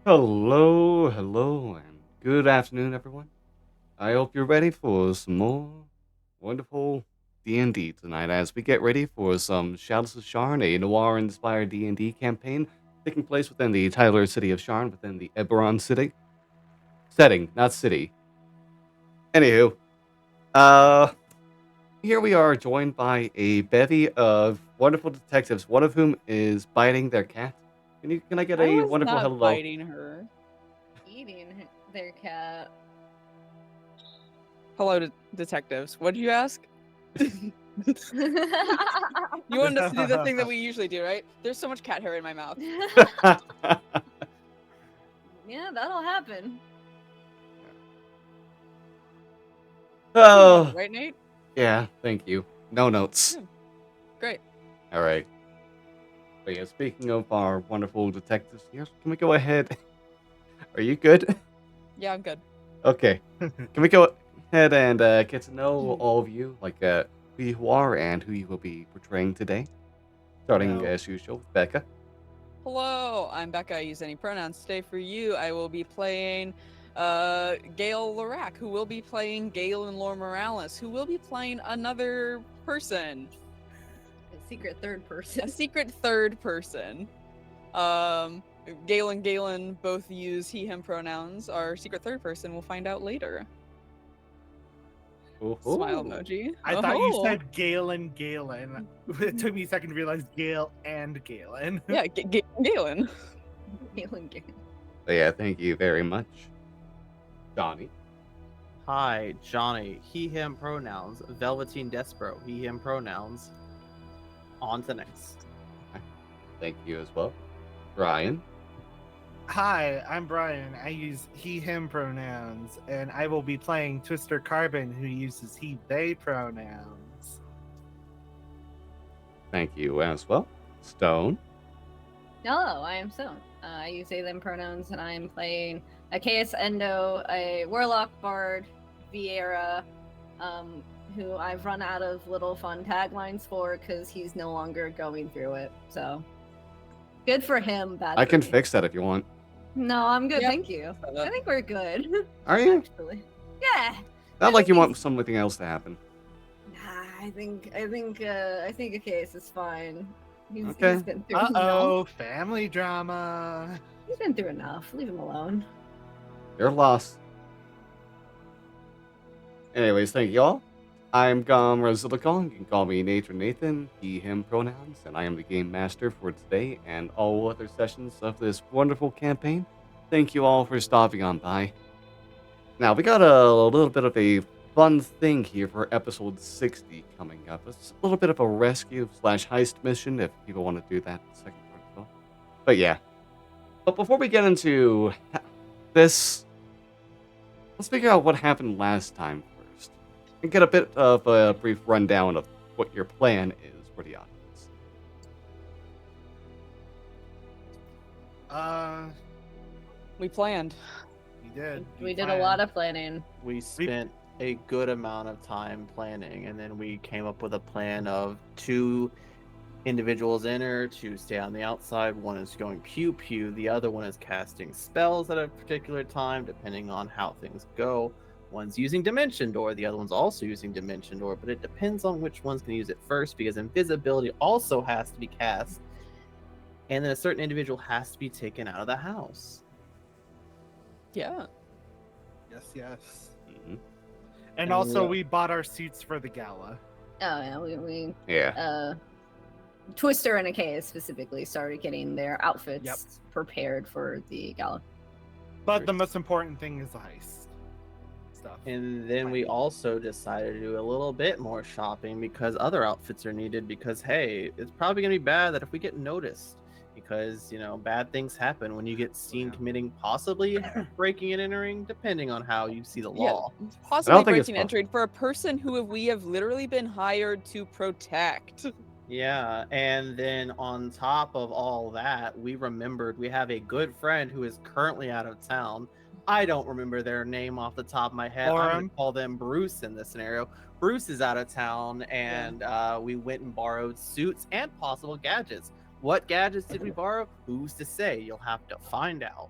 Hello, and good afternoon, everyone. I hope you're ready for some more wonderful D&D tonight as we get ready for some Shadows of Sharn, a noir-inspired D&D campaign taking place within the Tyler city of Sharn, within the Eberron city. Setting, not city. Anywho, uh, here we are joined by a bevy of wonderful detectives, one of whom is biting their cat. Can I get I a was wonderful not hello? biting her. Eating their cat. Hello, detectives. What did you ask? You wanted us to do the thing that we usually do, right? There's so much cat hair in my mouth. Yeah, that'll happen. Oh, Right, Nate? yeah, thank you. No notes. Yeah. Great. All right. But yeah, speaking of our wonderful detectives here, can we go ahead? Are you good? Yeah, I'm good. Okay. Can we go ahead and get to know all of you, like who you are and who you will be portraying today? Starting Well, as usual with Becca. Hello, I'm Becca. I use any pronouns. Today for you, I will be playing Gail Larac, who will be playing Gail and Laura Morales, who will be playing another person. A secret third person. A secret third person. Gale and Galen both use he, him pronouns. Our secret third person we'll find out later. Ooh. Smile emoji. I thought you Oh. said Galen. It took me a second to realize Gale and Galen. Yeah, Galen. Galen, Galen. So yeah, thank you very much. Donnie. Hi, Johnny. He, him pronouns. Velveteen Despero. He, him pronouns. On to next. Thank you as well. Brian. Hi, I'm Brian. I use he, him pronouns, and I will be playing Twister Carbon, who uses he, they pronouns. Thank you as well. Stone. Hello, I am Stone. I use they, them pronouns, and I am playing a KS Endo, a Warlock Bard, Vieira, who I've run out of little fun taglines for because he's no longer going through it. So, good for him, bad I for can me. fix that if you want. No, I'm good, Yep. thank you. I think we're good. Are you? Actually. Yeah. Not I like you think want something else to happen. Nah, I think a case is fine. Okay. He's been through Uh-oh, enough. family drama. He's been through enough. Leave him alone. You're lost. Anyways, thank y'all. I'm Gom Rosilicon. You can call me Nate or Nathan, he, him pronouns, and I am the game master for today and all other sessions of this wonderful campaign. Thank you all for stopping on by. Now, we got a little bit of a fun thing here for episode 60 coming up. It's a little bit of a rescue slash heist mission if people want to do that in the second part as well. But yeah. But before we get into this, let's figure out what happened last time first. And get a bit of a brief rundown of what your plan is for the audience. We planned. We did. We did a lot of planning. We spent a good amount of time planning, and then we came up with a plan of 2 individuals enter to stay on the outside. One is going pew pew, the other one is casting spells at a particular time, depending on how things go. One's using Dimension Door, the other one's also using Dimension Door, but it depends on which one's going to use it first, because invisibility also has to be cast, and then a certain individual has to be taken out of the house. Yeah. Yes. Mm-hmm. And also, we bought our suits for the gala. Oh yeah, we Yeah. Twister and Achaea specifically started getting their outfits prepared for the gala. But the most important thing is the heist stuff. And then we also decided to do a little bit more shopping because other outfits are needed, because hey, it's probably gonna be bad that if we get noticed, because bad things happen when you get seen committing possibly breaking and entering, depending on how you see the law. Possibly think it's breaking and entering for a person who we have literally been hired to protect. Yeah, and then on top of all that, we remembered we have a good friend who is currently out of town. I don't remember their name off the top of my head. I'm going to call them Bruce in this scenario. Bruce is out of town, and we went and borrowed suits and possible gadgets. What gadgets did we borrow? Who's to say? You'll have to find out.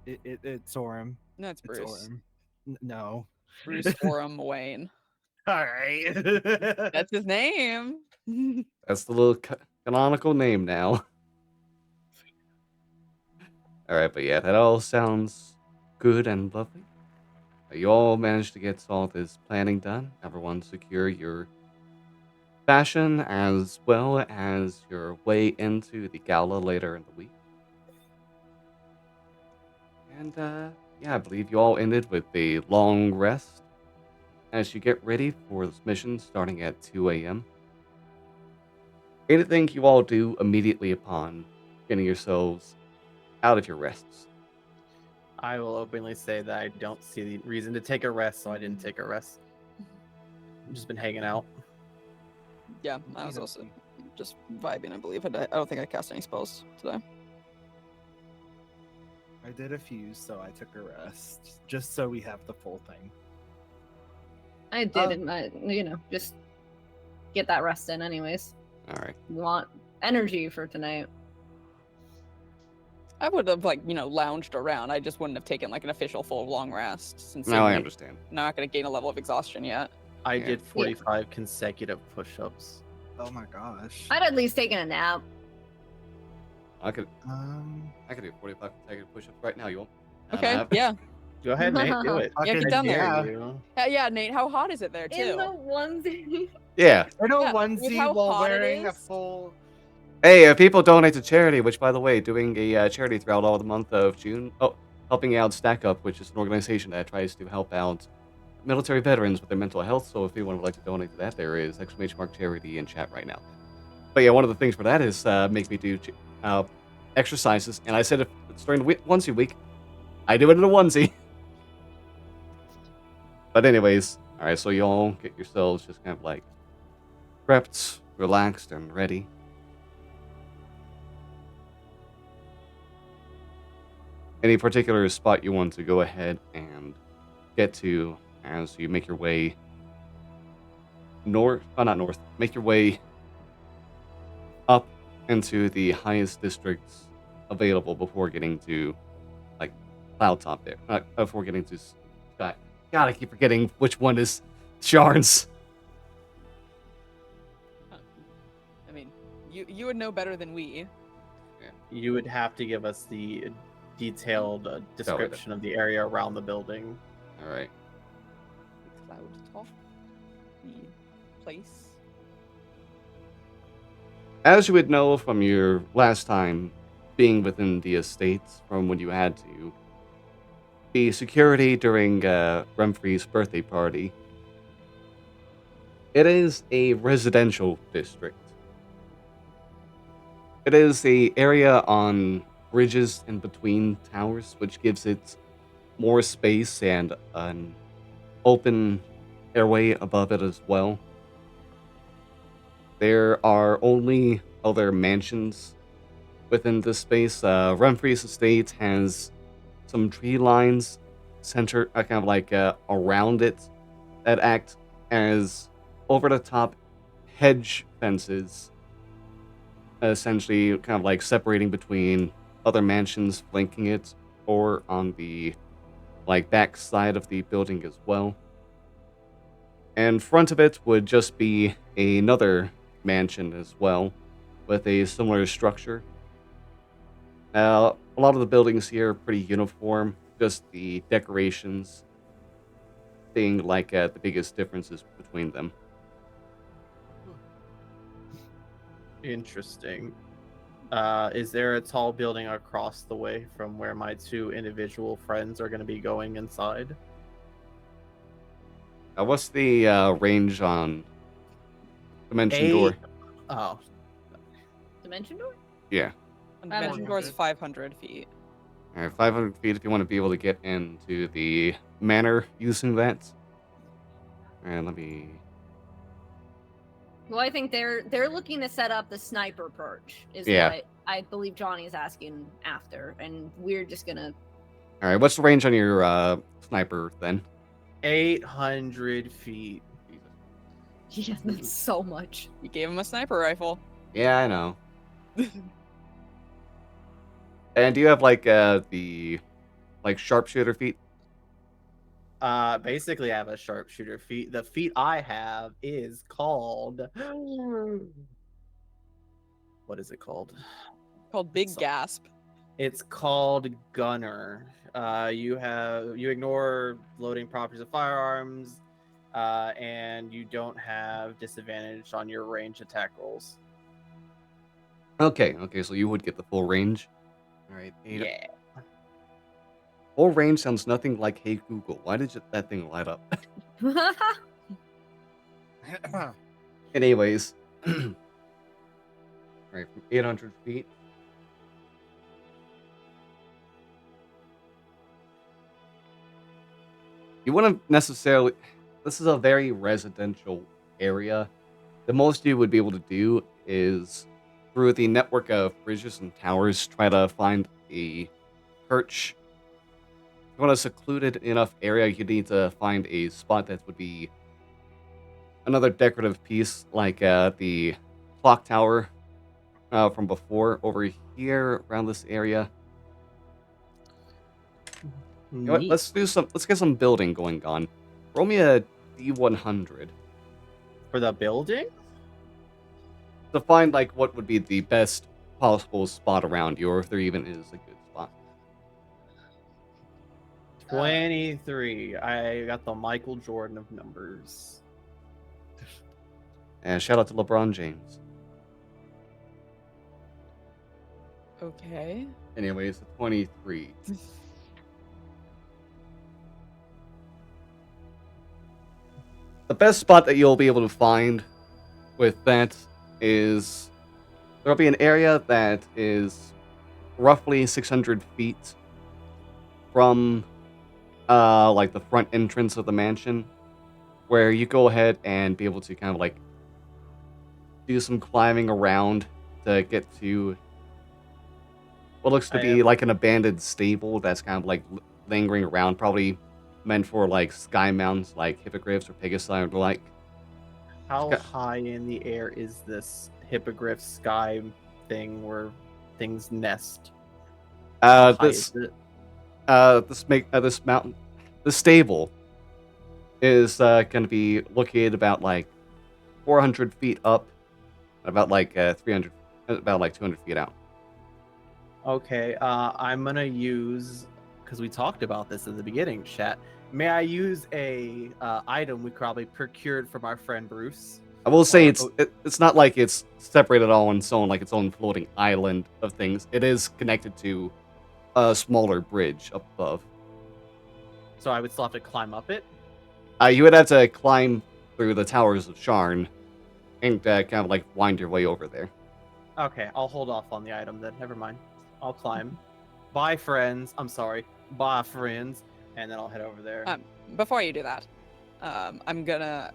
It's Orem. No, it's It's Bruce. Orem. No. Bruce Orem Wayne. All right. That's his name. That's the little canonical name now. All right, but yeah, that all sounds good and lovely. You all managed to get all this planning done. Everyone secure your fashion as well as your way into the gala later in the week. And yeah, I believe you all ended with a long rest as you get ready for this mission starting at 2 a.m. Anything you all do immediately upon getting yourselves out of your rests? I will openly say that I don't see the reason to take a rest, so I didn't take a rest. I've just been hanging out. Yeah, I was also just vibing, I believe. I don't think I cast any spells today. I did a few, so I took a rest, just so we have the full thing. I didn't, just get that rest in anyways. All right. We want energy for tonight. I would have, lounged around. I just wouldn't have taken, an official full long rest, since Now I I'm understand. not going to gain a level of exhaustion yet. I Yeah. did 45 consecutive push-ups. Oh my gosh. I'd at least taken a nap. I could do 45 consecutive push-ups right now. You want? Okay, yeah. Go ahead, Nate. Do it. Yeah, get Fucking down there. yeah. You. Yeah, Nate, how hot is it there, too? In the onesie. Yeah. In a Yeah, with onesie how while hot it wearing a is. full. Hey, people donate to charity, which, by the way, doing a charity throughout all the month of June. Oh, helping out Stack Up, which is an organization that tries to help out military veterans with their mental health. So if anyone would like to donate to that, there is !charity in chat right now. But yeah, one of the things for that is make me do exercises. And I said if it's during the onesie week, I do it in a onesie. But anyways, all right, so y'all get yourselves just kind of prepped, relaxed, and ready. Any particular spot you want to go ahead and get to as you make your way north? Oh, not north. Make your way up into the highest districts available before getting to Cloud Top there. Before getting to Sky. God, I keep forgetting which one is Sharn's. I mean, you would know better than we. You would have to give us the detailed description of the area around the building. All right. Cloud Top. The place. As you would know from your last time being within the estates from when you had to, the security during Remfrey's birthday party, it is a residential district. It is the area on bridges in between towers, which gives it more space and an open airway above it as well. There are only other mansions within this space. Remfrey's estate has some tree lines centered, around it that act as over-the-top hedge fences, essentially kind of separating between other mansions flanking it, or on the back side of the building as well. And in front of it would just be another mansion as well, with a similar structure. A lot of the buildings here are pretty uniform, just the decorations being the biggest differences between them. Interesting. Is there a tall building across the way from where my two individual friends are going to be going inside? What's the range on Dimension Door? Oh, Dimension door? Yeah. Dimension door is 500 feet. All right, 500 feet if you want to be able to get into the manor using that. And let me... Well, I think they're looking to set up the sniper perch. Is Yeah. what I believe Johnny's asking after, and we're just gonna. All right, what's the range on your sniper then? 800 feet. Yeah, that's so much. You gave him a sniper rifle. Yeah, I know. And do you have the like sharpshooter feat? Basically, I have a sharpshooter feat. The feat I have is called. What is it called? Called Big Gasp. It's called Gunner. You ignore loading properties of firearms, and you don't have disadvantage on your range attack rolls. Okay, so you would get the full range. All right, Yeah. Full range sounds nothing like Hey Google. Why did that thing light up? Anyways, all right, from 800 feet. You wouldn't necessarily. This is a very residential area. The most you would be able to do is through the network of bridges and towers try to find a perch. If you want a secluded enough area, you need to find a spot that would be another decorative piece, like the clock tower from before over here around this area. You know what? Neat. Let's get some building going on. Roll me a D100 For the building? to find like what would be the best possible spot around you, or if there even is a good spot. 23. I got the Michael Jordan of numbers. And shout out to LeBron James. Okay. Anyways, 23. The best spot that you'll be able to find with that is there'll be an area that is roughly 600 feet from like the front entrance of the mansion, where you go ahead and be able to kind of like do some climbing around to get to what looks to be like an abandoned stable that's kind of like lingering around, probably meant for like sky mounts like hippogriffs or pegasi or the like. How Okay. high in the air is this hippogriff sky thing where things nest? How high is it? This mountain, the stable is going to be located about like 400 feet up, about like 300, about like 200 feet out. Okay, I'm gonna use, because we talked about this in the beginning, chat. May I use a item we probably procured from our friend Bruce? I will say Or- it's not like it's separated all on its own, like its own floating island of things. It is connected to a smaller bridge up above. So I would still have to climb up it? You would have to climb through the towers of Sharn and kind of like wind your way over there. Okay, I'll hold off on the item then. Never mind. I'll climb. Bye, friends. I'm sorry. Bye, friends. And then I'll head over there. Before you do that, I'm gonna.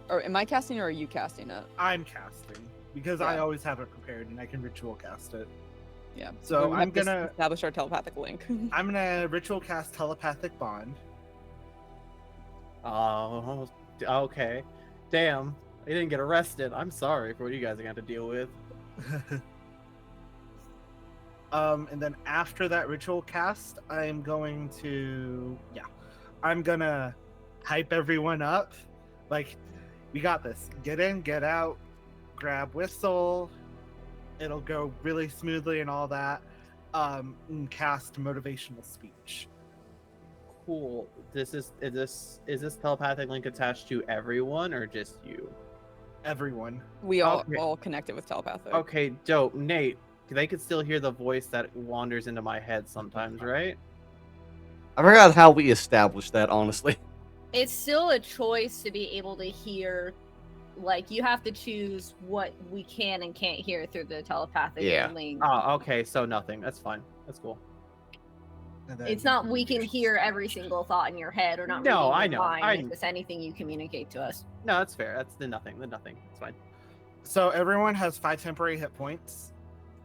Or am I casting or are you casting it? I'm casting because I Yeah. always have it prepared and I can ritual cast it. Yeah. So we I'm have to gonna establish our telepathic link. I'm gonna ritual cast telepathic bond. Oh, okay. Damn. I didn't get arrested. I'm sorry for what you guys are going to have to deal with. And then after that ritual cast, I'm gonna hype everyone up. Like, we got this. Get in, get out, grab whistle. It'll go really smoothly and all that. And cast motivational speech. Cool. Is this telepathic link attached to everyone or just you? Everyone. We all Okay. all connected with telepathic. Okay, dope. Nate, they could still hear the voice that wanders into my head sometimes, right? I forgot how we established that, honestly. It's still a choice to be able to hear. Like, you have to choose what we can and can't hear through the telepathic Yeah. link. Oh, okay, so nothing. That's fine. That's cool. And then It's not we can hear every single thought in your head or not No, reading I your know. mind. It's just anything you communicate to us. No, that's fair. That's the nothing. The nothing. It's fine. So everyone has 5 temporary hit points.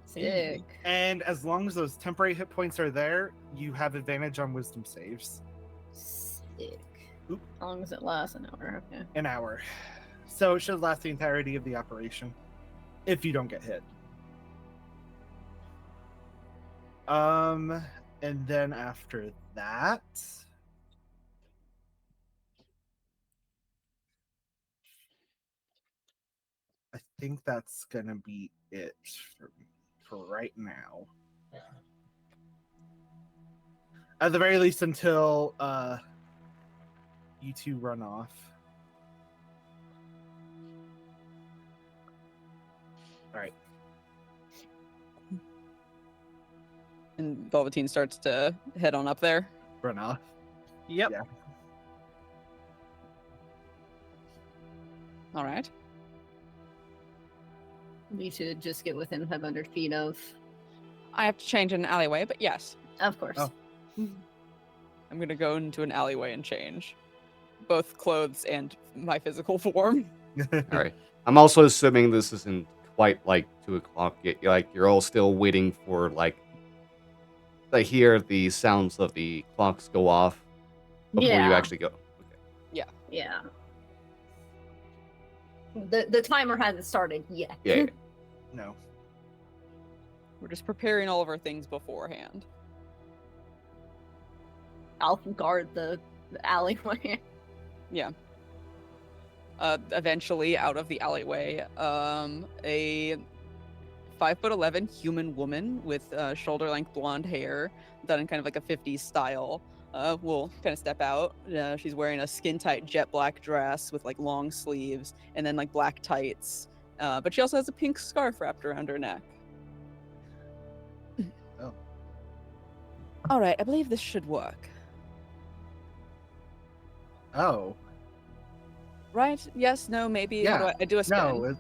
Sick. And as long as those temporary hit points are there, you have advantage on wisdom saves. Sick. Oop. As long as it lasts an hour, okay. An hour. So it should last the entirety of the operation. If you don't get hit. And then after that, I think that's gonna be it for right now. At the very least, until you two run off. All right. And Velveteen starts to head on up there. Run off. Yep. Yeah. All right. We should just get within 500 feet of. I have to change an alleyway, but yes. Of course. Oh. I'm going to go into an alleyway and change. Both clothes and my physical form. All right. I'm also assuming this isn't quite like 2 o'clock yet. Like you're all still waiting for like to hear the sounds of the clocks go off before you actually go. Okay. Yeah. The timer hasn't started yet. Yeah. No. We're just preparing all of our things beforehand. I'll guard the alleyway. Eventually, out of the alleyway, a 5'11" human woman with shoulder-length blonde hair, done in kind of like a 50s style, will kind of step out. She's wearing a skin-tight jet black dress with like long sleeves and then like black tights. But she also has a pink scarf wrapped around her neck. Oh. All right, I believe this should work. Oh. Right? Yes? No? Maybe? How Yeah. do I do a spin? No.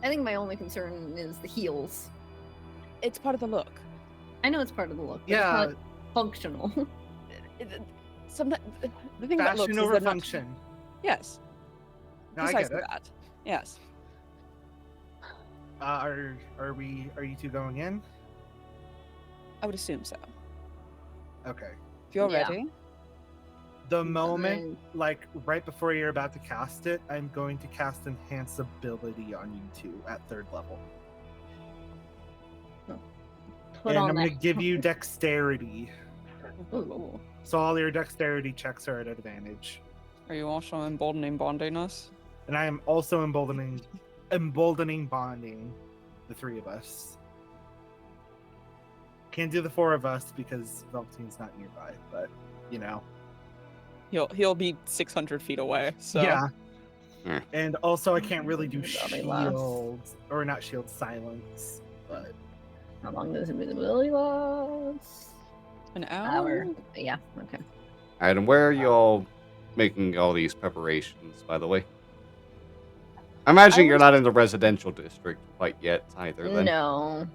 I think my only concern is the heels. It's part of the look. I know it's part of the look. But Yeah. It's not functional. Sometimes the thing about looks Fashion is over they're not- function. Yes. No, I get Precisely it. that. Yes. Are you two going in? I would assume so. Okay. If you're Yeah. ready. The moment, like right before you're about to cast it, I'm going to cast Enhance Ability on you two at 3rd level. Put and on I'm going that. to give you Dexterity. Ooh. So all your Dexterity checks are at advantage. Are you also emboldening bonding us? And I am also emboldening bonding the 3 of us. Can't do the 4 of us because Velveteen's not nearby, but you know. He'll be 600 feet away. So Yeah. Hmm. And also I can't really do Invisibility lasts. shields, or not shield, silence, but How long does invisibility last? an Hour. hour. Yeah. Okay. All right, and where are you all making all these preparations, by the way? I'm imagining you're was- not in the residential district quite yet either, then. No.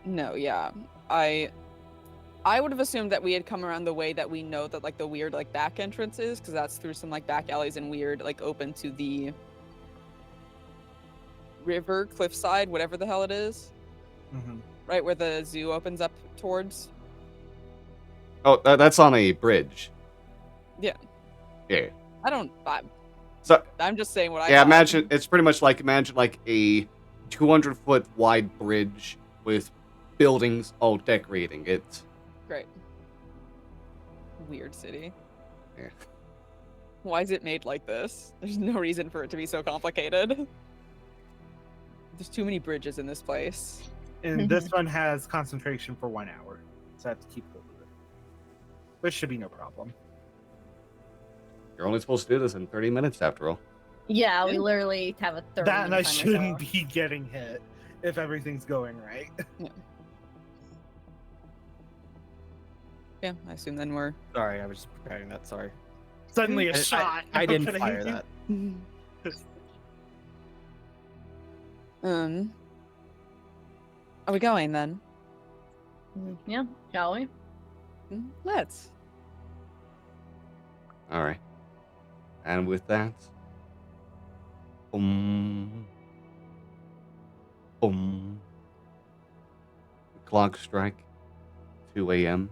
No, yeah. I would have assumed that we had come around the way that we know that like the weird like back entrance is, because that's through some like back alleys and weird like open to the river cliffside, whatever the hell it is, mhm. right where the zoo opens up towards. Oh, that's on a bridge. Yeah. Yeah. So, I'm just saying what I yeah, thought. it's pretty much like, imagine like a 200-foot wide bridge with buildings all decorating it. Great. Weird city. Yeah. Why is it made like this? There's no reason for it to be so complicated. There's too many bridges in this place. And this one has concentration for 1 hour, so I have to keep hold of it. Which should be no problem. You're only supposed to do this in 30 minutes after all. Yeah, we Yeah. literally have a 30 That and I minute timer, shouldn't so- be getting hit if everything's going right. Yeah, I assume then we're. Sorry, I was just preparing that. Sorry. Suddenly a I- shot. I didn't Okay. fire that. Are we going then? Yeah, shall we? Let's. All right. And with that, boom, boom. The clock strike 2 a.m.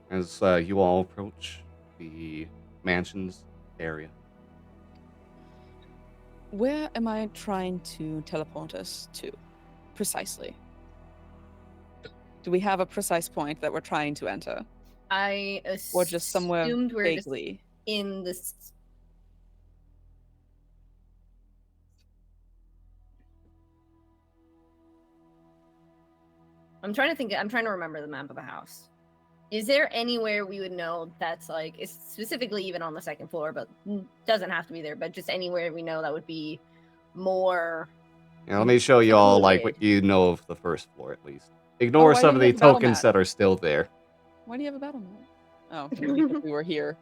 as you all approach the mansion's area. Where am I trying to teleport us to? Precisely. Do we have a precise point that we're trying to enter? I Or just somewhere assumed we're just vaguely? in this. I'm trying to think. I'm trying to remember the map of the house. Is there anywhere we would know that's like, it's specifically even on the second floor, but doesn't have to be there, but just anywhere we know that would be more. Yeah, let me show you all like secluded. what you know of the first floor at least. Ignore why some do of you the have a battle tokens mat? that are still there. Why do you have a battle map? Oh, because we were here.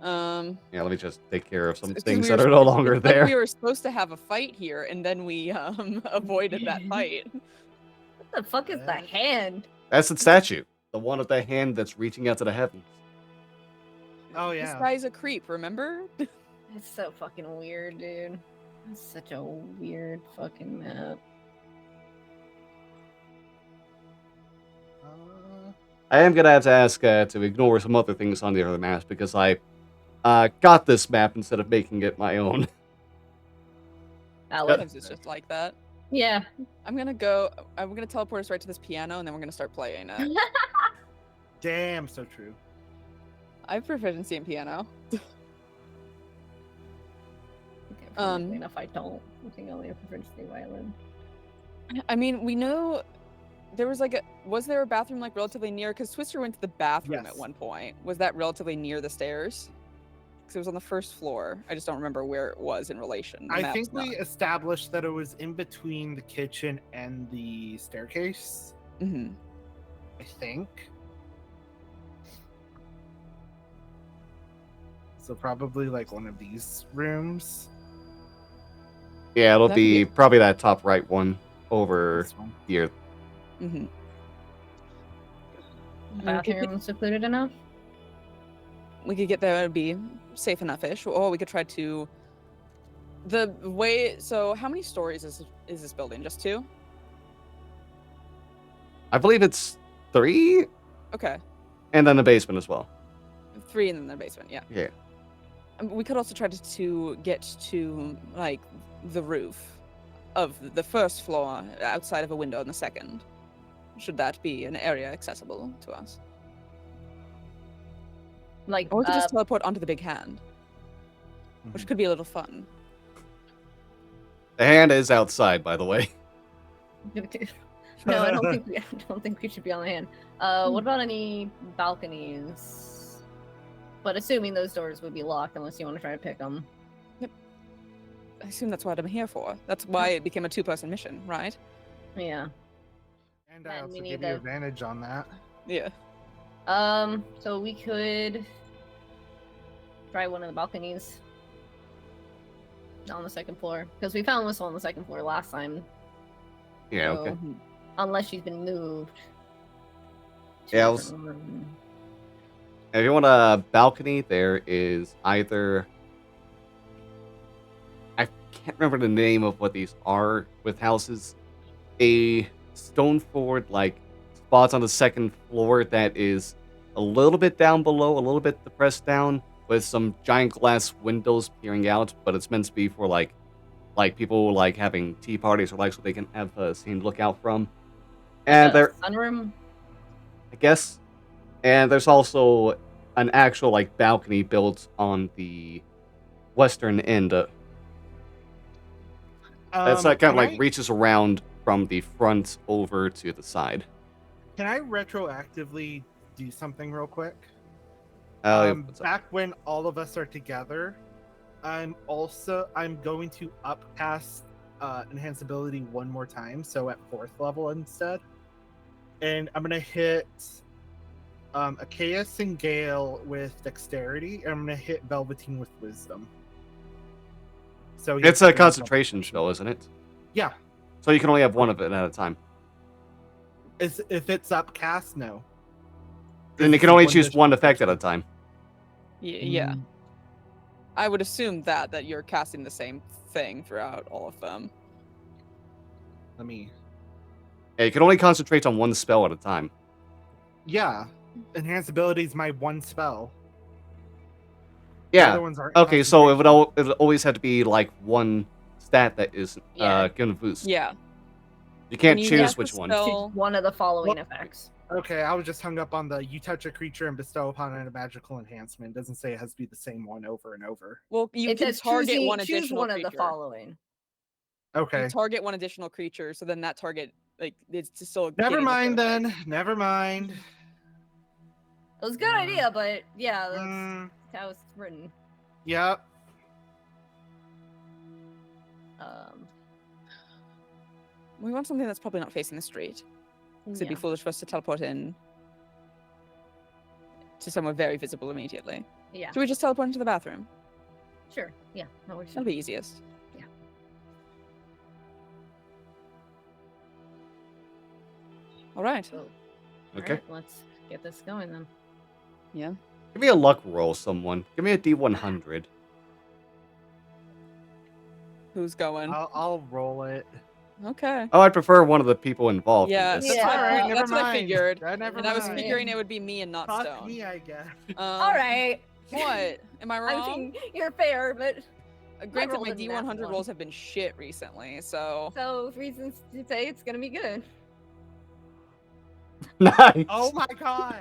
Yeah, let me just take care of some It's 'cause things we that were are no longer it's like there. we were supposed to have a fight here, and then we avoided that fight. What the fuck is the hand? That's the statue. The one with the hand that's reaching out to the heavens. Oh This yeah. guy's a creep, remember? It's so fucking weird, dude. It's such a weird fucking map. I am gonna have to ask to ignore some other things on the other maps because I got this map instead of making it my own. Alex. Sometimes it's just like that. Yeah. I'm gonna teleport us right to this piano, and then we're gonna start playing it. Damn, so true. I have proficiency in piano. Enough, I don't. I think I only have proficiency violin. I mean, we know there was was there a bathroom like relatively near? Because Twister went to the bathroom Yes. at one point. Was that relatively near the stairs? Because it was on the first floor. I just don't remember where it was in relation. The I map's think we not. established that it was in between the kitchen and the staircase. Mhm. I think. So probably like one of these rooms. Yeah, it'll That could be be probably that top right one over This one. here. Mhm. Bathroom secluded enough? We could get there. It'd be safe enough-ish. Or we could try to. So, how many stories is this building? Just 2? I believe it's 3, Okay, and then the basement as well. 3 and then the basement. Yeah. Yeah. We could also try to get to like the roof of the first floor outside of a window in the second. Should that be an area accessible to us? Like, Or we could just teleport onto the big hand, which could be a little fun. The hand is outside, by the way. no, I don't think we should be on the hand. What about any balconies? But assuming those doors would be locked unless you want to try to pick them. I assume that's what I'm here for. That's why it became a 2-person mission, right? Yeah. And I Then also we give need you to- advantage on that. Yeah. So we could try one of the balconies on the second floor because we found Whistle on the second floor last time. Yeah, So, okay. Unless she's been moved. to Yeah, a I'll s- different room. If you want a balcony, there is either... I can't remember the name of what these are with houses. A stone fort, like, spots on the second floor that is a little bit down below, a little bit depressed down, with some giant glass windows peering out, but it's meant to be for, like people, like, having tea parties or, like, so they can have a scene to look out from. And The there... sunroom. I guess. And there's also an actual like balcony built on the western end. That's like kind of Can like reaches around from the front over to the side. Can I retroactively do something real quick? What's up? Back when all of us are together, I'm going to upcast enhanceability one more time, so at 4th level instead. And I'm gonna hit Achaeus and Gale with dexterity, and I'm gonna hit Velveteen with wisdom. So It's a concentration spell, isn't it? Yeah. So you can only have one of it at a time. If it's upcast, no. Then you can only choose one effect at a time. Yeah. I would assume that you're casting the same thing throughout all of them. Let me. Yeah, you can only concentrate on one spell at a time. Yeah. Enhanceability is my one spell. The Yeah. other ones aren't Okay, so it concentration. would always have to be like one stat that is Yeah. gonna boost. Yeah. You can't Can you choose cast which the one. spell- Choose one of the following Well, effects. Okay, I was just hung up on the you touch a creature and bestow upon it a magical enhancement. It doesn't say it has to be the same one over and over. Well, you It can says target one choose additional one of creature. the following. You Okay. target one additional creature, so then that target, like, it's still. Never getting the mind full effect. then. Never mind. It was a good idea, but yeah, that's Mm, how it's written. yep. We want something that's probably not facing the street. Because it'd be Yeah. foolish for us to teleport in to somewhere very visible immediately. Yeah. Should we just teleport into the bathroom? Sure. Yeah. That works. That'll be easiest. Yeah. All right. So, Okay. Alright, let's get this going then. Yeah. Give me a luck roll, someone. Give me a D100. Who's going? I'll roll it. Okay. Oh, I'd prefer one of the people involved Yeah, in this. that's, Yeah. what, Alright, that's what I mind. figured. Never And I was mind. figuring it would be me and not Fuck Stone. me, I guess. Alright. What? Am I I wrong? mean, you're fair, but Granted, rolled my a nat D100 one. rolls have been shit recently, so. so reasons to say it's gonna be good. Nice. Oh my god.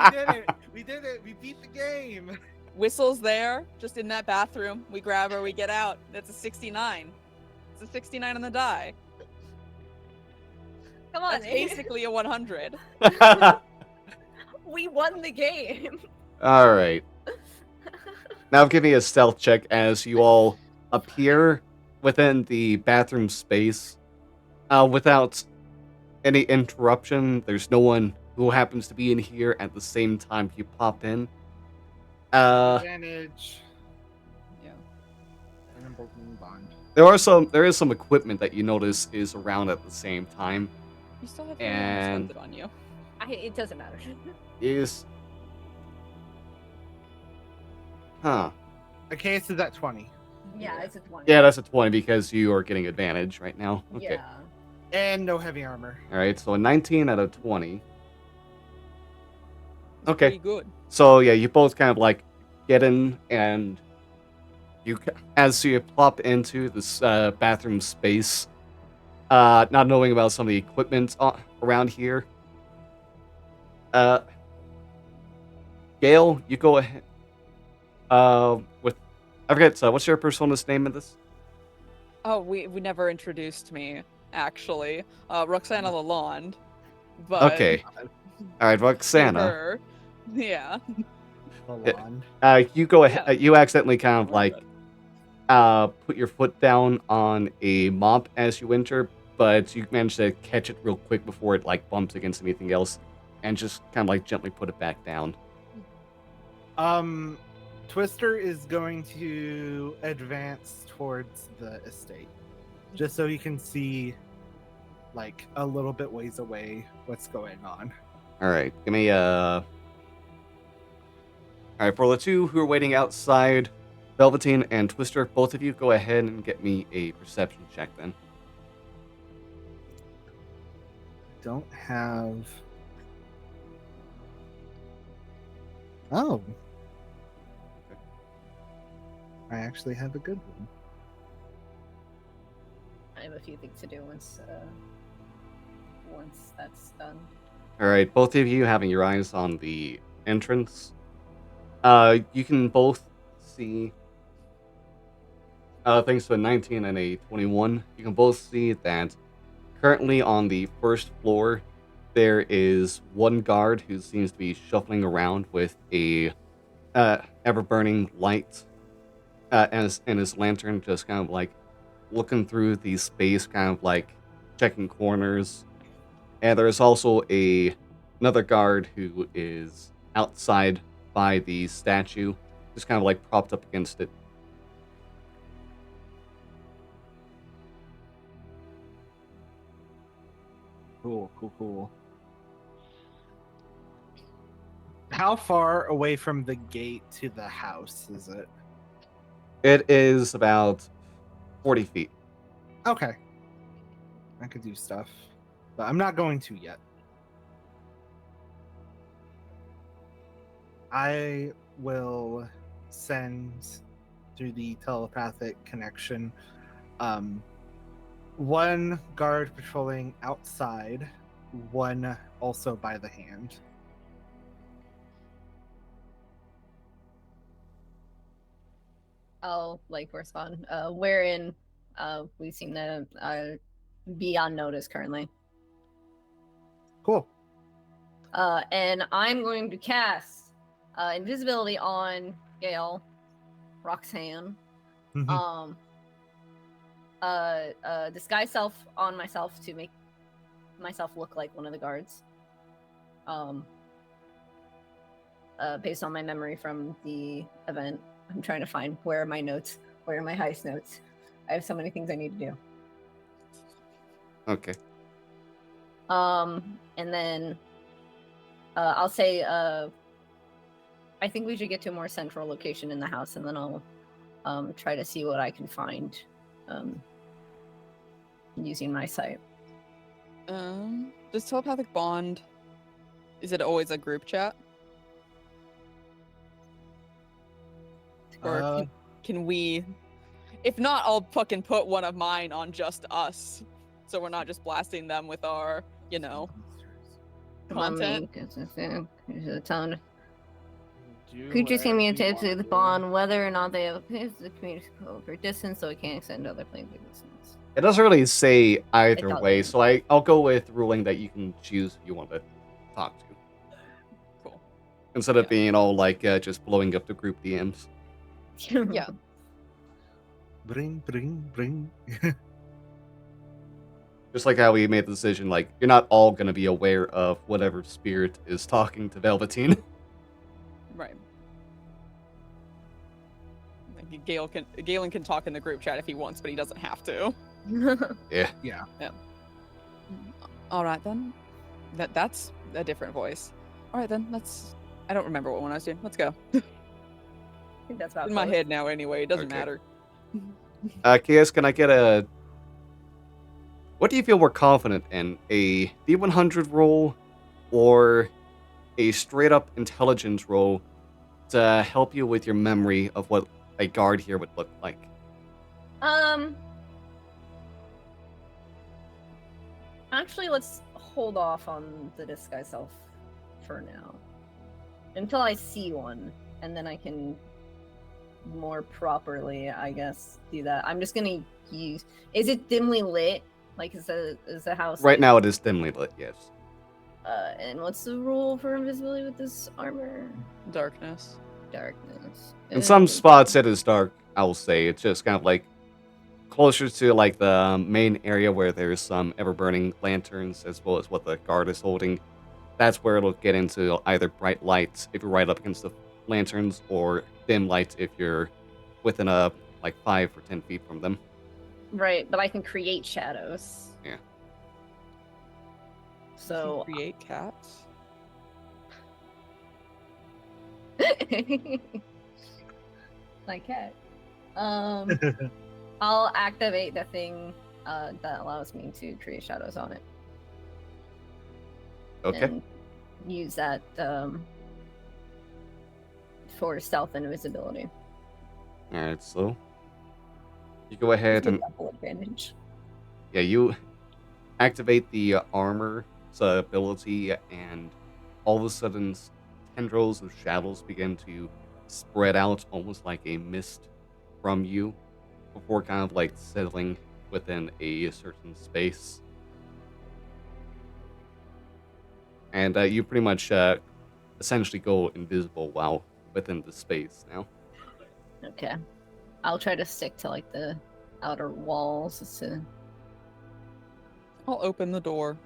We did it. We did it. We beat the game. Whistle's there, just in that bathroom. We grab her, we get out. That's a 69. It's a 69 on the die. Come on, That's basically a 100. we won the game. All right. Now give me a stealth check as you all appear within the bathroom space without any interruption. There's no one who happens to be in here at the same time you pop in. Advantage. Yeah. And then Bolton Bond. There is some equipment that you notice is around at the same time. You still have And- something on you. It doesn't matter. Is huh. Okay, so that's 20. yeah, it's a 20. Yeah, that's a 20 because you are getting advantage right now. Okay. Yeah. And no heavy armor. All right, so a 19 out of 20. It's Okay. Pretty good. So yeah, you both kind of like get in, and as you plop into this bathroom space, not knowing about some of the equipment around here. Gale, you go ahead. With I forget. What's your persona's name in this? Oh, we never introduced me, actually. Roxana Lalonde. But Okay. All right, Roxana. her- Yeah. Lalonde. You go ahead. Yeah. You accidentally kind of We're like put your foot down on a mop as you enter, but you manage to catch it real quick before it like bumps against anything else, and just kind of like gently put it back down. Twister is going to advance towards the estate, just so he can see, like, a little bit ways away what's going on. All right, give me All right, for the two who are waiting outside, Velveteen and Twister, both of you go ahead and get me a perception check then. Don't have. Oh. I actually have a good one. I have a few things to do once that's done. All right, both of you having your eyes on the entrance. You can both see, thanks to a 19 and a 21, you can both see that currently on the first floor, there is one guard who seems to be shuffling around with a ever-burning light and his lantern, just kind of like looking through the space, kind of like checking corners. And there's also another guard who is outside by the statue, just kind of like propped up against it. Cool. How far away from the gate to the house is it? It is about 40 feet. Okay. I could do stuff, but I'm not going to yet. I will send through the telepathic connection one guard patrolling outside one also by the hand. I'll respond. Wherein we seem to be on notice currently. Cool. And I'm going to cast invisibility on Gale, Roxanne. Mhm. Disguise self on myself to make myself look like one of the guards. Based on my memory from the event, I'm trying to find where are my notes, where are my heist notes. I have so many things I need to do. Okay. And then I'll say I think we should get to a more central location in the house, and then I'll try to see what I can find using my sight. Does telepathic bond, is it always a group chat? Or can we, if not, I'll fucking put one of mine on just us, so we're not just blasting them with our, content. Creatures can be attached to the bond. bond whether or not they have a community for distance, so it can't extend to other planes of distance. It doesn't really say either doesn't. way, so I'll go with ruling that you can choose who you want to talk to. Cool. Instead of being all just blowing up the group DMs. Yeah. Bring. Just like how we made the decision, you're not all going to be aware of whatever spirit is talking to Velveteen. Right. Galen can talk in the group chat if he wants, but he doesn't have to. Yeah. All right then. That's a different voice. All right then. I don't remember what one I was doing. Let's go. I think that's about In my close. head now, anyway. It doesn't Okay. matter. Chaos, can I get a... What do you feel more confident in? A D100 roll or a straight-up intelligence roll to help you with your memory of what a guard here would look like? Actually, let's hold off on the disguise self for now. Until I see one, and then I can more properly, I guess, do that. I'm just gonna use... Is it dimly lit? Is the house... Right now it is dimly lit, yes. And what's the rule for invisibility with this armor? Darkness. Darkness. In some spots it is dark, I will say. It's just kind of closer to the main area where there's some ever-burning lanterns as well as what the guard is holding. That's where it'll get into either bright lights if you're right up against the lanterns or dim lights if you're within 5 or 10 feet from them. Right, but I can create shadows. Yeah. So Create cats. my cat. I'll activate the thing that allows me to create shadows on it. Okay. And use that for stealth and invisibility. Alright, so you go ahead and Double advantage. yeah, you activate the armor's ability, and all of a sudden tendrils of shadows begin to spread out almost like a mist from you before kind of settling within a certain space. And you pretty much essentially go invisible while within the space now. Okay. I'll try to stick to the outer walls. I'll open the door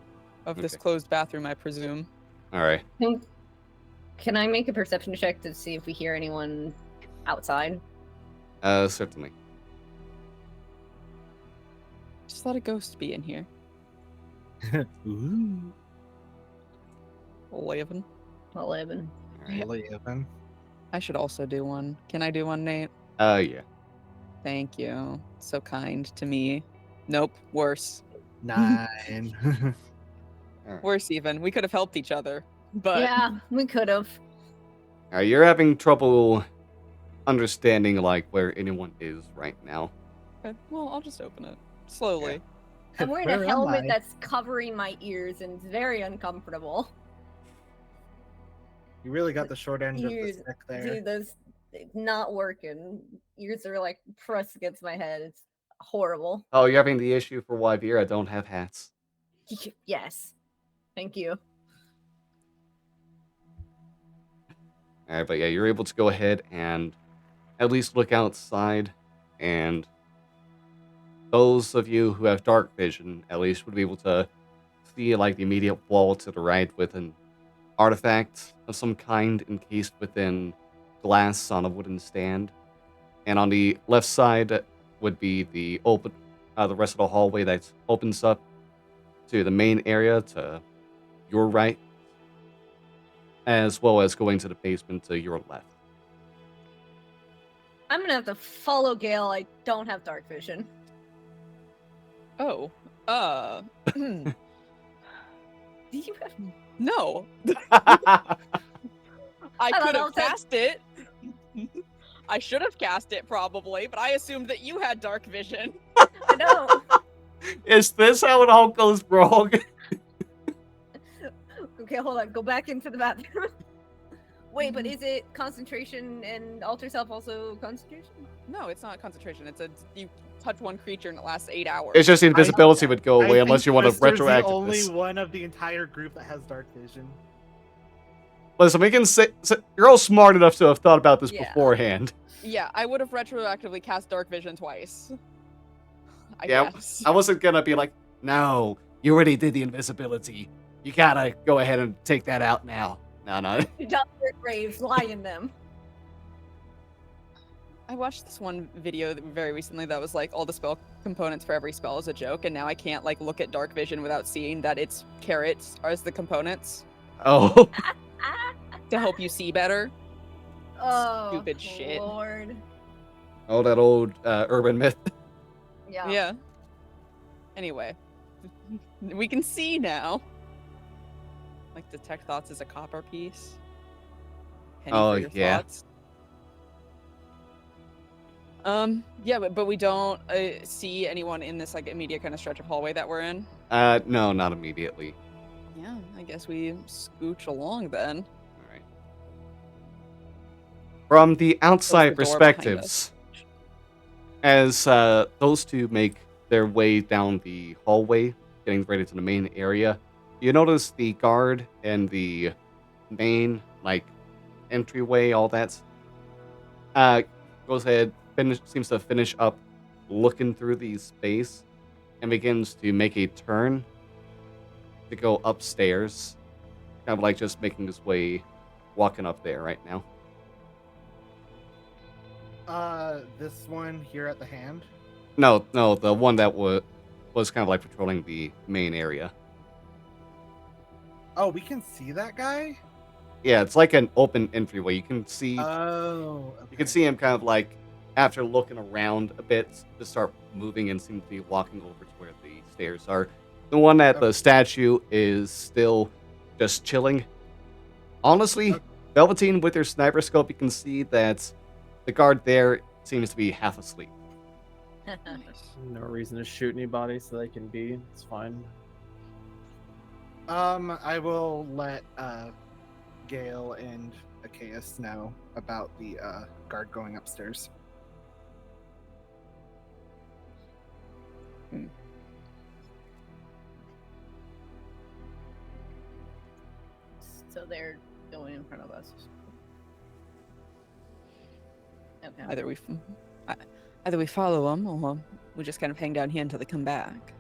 of this Okay. closed bathroom, I presume. Alright. Can I make a perception check to see if we hear anyone outside? Certainly. Just let a ghost be in here. Ooh. 11. 11. Eleven. I should also do one. Can I do one, Nate? Yeah. Thank you. So kind to me. Nope. Worse. 9. Worse even. We could have helped each other. But Yeah, we could have. You're having trouble understanding where anyone is right now. okay, well, I'll just open it slowly. I'm wearing Where a am helmet I? that's covering my ears and it's very uncomfortable. You really got the short end of the Ears, stick there. dude, those it's not working. Ears are like pressed against my head. It's horrible. Oh, you're having the issue for why Vera don't have hats. Yes, thank you. All right, but yeah, you're able to go ahead and at least look outside, and those of you who have dark vision at least would be able to see like the immediate wall to the right with an artifact of some kind encased within glass on a wooden stand. And on the left side would be the rest of the hallway that opens up to the main area to your right, as well as going to the basement to your left. I'm gonna have to follow Gale. I don't have dark vision. Oh. Do you have... No. thought I could that have was it. cast it. I should have cast it probably, but I assumed that you had dark vision. I know. Is this how it all goes wrong? Okay, hold on. Go back into the bathroom. Wait, but is it concentration and alter self also concentration? No, it's not concentration. It's you touch one creature and it lasts 8 hours. It's just the invisibility would go away I unless think you want to Twister's retroactive the only this. one of the entire group that has dark vision. Listen, we can say you're all smart enough to have thought about this Yeah. beforehand. Yeah, I would have retroactively cast dark vision twice. I Yeah, guess. I wasn't gonna be like, no, you already did the invisibility. You gotta go ahead and take that out now. No. Dr. Graves, lie in them. I watched this one video very recently that was like all the spell components for every spell is a joke, and now I can't like look at dark vision without seeing that it's carrots as the components Oh, to help you see better. Oh, Stupid shit. Lord. oh, that old urban myth. Yeah. Yeah. Anyway, we can see now. Like detect thoughts is a copper piece. Penny Oh, for your yeah. thoughts. Yeah, but we don't see anyone in this like immediate kind of stretch of hallway that we're in. No, not immediately. Yeah, I guess we scooch along then. All right. From the outside the door behind perspectives, as those two make their way down the hallway, getting ready to the main area, you notice the guard and the main like entryway, all that. Goes ahead, seems to finish up looking through the space, and begins to make a turn to go upstairs, kind of like just making his way, walking up there right now. This one here at the hand. No, the one that was kind of like patrolling the main area. Oh, we can see that guy? Yeah, it's like an open entryway. You can see Oh, okay. you can see him kind of like after looking around a bit, just start moving and seem to be walking over to where the stairs are. The one at the statue is still just chilling. Honestly, Velveteen with your sniper scope, you can see that the guard there seems to be half asleep. No reason to shoot anybody, so they can be. It's fine. I will let Gale and Achaeus know about the guard going upstairs. So they're going in front of us. Okay. Either we follow them, or we just kind of hang down here until they come back.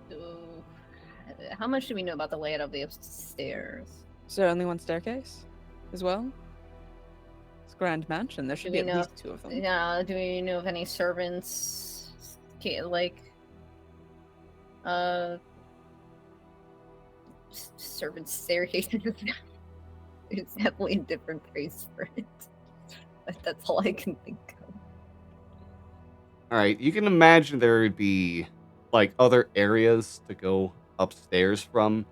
So, how much do we know about the layout of the upstairs? Is there only one staircase as well? It's a grand mansion. There should Do be we at know- least two of them. Yeah, do we know of any servants? Like, servant staircases? It's definitely a different phrase for it. But that's all I can think of. All right, you can imagine there would be like other areas to go upstairs from.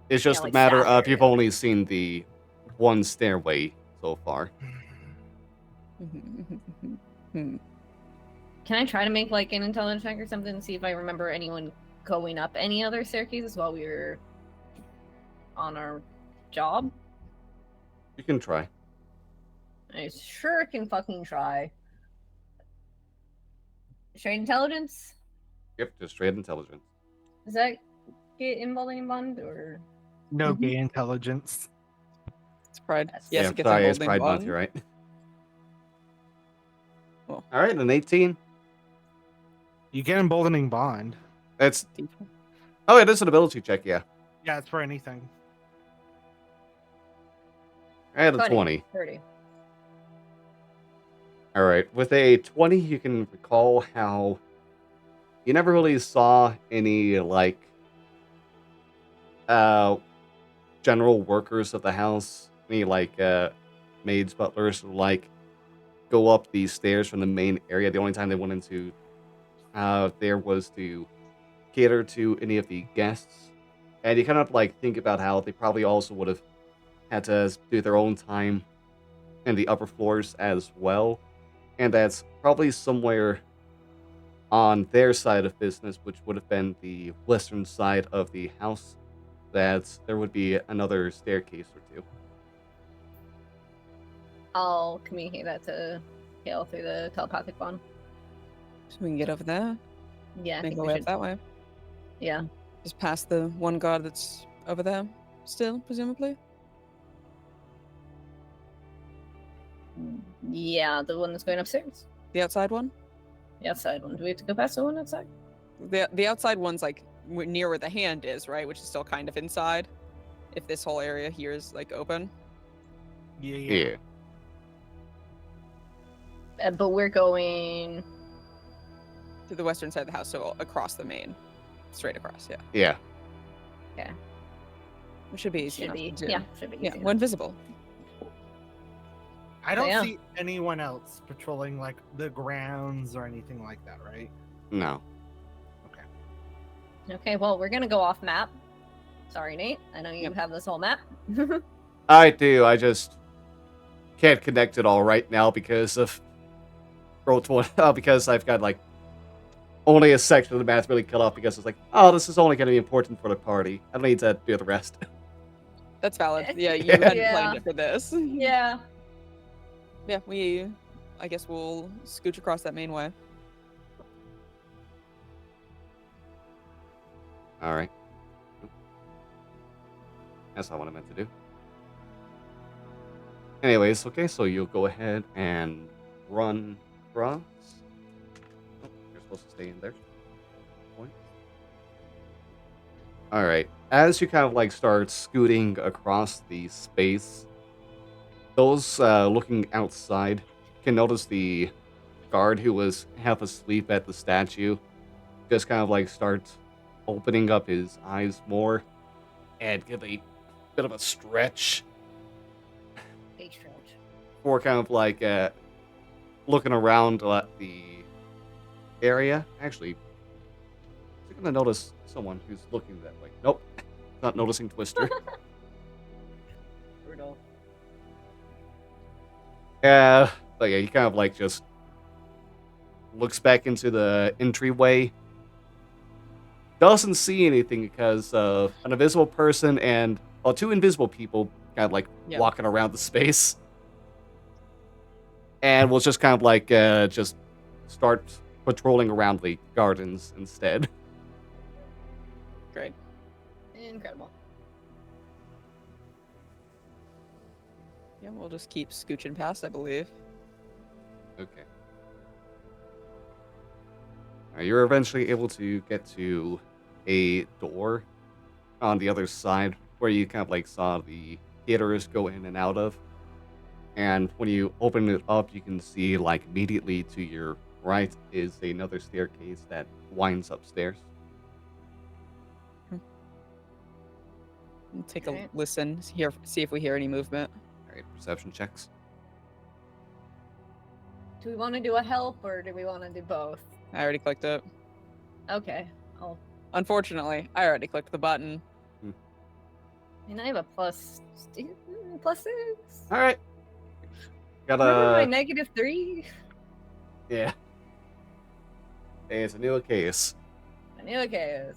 It's just like a matter staff of you've area. only seen the one stairway so far. Can I try to make like an intelligence check or something to see if I remember anyone going up any other staircases while we were on our job? You can try. I sure can fucking try. Straight intelligence? Yep, just straight intelligence. Does that get involved in bond or? No Mhm. gay intelligence. It's pride. That's- Yes, yeah, it gets sorry, it's involved in Pride Month, bond. you're right. Cool. All right, an 18. You get emboldening bond. That's oh, it is an ability check. Yeah, Yeah, it's for anything. I had a 20. 30. All right, with a 20, you can recall how you never really saw any like general workers of the house, any like maids, butlers, like go up these stairs from the main area. The only time they went into there was to cater to any of the guests, and you kind of like think about how they probably also would have had to do their own time in the upper floors as well, and that's probably somewhere on their side of business, which would have been the western side of the house, that there would be another staircase or two. I'll communicate that to Hale through the telepathic bond. So we can get over there. Yeah, I Make think our we way should. up that way. Yeah. Just past the one guard that's over there still, presumably. Yeah, the one that's going upstairs. The outside one? The outside one. Do we have to go past the one outside? The outside one's like near where the hand is, right? Which is still kind of inside. If this whole area here is like open. Yeah. But we're going. To the western side of the house, so across the main. Straight across, yeah. Yeah. It should be easy Should enough be. to do. Yeah, should be. Yeah, easy we're invisible. I don't Yeah. see anyone else patrolling like the grounds or anything like that, right? No. Okay, well, we're gonna go off map. Sorry, Nate. I know you Yep. have this whole map. I do. I just can't connect it all right now because of Roll20. Because I've got like only a section of the math really cut off because it's like, oh, this is only going to be important for the party. I don't need to do the rest. That's valid. Yeah, you Yeah. hadn't Yeah. planned it for this. Yeah. Yeah, I guess we'll scooch across that main way. All right. That's not what I meant to do. Anyways, okay, so you'll go ahead and run across. Oh, you're supposed to stay in there. Point. All right. As you kind of like start scooting across the space, those looking outside can notice the guard who was half asleep at the statue just kind of like start opening up his eyes more and give a bit of a stretch Big stretch. for kind of like looking around at the area. Actually, you're gonna notice someone who's looking that way. Nope, not noticing Twister. Brutal. But yeah, he kind of like just looks back into the entryway. Doesn't see anything because of an invisible person and two invisible people kind of like Yeah. walking around the space. And we'll just kind of like just start patrolling around the gardens instead. Great. Incredible. Yeah, we'll just keep scooching past, I believe. Okay. You're eventually able to get to a door on the other side where you kind of like saw the caterers go in and out of. And when you open it up, you can see like immediately to your right is another staircase that winds upstairs. We'll take Alright. a listen, see if we hear any movement. All right, perception checks. Do we want to do a help or do we want to do both? I already clicked it. Okay. Unfortunately, I already clicked the button. And I have a plus 6. All right. Remember my Got -3? yeah. It's a new case. I knew it was.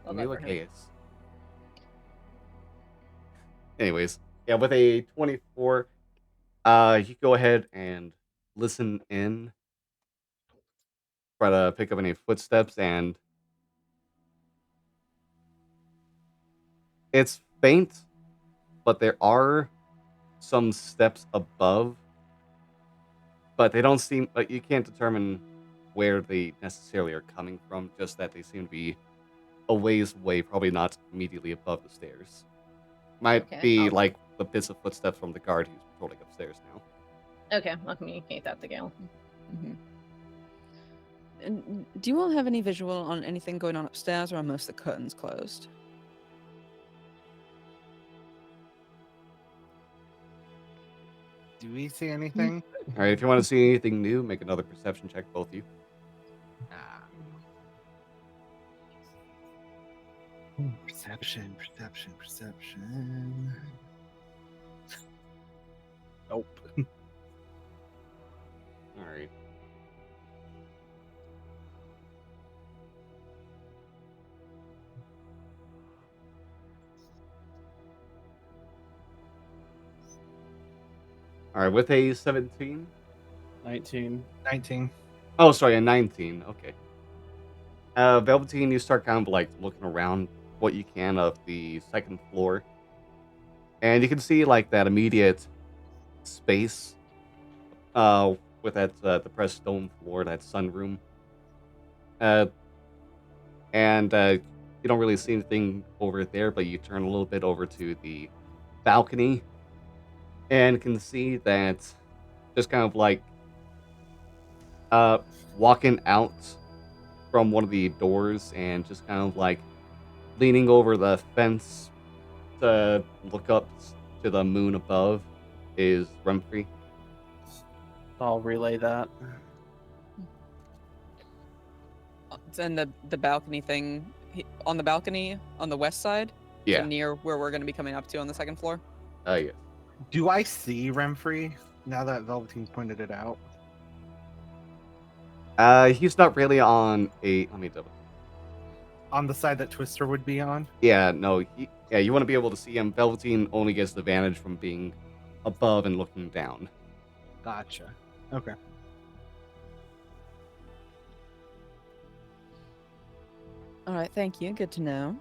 A Well, new not for me. case. Anyways, yeah, with a 24, you go ahead and listen in, try to pick up any footsteps, and it's faint, but there are some steps above, but they don't seem like you can't determine where they necessarily are coming from, just that they seem to be a ways away, probably not immediately above the stairs. Might Okay, be I'll- like the bits of footsteps from the guard who's patrolling upstairs now. Okay, I'll communicate that to Gale. Mm-hmm. And do you all have any visual on anything going on upstairs, or are most of the curtains closed? Do we see anything? All right, if you want to see anything new, make another perception check, both of you. Perception. Nope. All right. All right, with a 17. 19. 19. Oh, sorry, a 19. Okay. Velveteen, you start kind of like looking around what you can of the second floor, and you can see like that immediate space, with that depressed stone floor, that sunroom, uh, and you don't really see anything over there, but you turn a little bit over to the balcony, and can see that just kind of like walking out from one of the doors and just kind of like leaning over the fence to look up to the moon above is Remfrey. I'll relay that. And the balcony thing on the balcony on the west side, Yeah. so near where we're going to be coming up to on the second floor. Yes. Do I see Remfrey now that Velveteen's pointed it out? He's not really on a. Let me double. On the side that Twister would be on? Yeah, no. Yeah, you want to be able to see him. Velveteen only gets the advantage from being above and looking down. Gotcha. Okay. All right, thank you. Good to know.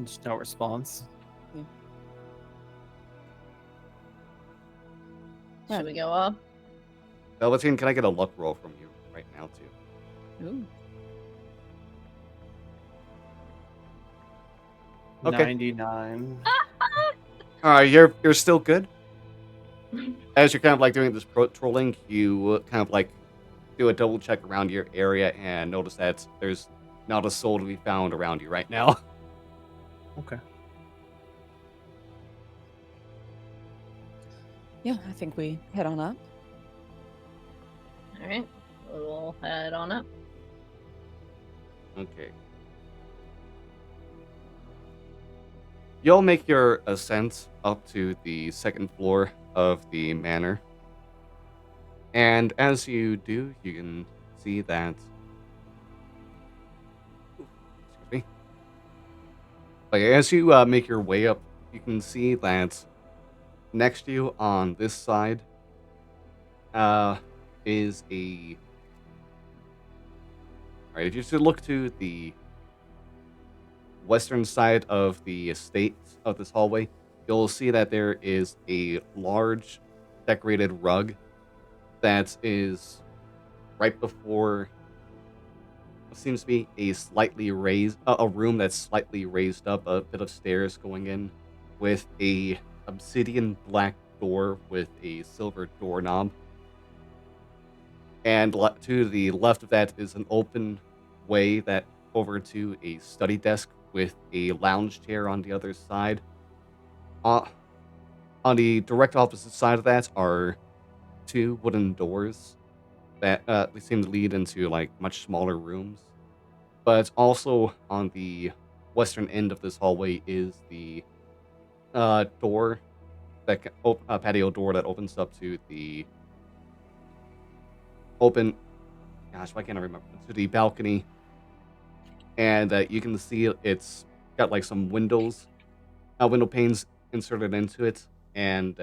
Just no response. Should we go up? Velveteen, can I get a luck roll from you right now too? Ooh. Okay. 99. All right, you're still good. As you're kind of like doing this patrolling, you kind of like do a double check around your area and notice that there's not a soul to be found around you right now. Okay. Yeah, I think we head on up. All right, we'll head on up. Okay. You'll make your ascent up to the second floor of the manor. And as you do, you can see that. Excuse me. Like, as you make your way up, you can see that next to you on this side is a. Alright, if you should look to the western side of the estate of this hallway, you'll see that there is a large decorated rug that is right before what seems to be a slightly raised a room that's slightly raised up, a bit of stairs going in with a obsidian black door with a silver doorknob. And to the left of that is an open way that over to a study desk with a lounge chair on the other side. On the direct opposite side of that are two wooden doors that they seem to lead into like much smaller rooms. But also on the western end of this hallway is the door that patio door that opens up to the open. Gosh, why can't I remember? To the balcony, and you can see it's got like some window panes inserted into it, and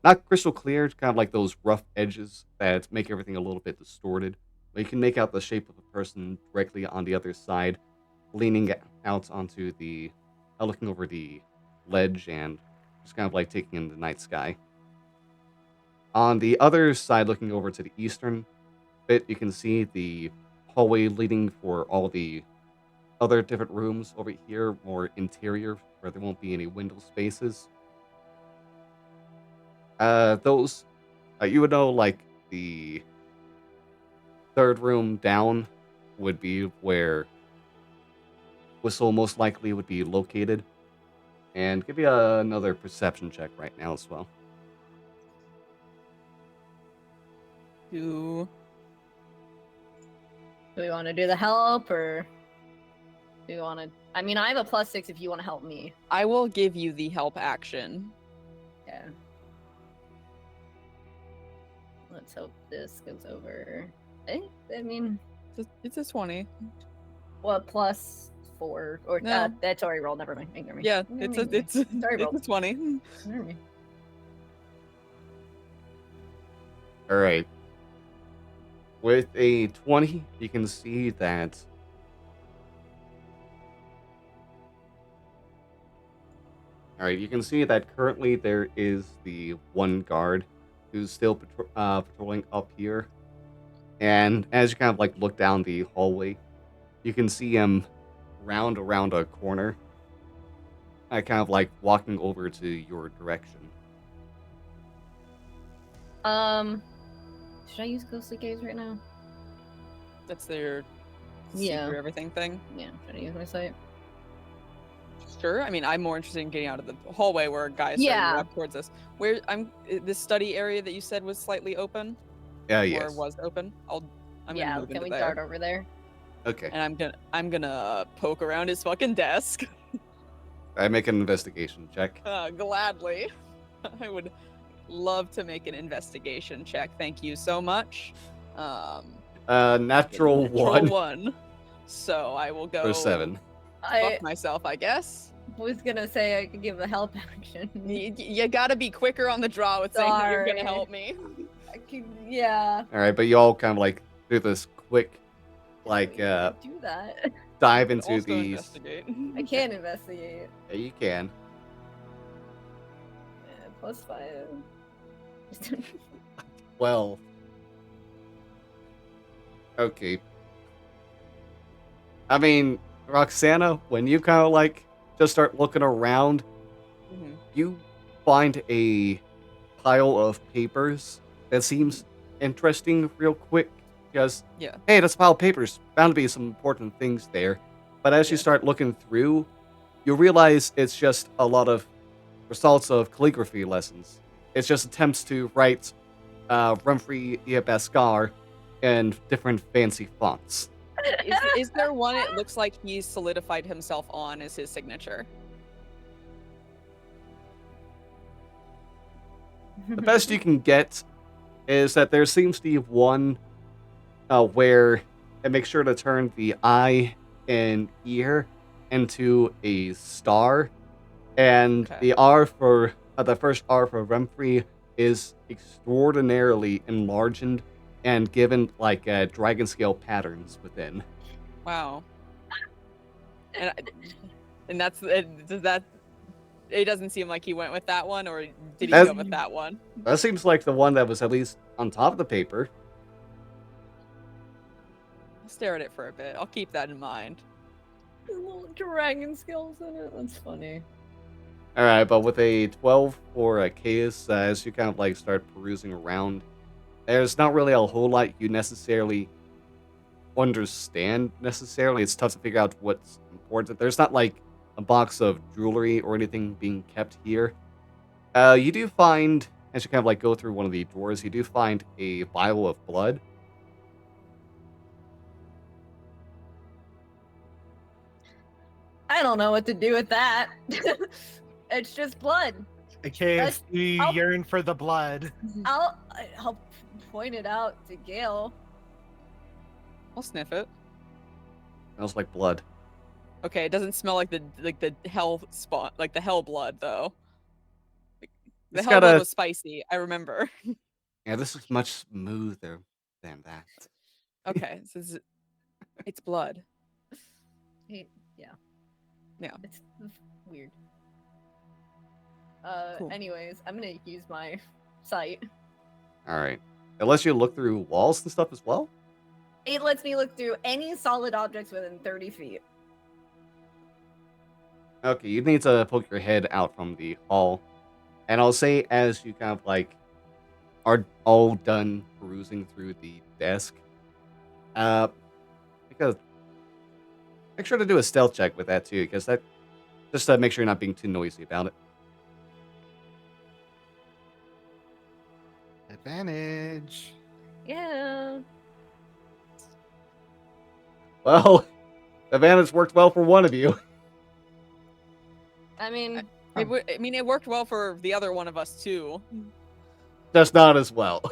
not crystal clear. It's kind of like those rough edges that make everything a little bit distorted. But you can make out the shape of a person directly on the other side, leaning out onto the, looking over the ledge and just kind of like taking in the night sky. On the other side, looking over to the eastern bit, you can see the hallway leading for all the other different rooms over here, more interior, where there won't be any window spaces. Those, you would know, like, the third room down would be where Whistle most likely would be located. And give me another perception check right now as well. Do we want to do the help, or do we want to? I mean, I have a +6 if you want to help me. I will give you the help action. Yeah. Let's hope this goes over. I mean, It's a 20. what, +4 or No. that's already rolled. Never mind. Ignore me. Yeah, Ignore it's me, a ignore me. it's Sorry, it's roll. a 20. Ignore me. All right. With a 20, you can see that you can see that currently there is the one guard who's still patrolling up here. And as you kind of like look down the hallway, you can see him round around a corner, kind of like walking over to your direction. Should I use ghostly gaze right now? That's their Yeah. secret everything thing. Yeah. Should I use my sight? Sure. I mean, I'm more interested in getting out of the hallway where a guy is starting Yeah. to walk towards us. Where this study area that you said was slightly open, Yeah, or yes. was open. I'm Yeah. gonna move Can into we there. dart over there? Okay. And I'm gonna poke around his fucking desk. I make an investigation check. Gladly. I would love to make an investigation check. Thank you so much. Natural one one. So I will go for 7. I fuck myself, I guess. was gonna say I could give a help action. You gotta be quicker on the draw with saying that you're gonna Sorry. help me. I could, yeah. All right, but you all kind of like do this quick, like, We can do that. dive Could into also these. investigate. I can investigate. Yeah, you can. +5. Well. Okay. I mean, Roxana, when you kind of like just start looking around, Mhm. you find a pile of papers that seems interesting real quick. Because, Yeah. hey, that's a pile of papers. Bound to be some important things there. But as you Yeah. start looking through, you realize it's just a lot of results of calligraphy lessons. It's just attempts to write Remfrey Bascar in different fancy fonts. Is there one it looks like he's solidified himself on as his signature? The best you can get is that there seems to be one where it makes sure to turn the eye and ear into a star, and Okay. the R for the first R for Remfrey is extraordinarily enlarged and given like dragon scale patterns within. Wow. And that's does that. It doesn't seem like he went with that one, or did he That's- go with that one? That seems like the one that was at least on top of the paper. I'll stare at it for a bit. I'll keep that in mind. Little dragon skills in it. That's funny. All right, but with a 12 for a case, as you kind of like start perusing around, there's not really a whole lot you necessarily understand. Necessarily, it's tough to figure out what's important. There's not like a box of jewelry or anything being kept here. You do find, as you kind of like go through one of the drawers, you do find a vial of blood. I don't know what to do with that. It's just blood. Okay, That's- you I'll- yearn for the blood. I'll point it out to Gale. I'll sniff it. Smells like blood. Okay, it doesn't smell like the hell spot, like the hell blood though. The It's hell got blood a was spicy. I remember. yeah. This is much smoother than that. Okay, it's blood. Yeah. Yeah. It's weird. Cool. Anyways, I'm gonna use my sight. All right. Unless you look through walls and stuff as well. It lets me look through any solid objects within 30 feet. Okay, you need to poke your head out from the hall, and I'll say as you kind of like are all done perusing through the desk, because make sure to do a stealth check with that too, because that just to make sure you're not being too noisy about it. Advantage. Yeah. Well, advantage worked well for one of you. I mean, It worked well for the other one of us too. Just not as well.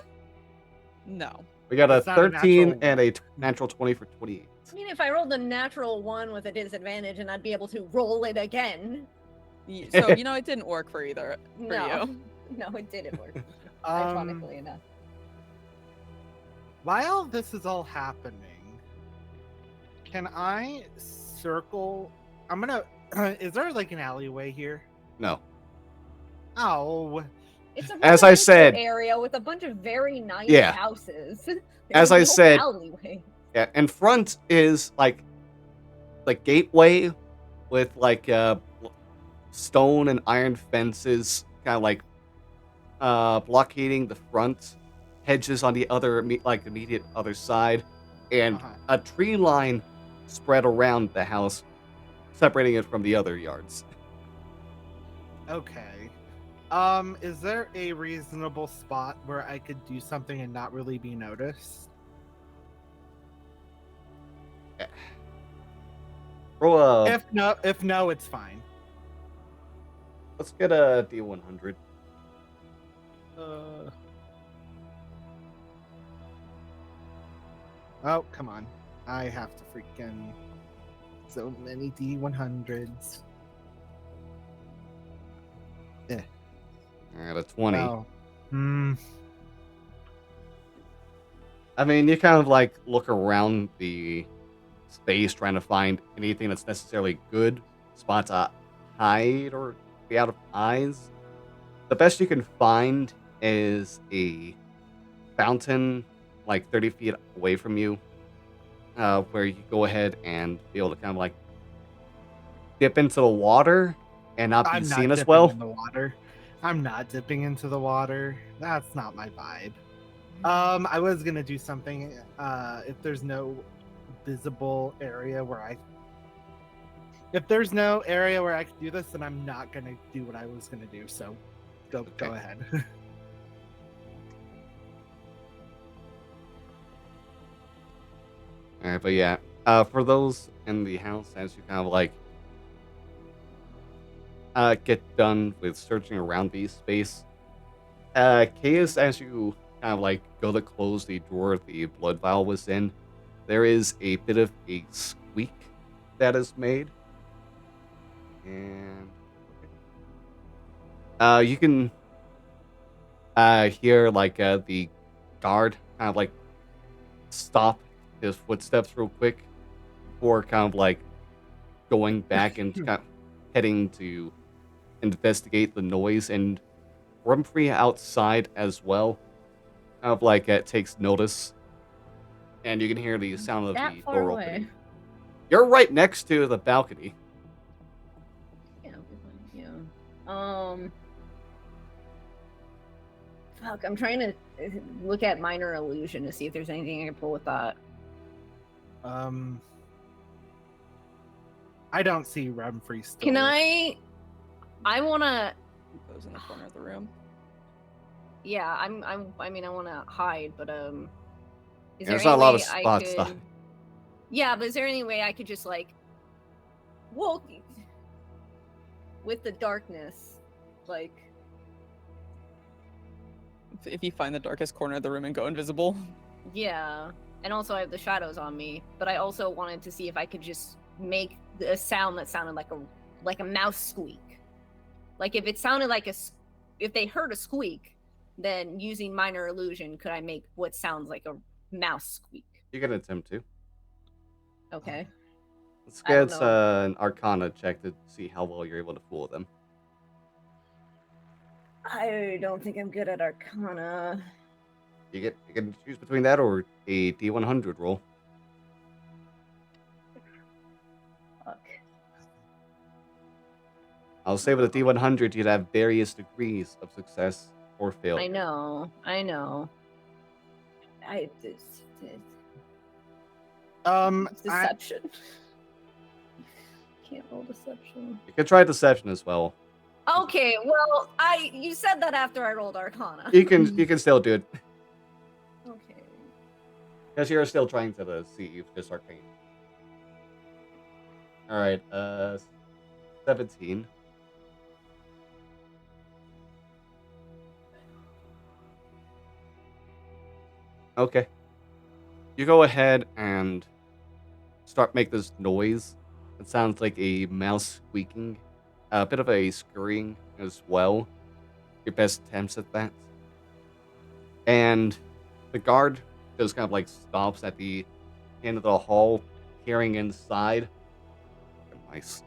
No. We got a It's not a 13 natural and a natural 20 for 28. I mean, if I rolled a natural 1 with a disadvantage, and I'd be able to roll it again. So it didn't work for either. For No, you. no, it didn't work. Ironically enough. While this is all happening, can I circle? I'm gonna. Is there like an alleyway here? No. Oh, It's a As I residential said- area with a bunch of very nice Yeah. houses. As There's I no said- alleyway. Yeah, in front is like the gateway with like stone and iron fences, kind of like blockading the front, hedges on the other immediate other side, and Uh-huh. a tree line spread around the house, separating it from the other yards. okay. Is there a reasonable spot where I could do something and not really be noticed? Roll a, If no, it's fine. let's get a D100. Oh, come on. I have to freaking so many D100s. All right, a 20. Oh. I mean, you kind of like look around the space trying to find anything that's necessarily good spot to hide or be out of eyes. The best you can find is a fountain like 30 feet away from you, where you go ahead and be able to kind of like dip into the water and not be I'm seen not as dipping well. in the water. I'm not dipping into the water. That's not my vibe. I was gonna do something. If there's no visible area where I can do this, then I'm not gonna do what I was gonna do. So, go Okay. ahead. All right, but yeah, for those in the house, as you kind of like get done with searching around the space, Chaos, as you kind of like go to close the drawer the blood vial was in, there is a bit of a squeak that is made, and you can hear like the guard kind of like stop his footsteps real quick before kind of like going back and kind of heading to investigate the noise, and Remfrey outside as well kind of like takes notice, and you can hear the sound of That the far door away. opening. You're right next to the balcony. Fuck, I'm trying to look at minor illusion to see if there's anything I can pull with that. I don't see Remfrey still. Can I wanna, Goes in the corner of the room. yeah, I wanna hide, but is There's there not a lot of any way I spots. could- Yeah, but is there any way I could just like walk with the darkness, like if you find the darkest corner of the room and go invisible. Yeah, and also I have the shadows on me, but I also wanted to see if I could just make a sound that sounded like a mouse squeak. Like if it sounded like if they heard a squeak, then using minor illusion, could I make what sounds like a mouse squeak? You can attempt to. Okay. Let's I don't get know. an Arcana check to see how well you're able to fool them. I don't think I'm good at Arcana. You can choose between that or a D100 roll. Fuck. I'll say with a D100, you'd have various degrees of success or failure. I know. I, Deception. Can't roll deception. You can try deception as well. Okay, well, you said that after I rolled Arcana. You can still do it Okay. because you're still trying to see if this arcane. All right, 17. Okay. You go ahead and make this noise. It sounds like a mouse squeaking, a bit of a scurrying as well. Your best attempts at that. And the guard just kind of like stops at the end of the hall, peering inside. Nice.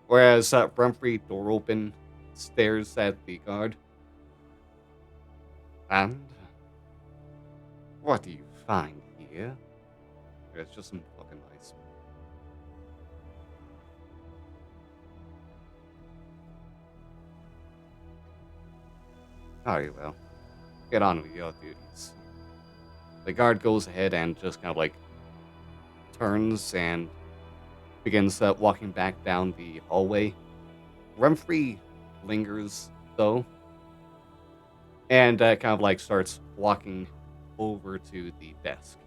Whereas Remfrey, door open, stares at the guard. And what do you find here? It's just some fucking nice. Very well. Get on with your duties. The guard goes ahead and just kind of like turns and begins walking back down the hallway. Remfrey lingers, though, and kind of like starts walking over to the desk.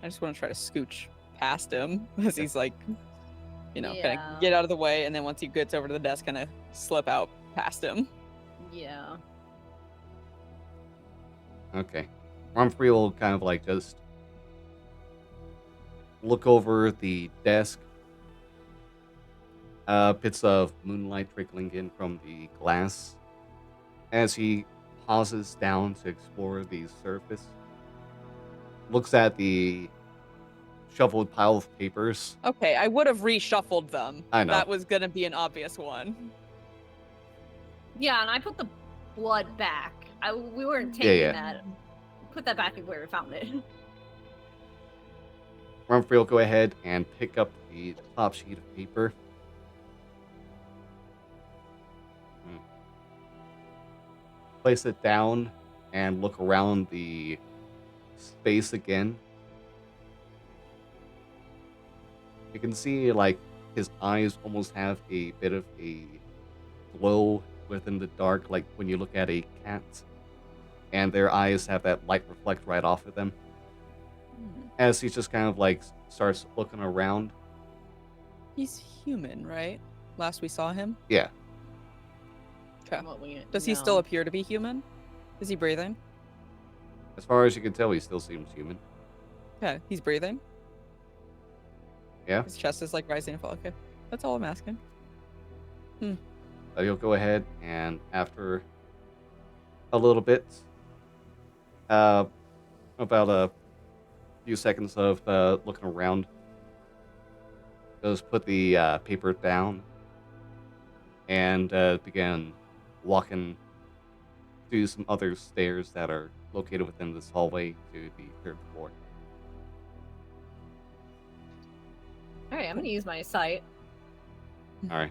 I just want to try to scooch past him as he's like, kind Yeah. of get out of the way, and then once he gets over to the desk, kind of slip out past him. Yeah. Okay. Remfrey will kind of like just look over the desk. Bits of moonlight trickling in from the glass as he pauses down to explore the surface. Looks at the shuffled pile of papers. Okay, I would have reshuffled them. I know. That was gonna be an obvious one. Yeah, and I put the blood back. We weren't taking Yeah. that. Put that back where we found it. Remfrey will go ahead and pick up the top sheet of paper. Place it down and look around the space again. You can see like his eyes almost have a bit of a glow within the dark, like when you look at a cat, and their eyes have that light reflect right off of them. As he just kind of like starts looking around. He's human, right? Last we saw him. Yeah. Okay. Does he still appear to be human? Is he breathing? As far as you can tell, he still seems human. Okay, he's breathing. Yeah. His chest is like rising and falling. Okay, that's all I'm asking. You'll go ahead and after a little bit, about a few seconds of looking around, just put the paper down and begin walking through some other stairs that are located within this hallway to the third floor. Alright, I'm gonna use my sight. All right.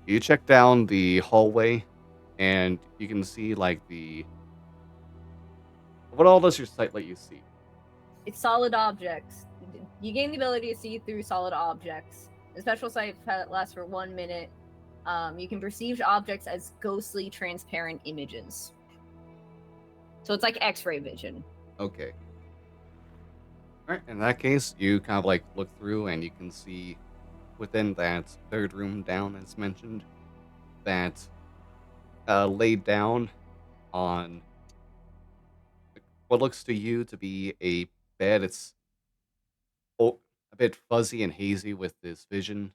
You check down the hallway, and you can see like what all does your sight let you see? It's solid objects. You gain the ability to see through solid objects. The special sight lasts for 1 minute. You can perceive objects as ghostly, transparent images. So it's like X-ray vision. Okay. All right. In that case, you kind of like look through and you can see within that third room down, as mentioned, that laid down on what looks to you to be a bed. It's a bit fuzzy and hazy with this vision,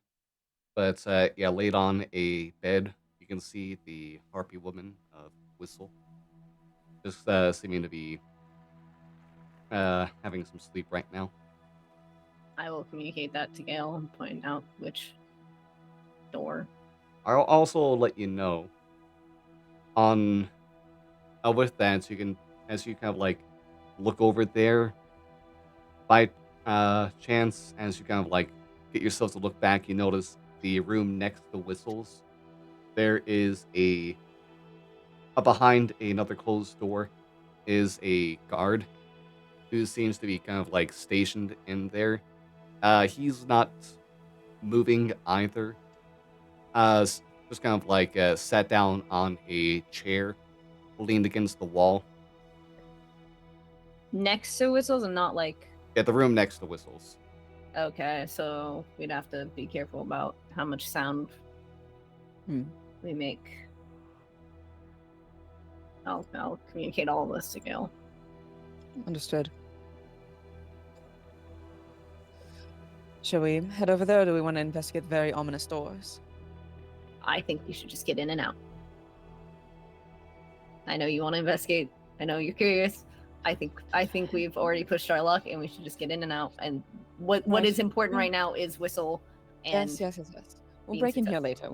but yeah, laid on a bed, you can see the harpy woman of Whistle, just seeming to be having some sleep right now. I will communicate that to Gale and point out which door. I'll also let you know on with that, so you can, as you kind of like look over there, by chance, as you kind of like get yourself to look back, you notice the room next to Whistles. There is behind another closed door is a guard who seems to be kind of like stationed in there. He's not moving either. Just kind of like sat down on a chair, leaned against the wall. Next to Whistles and not like. Yeah, the room next to Whistles. Okay, so we'd have to be careful about how much sound we make. I'll communicate all of this to Gale. Understood. Shall we head over there, or do we want to investigate the very ominous doors? I think we should just get in and out. I know you want to investigate. I know you're curious. I think we've already pushed our luck, and we should just get in and out. And what is important right now is Whistle. And yes. We'll break in here later.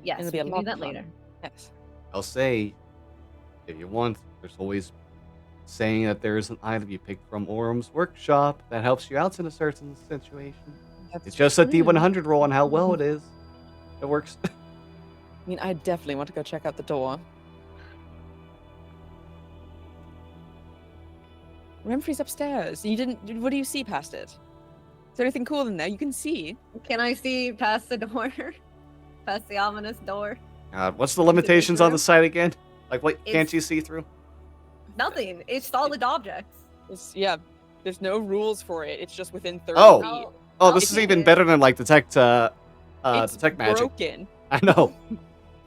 Yes, it'll be we a can lot do that of fun. later. Yes. I'll say, if you want, there's always saying that there's an item you picked from Orum's workshop that helps you out in a certain situation. It's just a D100 roll on how well it is. It works. I mean, I definitely want to go check out the door. Remfrey's upstairs. What do you see past it? Is there anything cool in there? You can see. Can I see past the door? Past the ominous door? God, what's the limitations on the room? site again? Like, what can't It's- you see through? Nothing. It's solid objects. There's no rules for it. It's just within 30 Oh. feet. Oh, this is even better than like detect It's detect magic. broken. I know.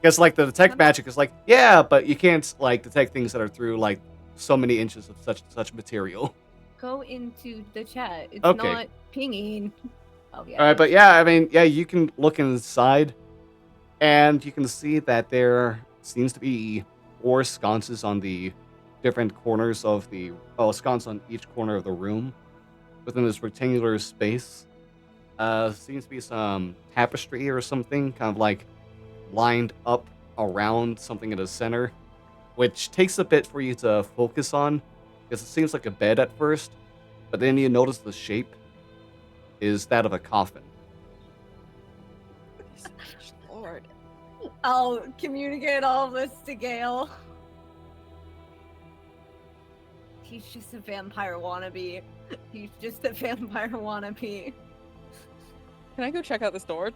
Because like the detect magic is like, yeah, but you can't like detect things that are through like so many inches of such material. Go into the chat. It's Okay. not pinging. Oh yeah. All right, but yeah, I mean, yeah, you can look inside, and you can see that there seems to be 4 sconces on the different corners of the sconce on each corner of the room within this rectangular space. Seems to be some tapestry or something, kind of like lined up around something in the center, which takes a bit for you to focus on, because it seems like a bed at first, but then you notice the shape is that of a coffin. Lord. I'll communicate all this to Gale. He's just a vampire wannabe. He's just a vampire wannabe. Can I go check out this door?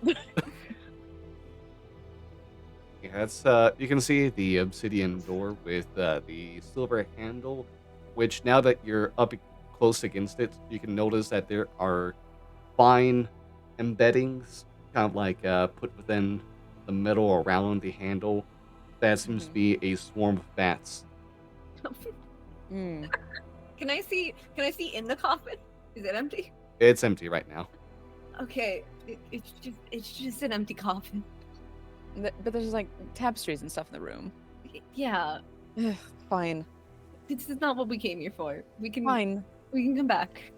Yeah, it's you can see the obsidian door with the silver handle, which now that you're up close against it, you can notice that there are fine embeddings, kind of like put within the metal around the handle. That seems to be a swarm of bats. Mm. Can I see in the coffin? Is it empty? It's empty right now. Okay, it's just an empty coffin. But there's like tapestries and stuff in the room. Yeah, Ugh, fine. this is not what we came here for. We can Fine. come back.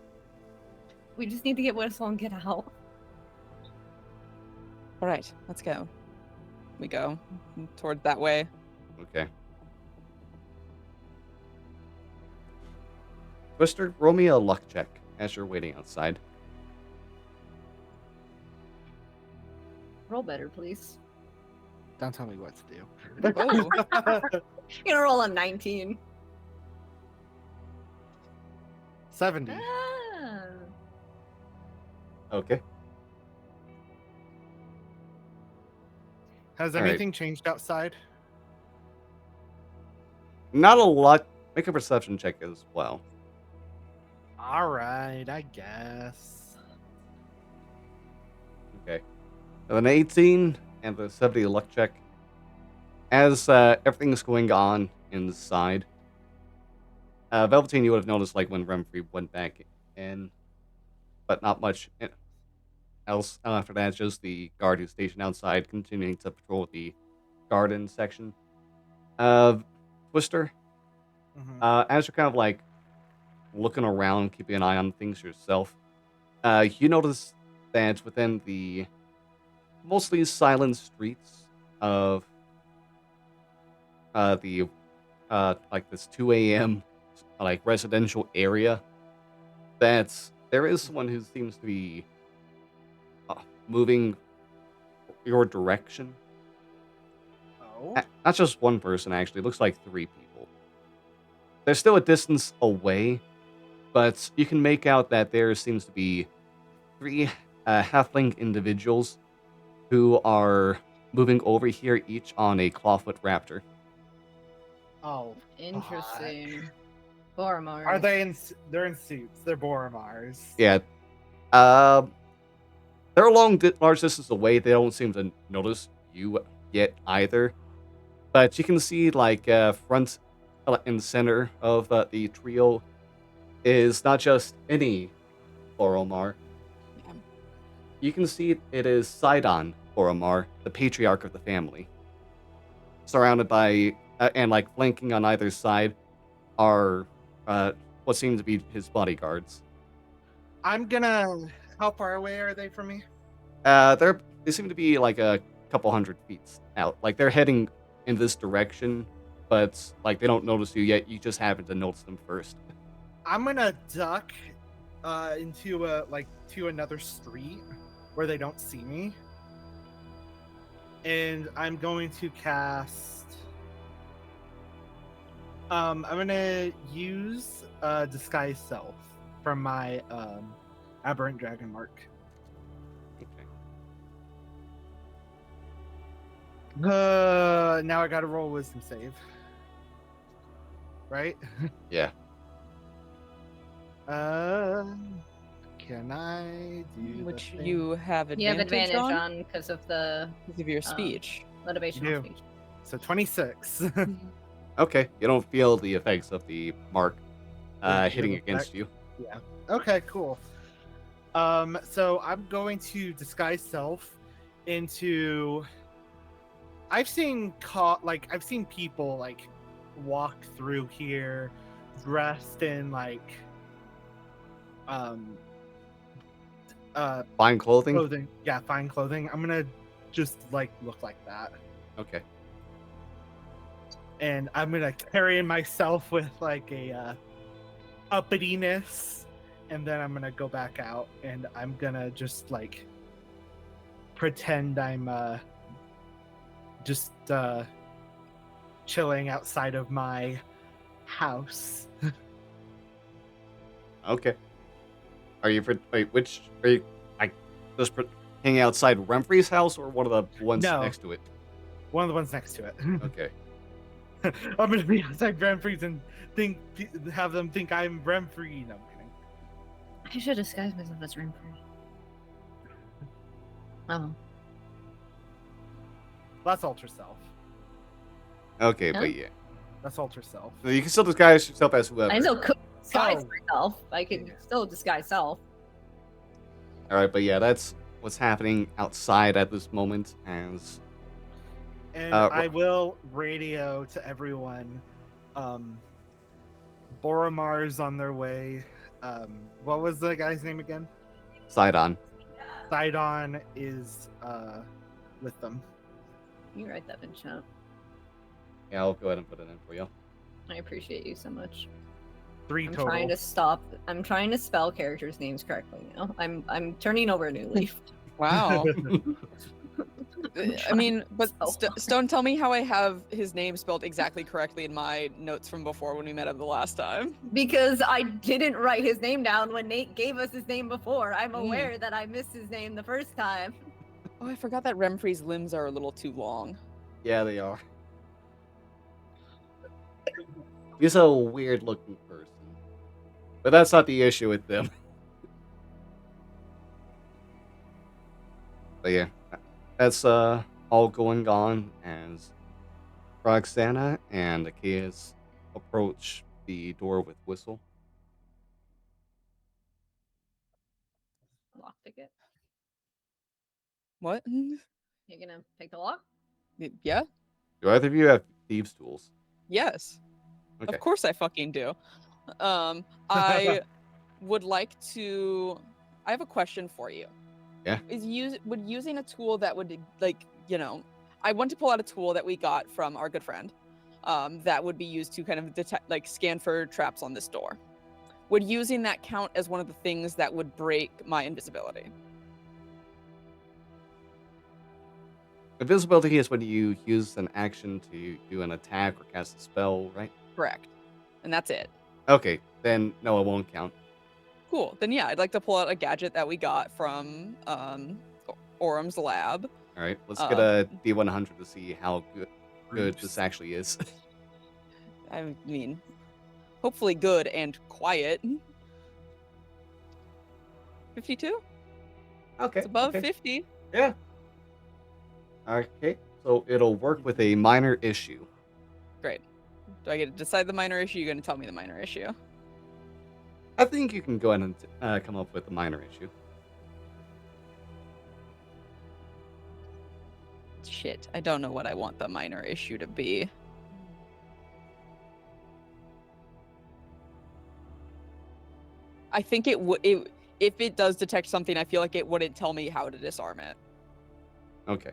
We just need to get Whistle and get out. All right, let's go. We go toward that way. Okay. Twister, roll me a luck check as you're waiting outside. Roll better, please. Don't tell me what to do. Oh, You're gonna roll a 19. 70. Ah. Okay. Has All right. anything changed outside? Not a lot. Make a perception check as well. All right, I guess. Okay. So an 18 and the 70 luck check. As everything's going on inside, Velveteen, you would have noticed like when Remfrey went back in, but not much else after that. Just the guard who's stationed outside, continuing to patrol the garden section. Twister, as you're kind of like looking around, keeping an eye on things yourself, you notice that within the mostly silent streets of the like this 2 a.m. like residential area, that there is someone who seems to be moving your direction. Oh. Not just one person, actually. It looks like 3 people. They're still a distance away, but you can make out that there seems to be 3 halfling individuals who are moving over here, each on a clawfoot raptor. Oh, Interesting. Boromar. Are they in? They're in suits. They're Boromars. Yeah. They're a large distance away. They don't seem to notice you yet either. But you can see, like, front and center of the trio is not just any Boromar. Yeah. You can see it is Sidon Boromar, the patriarch of the family. Surrounded by, and like flanking on either side, are what seem to be his bodyguards. I'm gonna. How far away are they from me? They seem to be like a couple hundred feet out. Like they're heading in this direction, but like they don't notice you yet. You just happen to notice them first. I'm gonna duck into to another street where they don't see me, and I'm going to cast. I'm gonna use disguise self from my aberrant dragon mark. Okay. Now I gotta roll a wisdom save. Right? Yeah. Can I do the Which thing? you have You have advantage advantage on on because of the because of your speech. motivational You. speech. So 26. Okay. You don't feel the effects of the mark Wait, hitting the against effect? you. Yeah. Okay, cool. So I'm going to disguise self into. I've seen I've seen people like walk through here dressed in like Fine clothing. clothing. Yeah, fine clothing. I'm gonna just like look like that. Okay. And I'm gonna carry myself with like a uppityness, and then I'm gonna go back out, and I'm gonna just like pretend I'm just chilling outside of my house. Okay. Are you which are you like just hanging outside Remfrey's house or one of the ones No. next to it? One of the ones next to it. Okay. I'm gonna be outside Remfrey's and have them think I'm Remfrey. No, I'm kidding. I should disguise myself as Remfrey. Oh. That's alter self. Okay, Huh? but yeah. That's alter self. You can still disguise yourself as whoever. I still could disguise Oh. myself. I could Yeah. still disguise self. Alright, but yeah, that's what's happening outside at this moment as And Uh, I will radio to everyone. Boromar's on their way. What was the guy's name again? Sidon. Sidon is with them. You write that in chat. Yeah, I'll go ahead and put it in for you. I appreciate you so much. 3 I'm total. trying to stop. I'm trying to spell characters' names correctly now. I'm turning over a new leaf. Wow. I mean, but So- Stone, tell me how I have his name spelled exactly correctly in my notes from before when we met him the last time. Because I didn't write his name down when Nate gave us his name before. I'm Mm. aware that I missed his name the first time. Oh, I forgot that Remfrey's limbs are a little too long. Yeah, they are. He's a weird looking person. But that's not the issue with them. But yeah, that's all going on as Roxana and Achaeus approach the door with Whistle. Lock ticket. What? You're gonna pick the lock? Yeah. Do either of you have thieves' tools? Yes. Okay. Of course I fucking do. I would like to. I have a question for you. Yeah. Would using a tool that would I want to pull out a tool that we got from our good friend, that would be used to kind of detect, scan for traps on this door. Would using that count as one of the things that would break my invisibility? Invisibility is when you use an action to do an attack or cast a spell, right? Correct. And that's it. Okay, then no, it won't count. Cool. Then yeah, I'd like to pull out a gadget that we got from Orum's lab. All right, let's get a D100 to see how good this Oops. actually is. I mean, hopefully good and quiet. 52? Okay. It's above okay. 50. Yeah. Okay, so it'll work with a minor issue. Great. Do I get to decide the minor issue? You're going to tell me the minor issue. I think you can go ahead and come up with a minor issue. Shit, I don't know what I want the minor issue to be. I think it would. If it does detect something, I feel like it wouldn't tell me how to disarm it. Okay.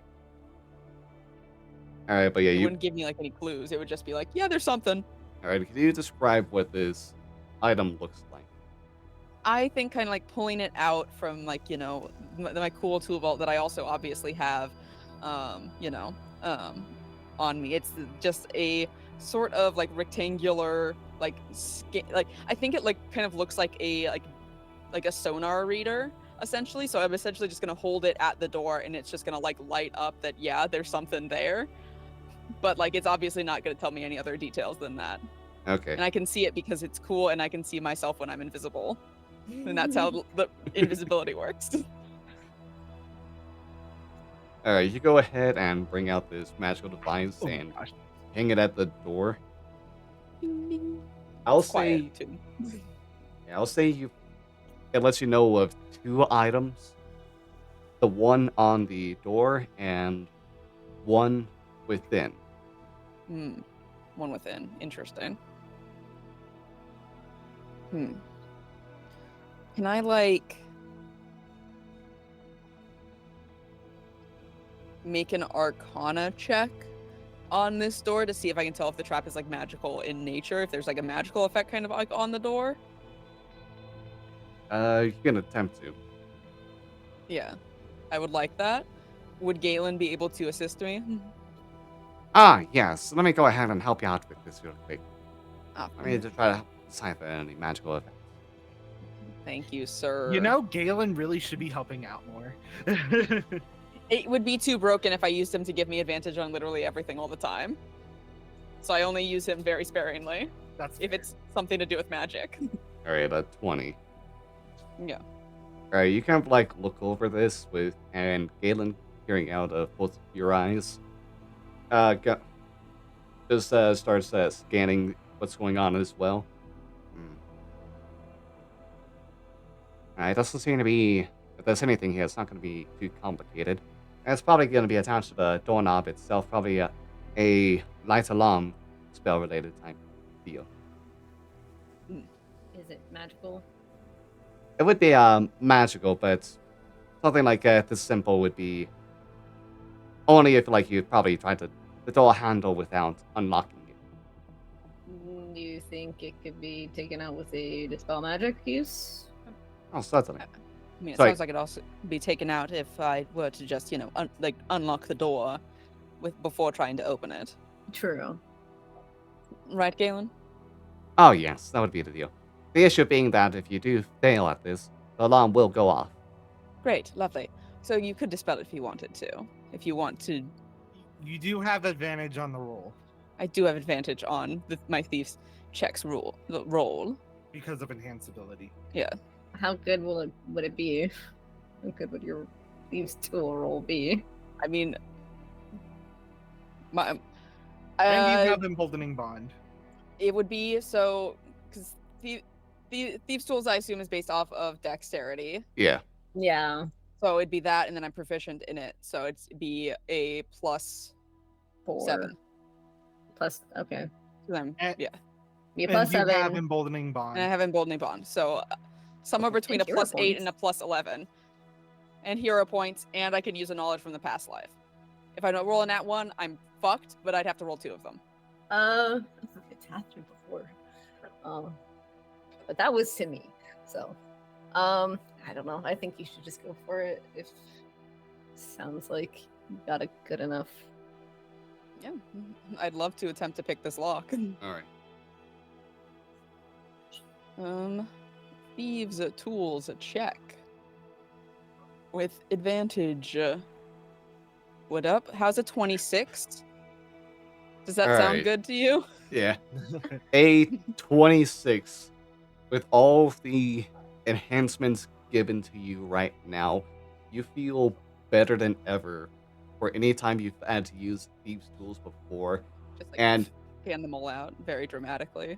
All right, but yeah, It you. wouldn't give me any clues. It would just be like, yeah, there's something. All right, can you describe what this item looks like? I think kind of pulling it out from my cool tool vault that I also obviously have, on me. It's just a sort of rectangular, I think it kind of looks like a sonar reader essentially. So I'm essentially just gonna hold it at the door, and it's just gonna light up that there's something there, but it's obviously not gonna tell me any other details than that. Okay. And I can see it because it's cool, and I can see myself when I'm invisible. And that's how the invisibility works. All right, you go ahead and bring out this magical device and hang it at the door. I'll say, too. yeah, I'll say it lets you know of 2 items: the one on the door and one within. One within. Interesting. Can I make an Arcana check on this door to see if I can tell if the trap is magical in nature, if there's a magical effect kind of on the door? You can attempt to. Yeah, I would like that. Would Galen be able to assist me? Ah, yes. Let me go ahead and help you out with this real quick. Ah, Let me just try to decipher any magical effect. thank you, sir. You know, Galen really should be helping out more. It would be too broken if I used him to give me advantage on literally everything all the time. So I only use him very sparingly. That's if fair. it's something to do with magic. All right, a 20. Yeah. All right, you kind of look over this and Galen peering out of both your eyes. Just starts scanning what's going on as well. It doesn't seem to be, if there's anything here, it's not going to be too complicated. And it's probably going to be attached to the doorknob itself, probably a light alarm spell related type deal. Is it magical? It would be magical, but something like this simple would be only if you'd probably try to the door handle without unlocking it. Do you think it could be taken out with a dispel magic use? Oh, certainly. I mean, it Sorry. sounds like it'd also be taken out if I were to just, unlock the door before trying to open it. True. Right, Galen? Oh, yes, that would be the deal. The issue being that if you do fail at this, the alarm will go off. Great, lovely. So you could dispel it if you wanted to. If you want to. You do have advantage on the roll. I do have advantage on my thief's checks roll. because of enhanced ability. How good would it be? How good would your thieves tool roll be? I mean, my And you have emboldening bond. it would be so because thieves tools I assume is based off of dexterity. Yeah. Yeah. So it'd be that, and then I'm proficient in it, so it'd be a plus 4. 7. Plus, okay. 'Cause I'm And- yeah, Be a And plus you 7. have emboldening bond. and I have emboldening bond, so somewhere between a And hero plus 8 points. and a plus 11, and hero points, and I can use a knowledge from the past life. If I don't roll a nat 1, I'm fucked, but I'd have to roll 2 of them. It's happened before. But that was to me. So, I don't know. I think you should just go for it. If sounds like you got a good enough. Yeah, I'd love to attempt to pick this lock. All right. Thieves tools check with advantage. What up? How's a 26? Does that sound Alright. good to you? Yeah. A 26 with all of the enhancements given to you right now, you feel better than ever for any time you've had to use thieves tools before. Just like And fan them all out very dramatically.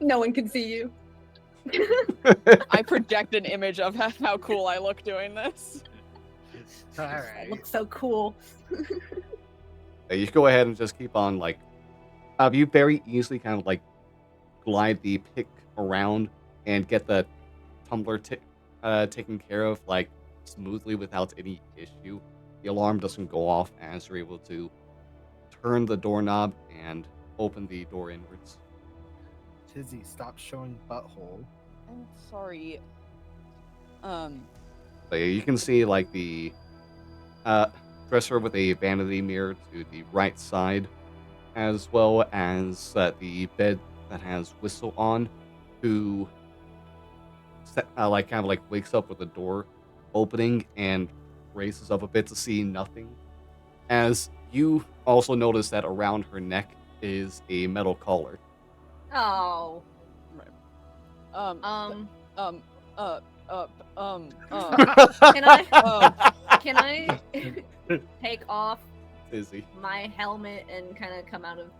No one can see you. I project an image of how cool I look doing this. All I right. look so cool. you go ahead and just keep on like you very easily kind of like glide the pick around and get the tumbler taken care of like smoothly without any issue. The alarm doesn't go off as you're able to turn the doorknob and open the door inwards. Tizzy, stop showing butthole. I'm sorry. So yeah, you can see like the dresser with a vanity mirror to the right side, as well as the bed that has Whistle on, who like kind of like wakes up with the door opening and raises up a bit to see nothing. As you also notice that around her neck is a metal collar. Oh. Um. Can I? can I take off Izzy. my helmet and kind of come out of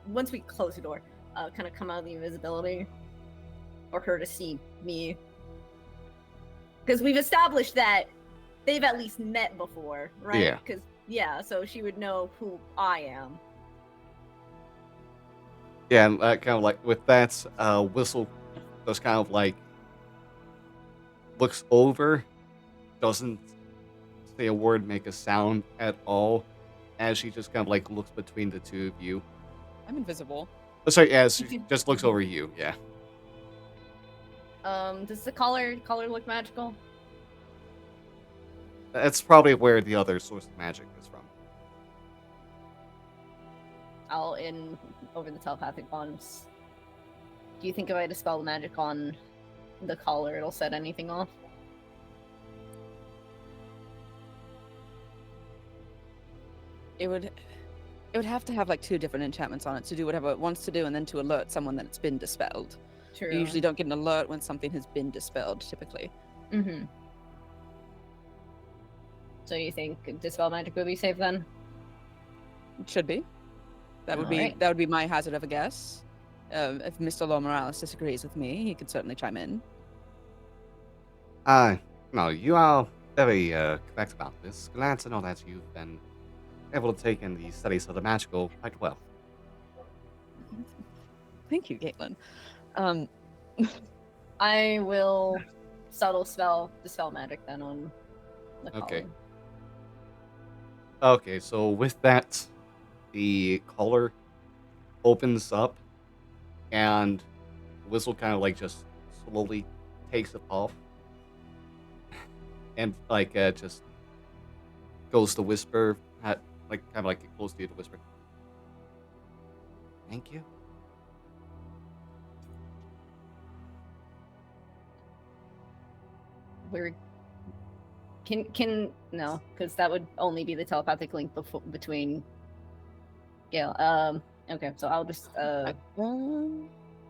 once we close the door, kind of come out of the invisibility for her to see me, because we've established that they've at least met before, right? Yeah. Because so she would know who I am. Yeah, and kind of like with that, Whistle just kind of like looks over, doesn't say a word, make a sound at all, as she just kind of like looks between the two of you. I'm invisible. Oh, sorry, as she just looks over you, yeah. Does the collar look magical? That's probably where the other source of magic is from. I'll in over the telepathic bonds. Do you think if I dispel the magic on the collar, it'll set anything off? It would have to have like 2 different enchantments on it to do whatever it wants to do, and then to alert someone that it's been dispelled. True. You usually don't get an alert when something has been dispelled, typically. Mm-hmm. So you think dispel magic would be safe then? It should be. That would Alright. be my hazard of a guess. If Mr. Law Morales disagrees with me, he could certainly chime in. No, you are very correct about this. Glad to know that you've been able to take in the studies of the magical quite well. Thank you, Caitlin. I will subtle dispel magic then on the collar. Okay. Okay, so with that, the collar opens up, and Whistle kind of like just slowly takes it off, and like just goes to whisper, like kind of like close to you to whisper. Thank you. We're can no, because that would only be the telepathic link between. Yeah. Okay. So I'll just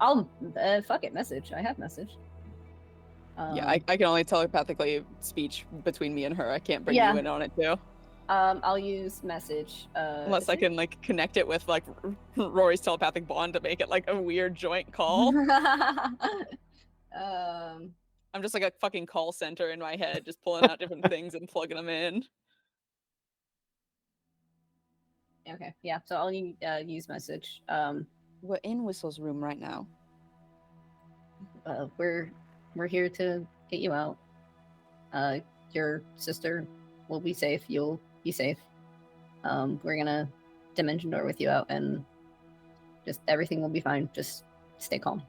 I'll fuck it. Message. I have message. Yeah, I can only telepathically speech between me and her. I can't bring Yeah. you in on it too. I'll use message. Unless I can like connect it with like Rory's telepathic bond to make it like a weird joint call. I'm just like a fucking call center in my head, just pulling out different things and plugging them in. Okay, yeah. So I'll use message. We're in Whistle's room right now. We're here to get you out. Your sister will be safe. You'll be safe. We're gonna dimension door with you out, and just everything will be fine. Just stay calm.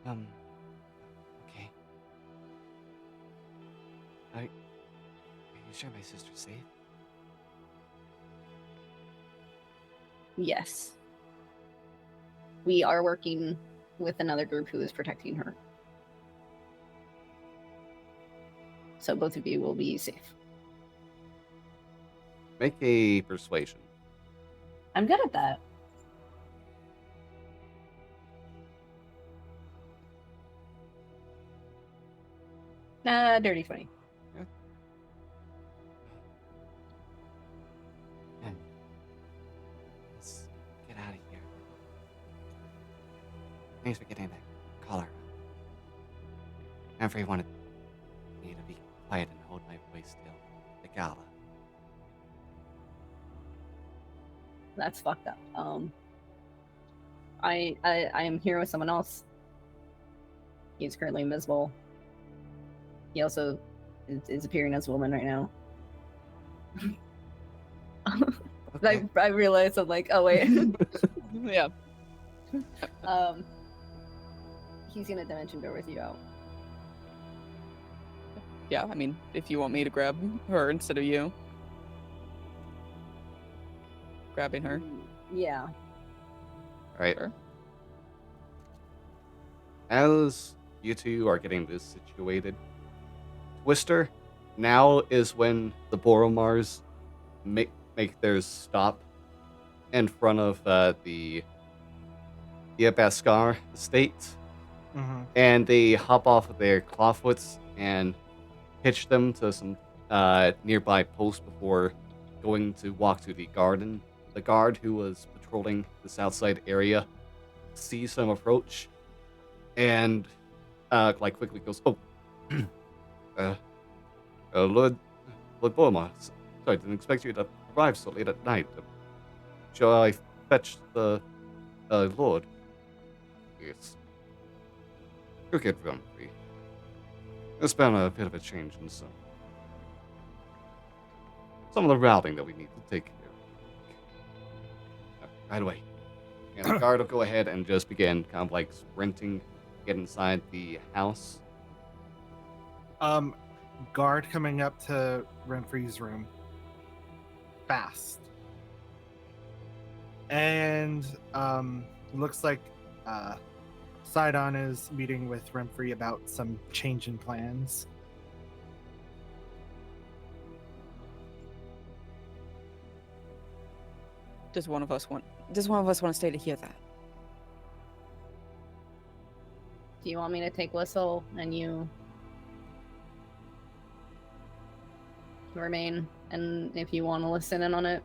Okay. Are you sure my sister's safe? Yes. We are working with another group who is protecting her. So both of you will be safe. Make a persuasion. I'm good at that. Dirty 20. Man, let's get out of here. Thanks for getting that collar. Remfrey wanted me to be quiet and hold my voice still. The gala. That's fucked up. I am here with someone else. He's currently invisible. He also is appearing as a woman right now. Okay. I realized I'm like, oh wait. Yeah. He's gonna dimension door with you out. Yeah, I mean, if you want me to grab her instead of you. Grabbing her. Yeah. All right. Sure. As you two are getting this situated, Twister, now is when the Boromars make their stop in front of the Baskar estate, and they hop off of their clawfoots and hitch them to some nearby posts before going to walk to the garden. The guard who was patrolling this outside area sees them approach and like quickly goes, "Oh, Lord Boromar, sorry, didn't expect you to arrive so late at night. Shall I fetch the Lord?" Yes. Cricket Remfrey. There's been a bit of a change in some of the routing that we need to take care of. Right away. And the guard will go ahead and just begin kind of like sprinting, get inside the house. Guard coming up to Remfrey's room. Fast. And looks like Sidon is meeting with Remfrey about some change in plans. Does one of us want to stay to hear that? Do you want me to take Whistle and you remain? And if you want to listen in on it,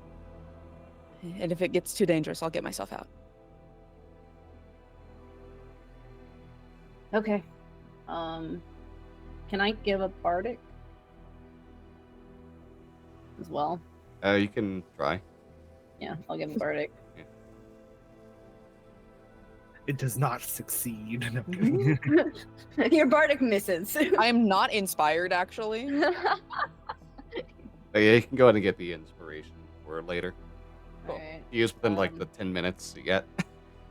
And if it gets too dangerous, I'll get myself out. okay. Can I give a bardic as well? You can try. Yeah, I'll give a bardic. It does not succeed. No, I'm kidding. Your bardic misses. I am not inspired, actually. Yeah, you can go ahead and get the inspiration for later. Cool. Alright. You use within like the 10 minutes you get.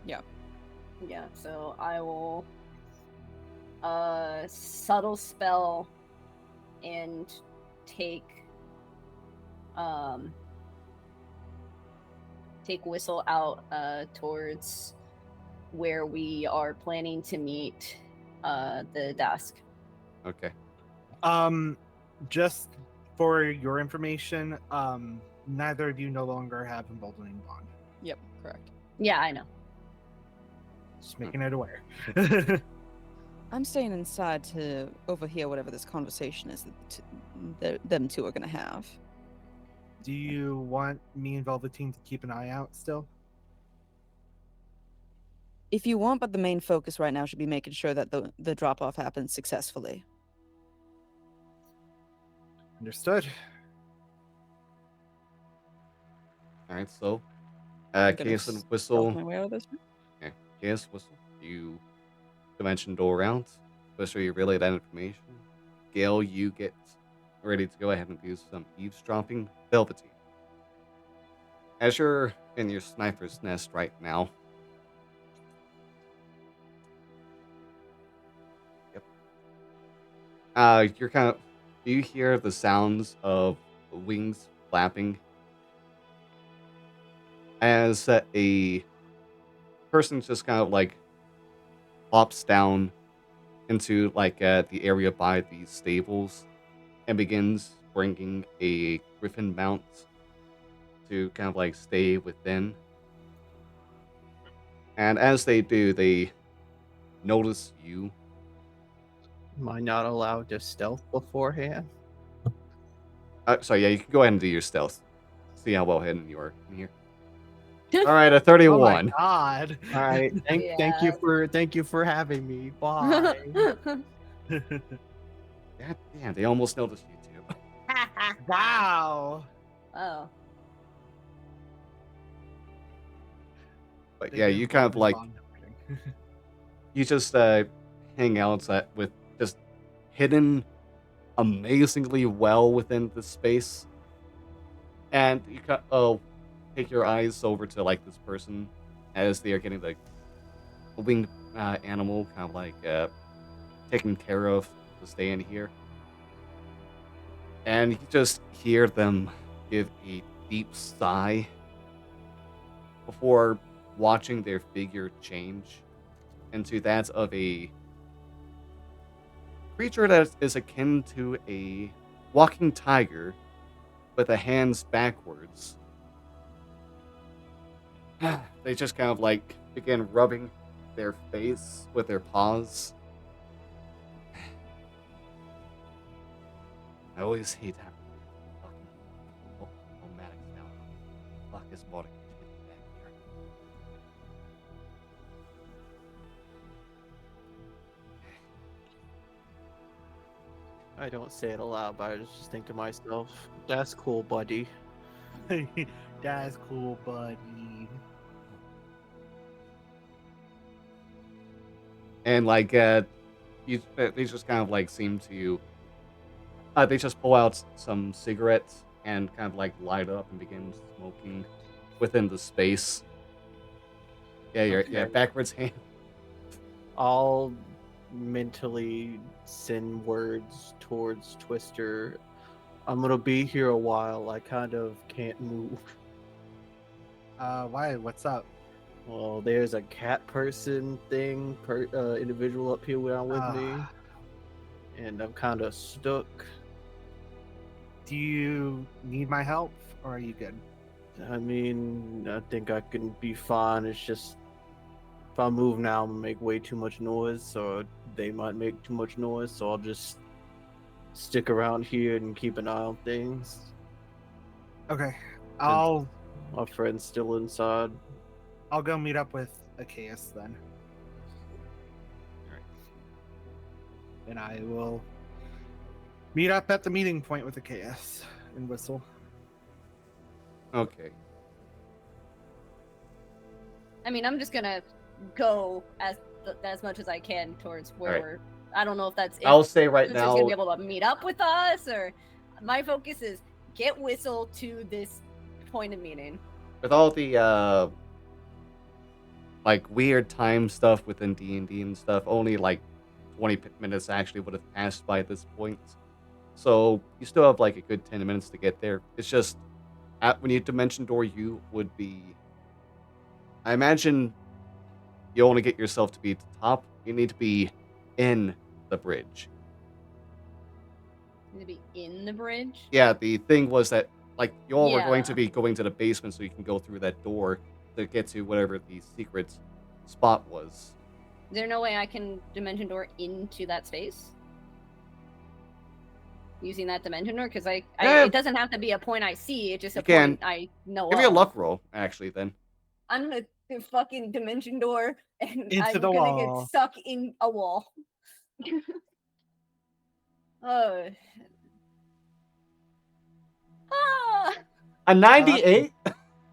Yeah, so I will subtle spell and take Whistle out towards where we are planning to meet the desk. Okay. Just for your information, neither of you no longer have emboldening bond. Yep, correct. Yeah, I know. Just making it aware. I'm staying inside to overhear whatever this conversation is that them two are going to have. Do you want me and Velveteen to keep an eye out still? If you want, but the main focus right now should be making sure that the drop-off happens successfully. Understood. All right, so I'm gonna Chaos and stealth Whistle. my way out of this. Okay, Chaos, Whistle. You dimension door around. Whistle, you relay that information. Gale, you get ready to go ahead and do some eavesdropping. Velveteen. As you're in your sniper's nest right now. Yep. You're kind of. Do you hear the sounds of wings flapping as a person just kind of like plops down into like the area by the stables and begins bringing a griffin mount to kind of like stay within. And as they do, they notice you. Am I not allowed to stealth beforehand? Sorry, yeah, you can go ahead and do your stealth. See how well hidden you are in here. Oh All right, a Oh 31. my god. All right. Thank you for having me. Bye. God damn, they almost noticed you too. Wow. Oh. But They yeah, do you kind of embolden like bond, no kidding. you just hang out with just hidden amazingly well within the space, and you take your eyes over to like this person as they are getting the winged animal kind of like taken care of to stay in here, and you just hear them give a deep sigh before watching their figure change into that of a creature that is akin to a walking tiger with the hands backwards. They just kind of like begin rubbing their face with their paws. I always hate having fucking nomadics now. Fuck is more back here. I don't say it aloud, but I just think to myself, that's cool, buddy. That's cool, buddy. And like they just kind of like seem to they just pull out some cigarettes and kind of like light up and begin smoking within the space. Yeah, Okay. backwards hand. I'll mentally send words towards Twister. I'm gonna be here a while. I kind of can't move. Why? What's up? Well, there's a cat person thing, individual up here with me, and I'm kind of stuck. Do you need my help, or are you good? I mean, I think I can be fine. It's just if I move now, I'm gonna make way too much noise, so they might make too much noise. So I'll just stick around here and keep an eye on things. Okay, I'll My friend's still inside. go meet up with Achaeus then. Alright. And I will meet up at the meeting point with Achaeus and Whistle. Okay. I mean, I'm just gonna go as much as I can towards where Alright. we're. I don't know if that's. I'll say right Twister's gonna now, be able to meet up with us, or my focus is get Whistle to this point of meeting. with all the like weird time stuff within D&D and stuff, only like 20 minutes actually would have passed by this point. So you still have like a good 10 minutes to get there. It's just when you dimension door, you would be. I imagine you want to get yourself to be at the top. You need to be in the bridge. To be in the bridge? Yeah, the thing was that, like, you all were going to Yeah. be going to the basement so you can go through that door to get to whatever the secret spot was. Is there no way I can dimension door into that space? Using that dimension door? Because Yeah. it doesn't have to be a point I see, it's just You a can. point I know Give me a of. luck roll, actually, then. I'm gonna do fucking dimension door and Into I'm the gonna wall. get stuck in a wall. Oh. Ah! A 98?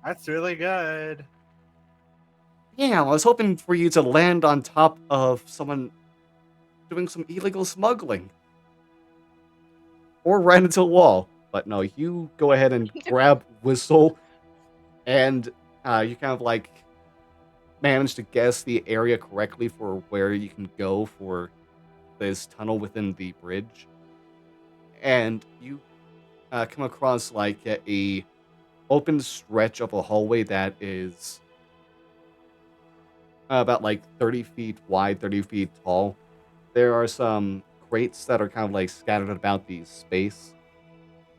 That's really good. Yeah, I was hoping for you to land on top of someone doing some illegal smuggling. Or right into a wall. But no, you go ahead and grab Whistle, and you kind of like manage to guess the area correctly for where you can go for this tunnel within the bridge. And you come across like a open stretch of a hallway that is about like 30 feet wide, 30 feet tall. There are some crates that are kind of like scattered about the space.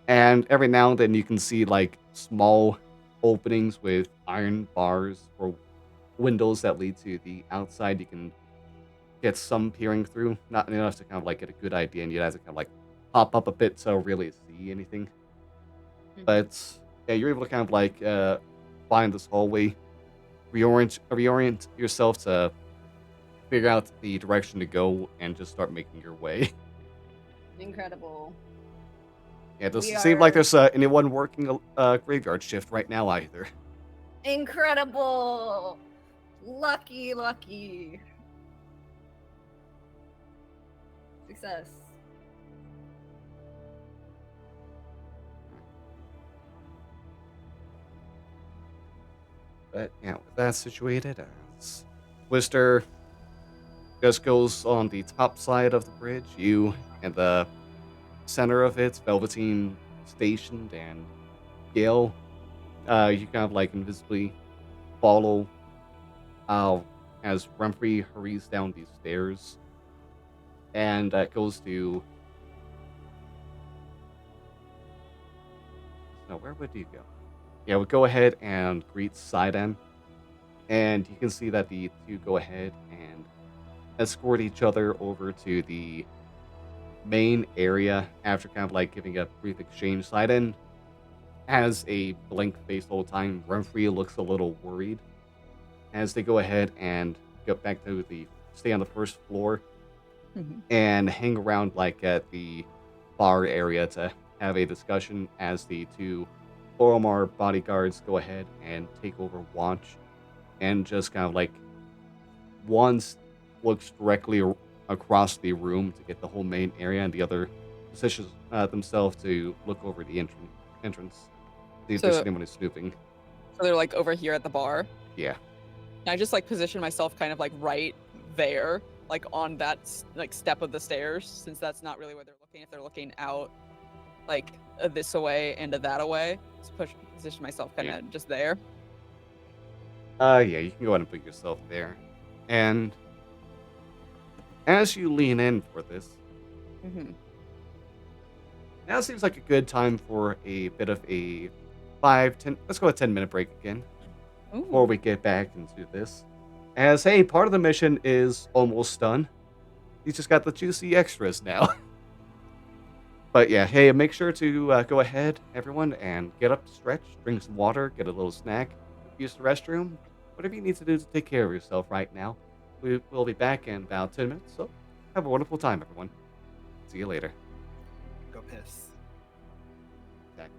And every now and then you can see like small openings with iron bars or windows that lead to the outside. You can get some peering through, not enough to kind of like get a good idea, and you have to kind of like pop up a bit to really see anything. But yeah, you're able to kind of like find this hallway, reorient yourself to figure out the direction to go, and just start making your way. Incredible. Yeah, it doesn't We seem like are- there's anyone working a graveyard shift right now either. Incredible! Lucky. Success. But yeah, with that situated, as Twister just goes on the top side of the bridge, you and the center of it, Velveteen stationed, and Gale, you kind of like invisibly follow as Remfrey hurries down these stairs, and goes to. No, where would you go? Yeah, we'll go ahead and greet Sidon, and you can see that the two go ahead and escort each other over to the main area after kind of like giving a brief exchange. Sidon has a blank face the whole time. Remfrey looks a little worried as they go ahead and get back to stay on the first floor and hang around like at the bar area to have a discussion as the two Oromar bodyguards go ahead and take over watch, and just kind of like one looks directly across the room to get the whole main area, and the other positions themselves to look over the entrance. See if there's So- anyone who's snooping. So they're like over here at the bar. Yeah. And I just like position myself kind of like right there, like on that like step of the stairs, since that's not really where they're looking. If they're looking out, like this away and that away, just position myself kind of just there. Yeah, you can go ahead and put yourself there. And as you lean in for this, now seems like a good time for a bit of a 5-10. Let's go a 10-minute break again before we get back into this. As hey, part of the mission is almost done. You just got the juicy extras now. But yeah, hey, make sure to go ahead, everyone, and get up, stretch, drink some water, get a little snack, use the restroom, whatever you need to do to take care of yourself right now. We'll be back in about 10 minutes, so have a wonderful time, everyone. See you later. Go piss. Exactly.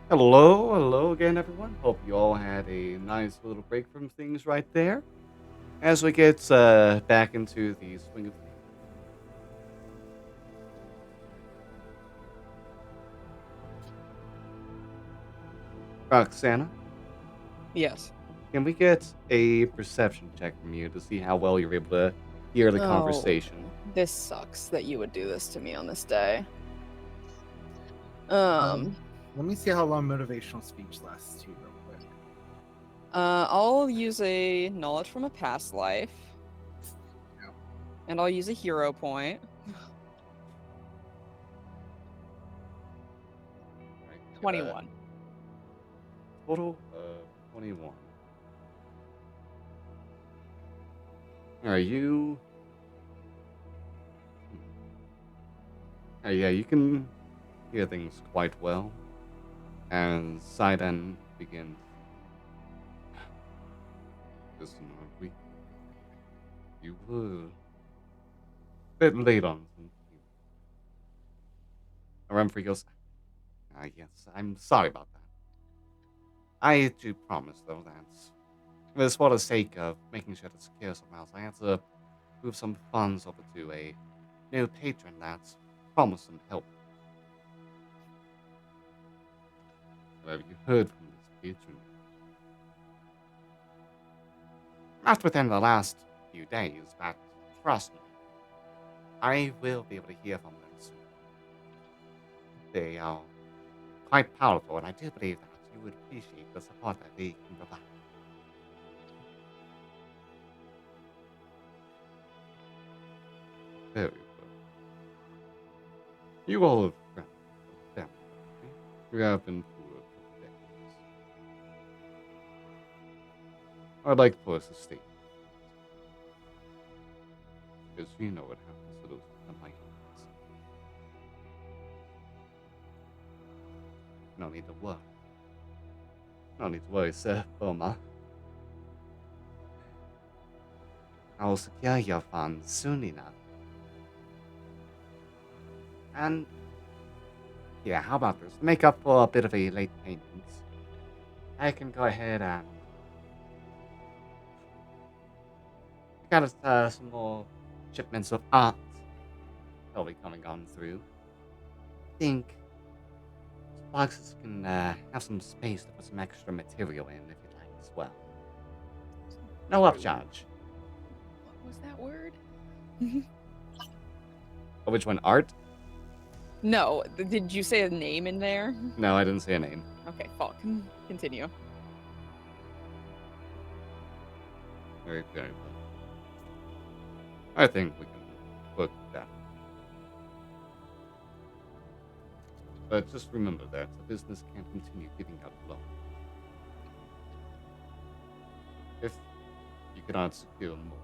Hello again, everyone. Hope you all had a nice little break from things right there. As we get back into the swing of things. Roxana, Yes. can we get a perception check from you to see how well you're able to hear the Oh, conversation? this sucks that you would do this to me on this day. Let me see how long motivational speech lasts too, real quick. I'll use a knowledge from a past life. Yeah. And I'll use a hero point. Right, 21. Total of 21. Are you? Yeah, you can hear things quite well. And Sidon begins. Listen, we. You were a bit late on some. Remfrey goes, yes, I'm sorry about that. I do promise, though, that it was for the sake of making sure to secure some house, I had to move some funds over to a new patron that's promised some help. Have you heard from this patron? Not within the last few days, but trust me, I will be able to hear from them soon. They are quite powerful, and I do believe that you would appreciate the support that they can provide. Very well. You all have friends and family, right? You have been for a couple decades. I'd like for us to stay. Because you know what happens to those unlikely ones. No need to worry. No need to worry, Sir Boma. I will secure your funds soon enough. And yeah, how about this? To make up for a bit of a late payment, I can go ahead and got some more shipments of art that'll be coming on through. Think these boxes can have some space to put some extra material in if you'd like as well. No upcharge. What was that word? Oh, which one? Art? No. Did you say a name in there? No, I didn't say a name. Okay, fuck. Continue. Very, very well. I think we can work with that. But just remember that the business can't continue giving out loans. If you cannot secure more,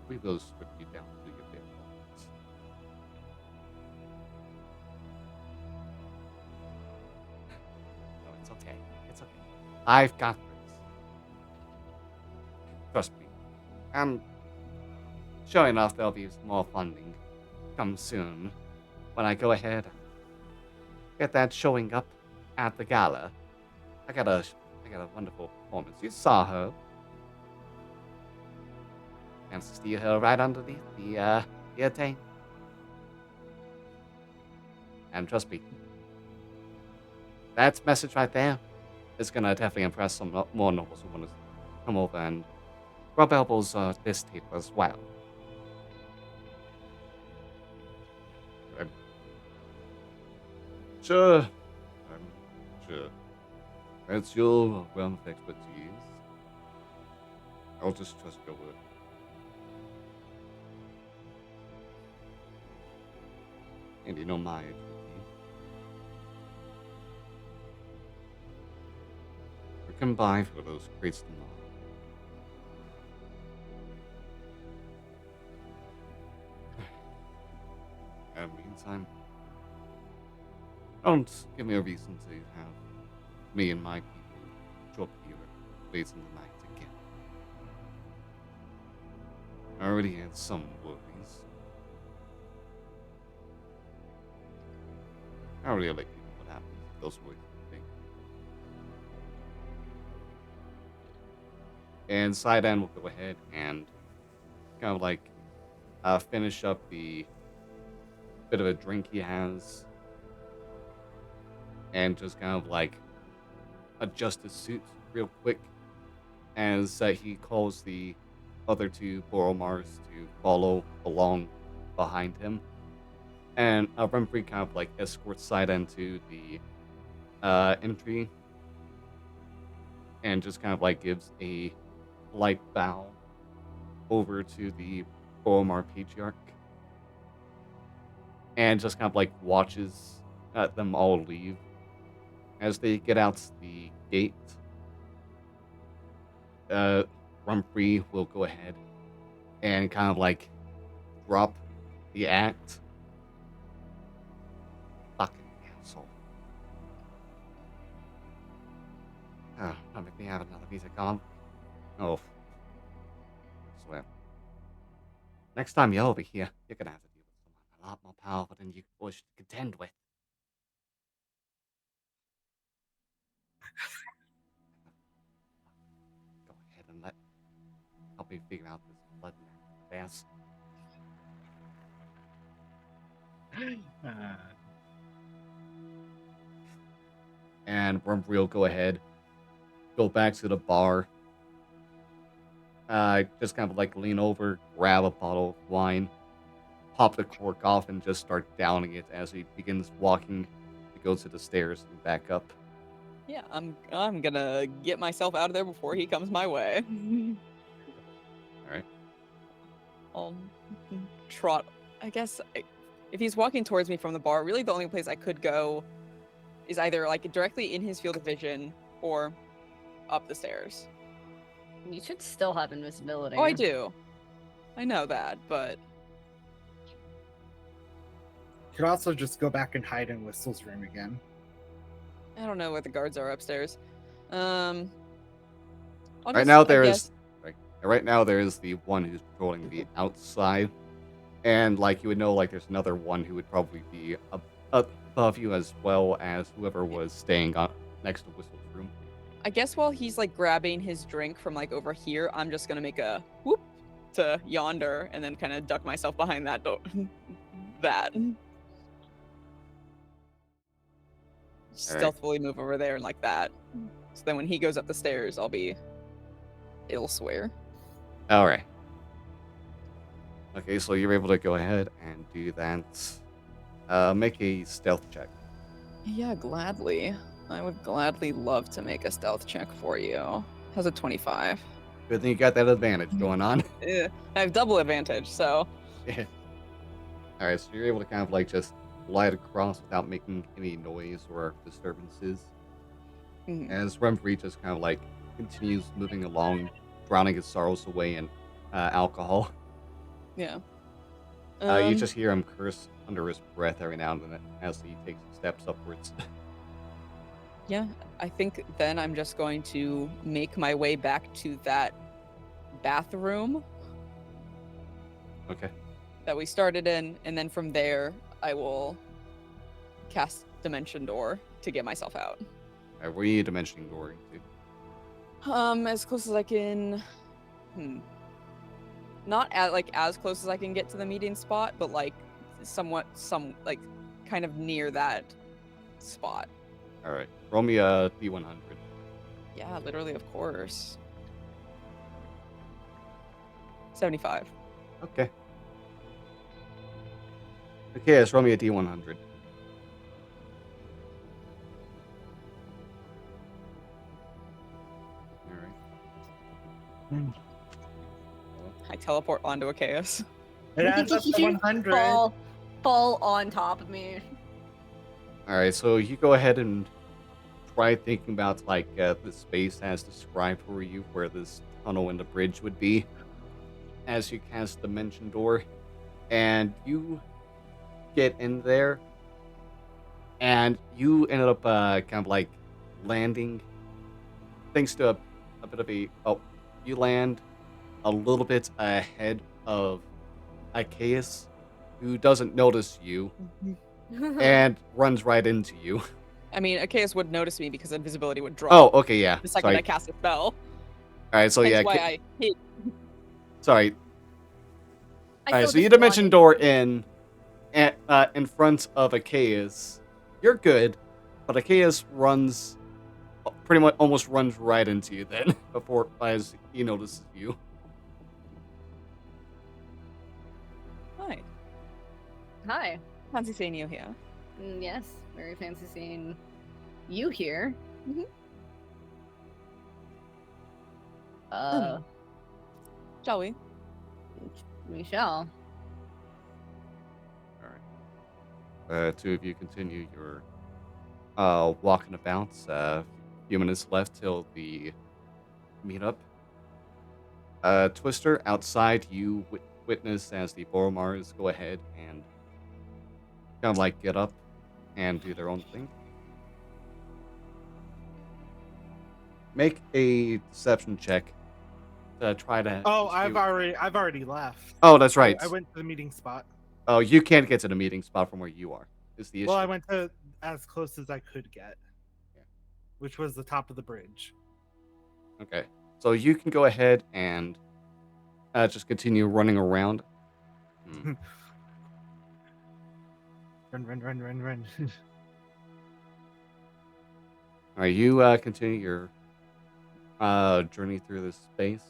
we will strip you down to your bare bones. No, it's okay. It's okay. I've got this. Trust me. And sure enough, there'll be some more funding come soon when I go ahead and get that showing up at the gala. I got a wonderful performance. You saw her. And steer her right underneath the attain. And trust me, that message right there is gonna definitely impress some more nobles who want to come over and rub elbows at this table as well. I'm sure. I'm sure. That's your realm of expertise. I'll just trust your word. And you know my expertise. We can buy for those crates tomorrow. In the meantime, don't give me a reason to have me and my people show up here late in the night again. I already had some worries. I already let you know what happens if those worries things. And Sidon will go ahead and kind of like finish up the bit of a drink he has and just kind of like adjust his suit real quick as he calls the other two Boromars to follow along behind him. And Remfrey kind of like escorts Sidon to the entry and just kind of like gives a light bow over to the Boromar patriarch and just kind of like watches them all leave. As they get out the gate, Remfrey will go ahead and kind of like drop the act. Fucking asshole. Don't make me have another music on. Oh. Swear. Next time you're over here, you're gonna have to deal with someone a lot more powerful than you wish to contend with. Go ahead and help me figure out this blood ass. And Remfrey will go ahead, go back to the bar, just kind of like lean over, grab a bottle of wine, pop the cork off, and just start downing it as he begins walking to go to the stairs and back up. Yeah, I'm gonna get myself out of there before he comes my way. All right. I'll trot. I guess if he's walking towards me from the bar, really the only place I could go is either like directly in his field of vision or up the stairs. You should still have invisibility. Oh, I do. I know that, but You could also just go back and hide in Whistle's room again. I don't know where the guards are upstairs. I'll Right just, now I there guess- is right now there is the one who's patrolling the outside, and like you would know, like there's another one who would probably be above you, as well as whoever was staying next to Whistle's room. I guess while he's like grabbing his drink from like over here, I'm just gonna make a whoop to yonder and then kind of duck myself behind that door. that. Stealthily move over there and like that. So then when he goes up the stairs, I'll be elsewhere. All right. Okay, so you're able to go ahead and do that. Make a stealth check. Yeah, gladly. I would gladly love to make a stealth check for you. How's a 25? Good thing you got that advantage going on. I have double advantage, so. Yeah. All right, so you're able to kind of like just glide across without making any noise or disturbances. Mhm. As Remfrey just kind of like continues moving along, drowning his sorrows away in alcohol. Yeah. You just hear him curse under his breath every now and then as he takes steps upwards. Yeah, I think then I'm just going to make my way back to that bathroom Okay. that we started in, and then from there I will cast Dimension Door to get myself out. Where are you dimensioning door to? As close as I can. Not as close as I can get to the meeting spot, but like like kind of near that spot. All right. Roll me a D100. Yeah, literally, of course. 75. Okay. Okay, let's roll me a D100. All right. I teleport onto a chaos. It adds up to 100. Fall on top of me. All right, so you go ahead and try thinking about like the space as described for you, where this tunnel and the bridge would be, as you cast Dimension Door, and you get in there, and you ended up kind of like landing, thanks to a bit of you land a little bit ahead of Achaeus, who doesn't notice you and runs right into you. I mean, Achaeus would notice me because invisibility would drop Oh, okay, yeah. the second Sorry. I cast a spell. All right, so That's yeah, why I hid. sorry. I All right, feel so you dimension disappointed. door in front of Achaeus. You're good, but Achaeus runs pretty much almost runs right into you then before as he notices you. Hi. Hi. Fancy seeing you here. Yes, very fancy seeing you here. Mhm. Shall we? We shall. All right. Two of you continue your walking about. A few minutes left till the meetup. Twister, outside, you witness as the Boromars go ahead and kind of like get up and do their own thing. Make a deception check to try to. Oh, dispute- I've already left. Oh, that's right. I went to the meeting spot. Oh, you can't get to the meeting spot from where you are. Is the issue? Well, I went to as close as I could get, Yeah. which was the top of the bridge. Okay, so you can go ahead and just continue running around. Run. All right, you continue your journey through this space.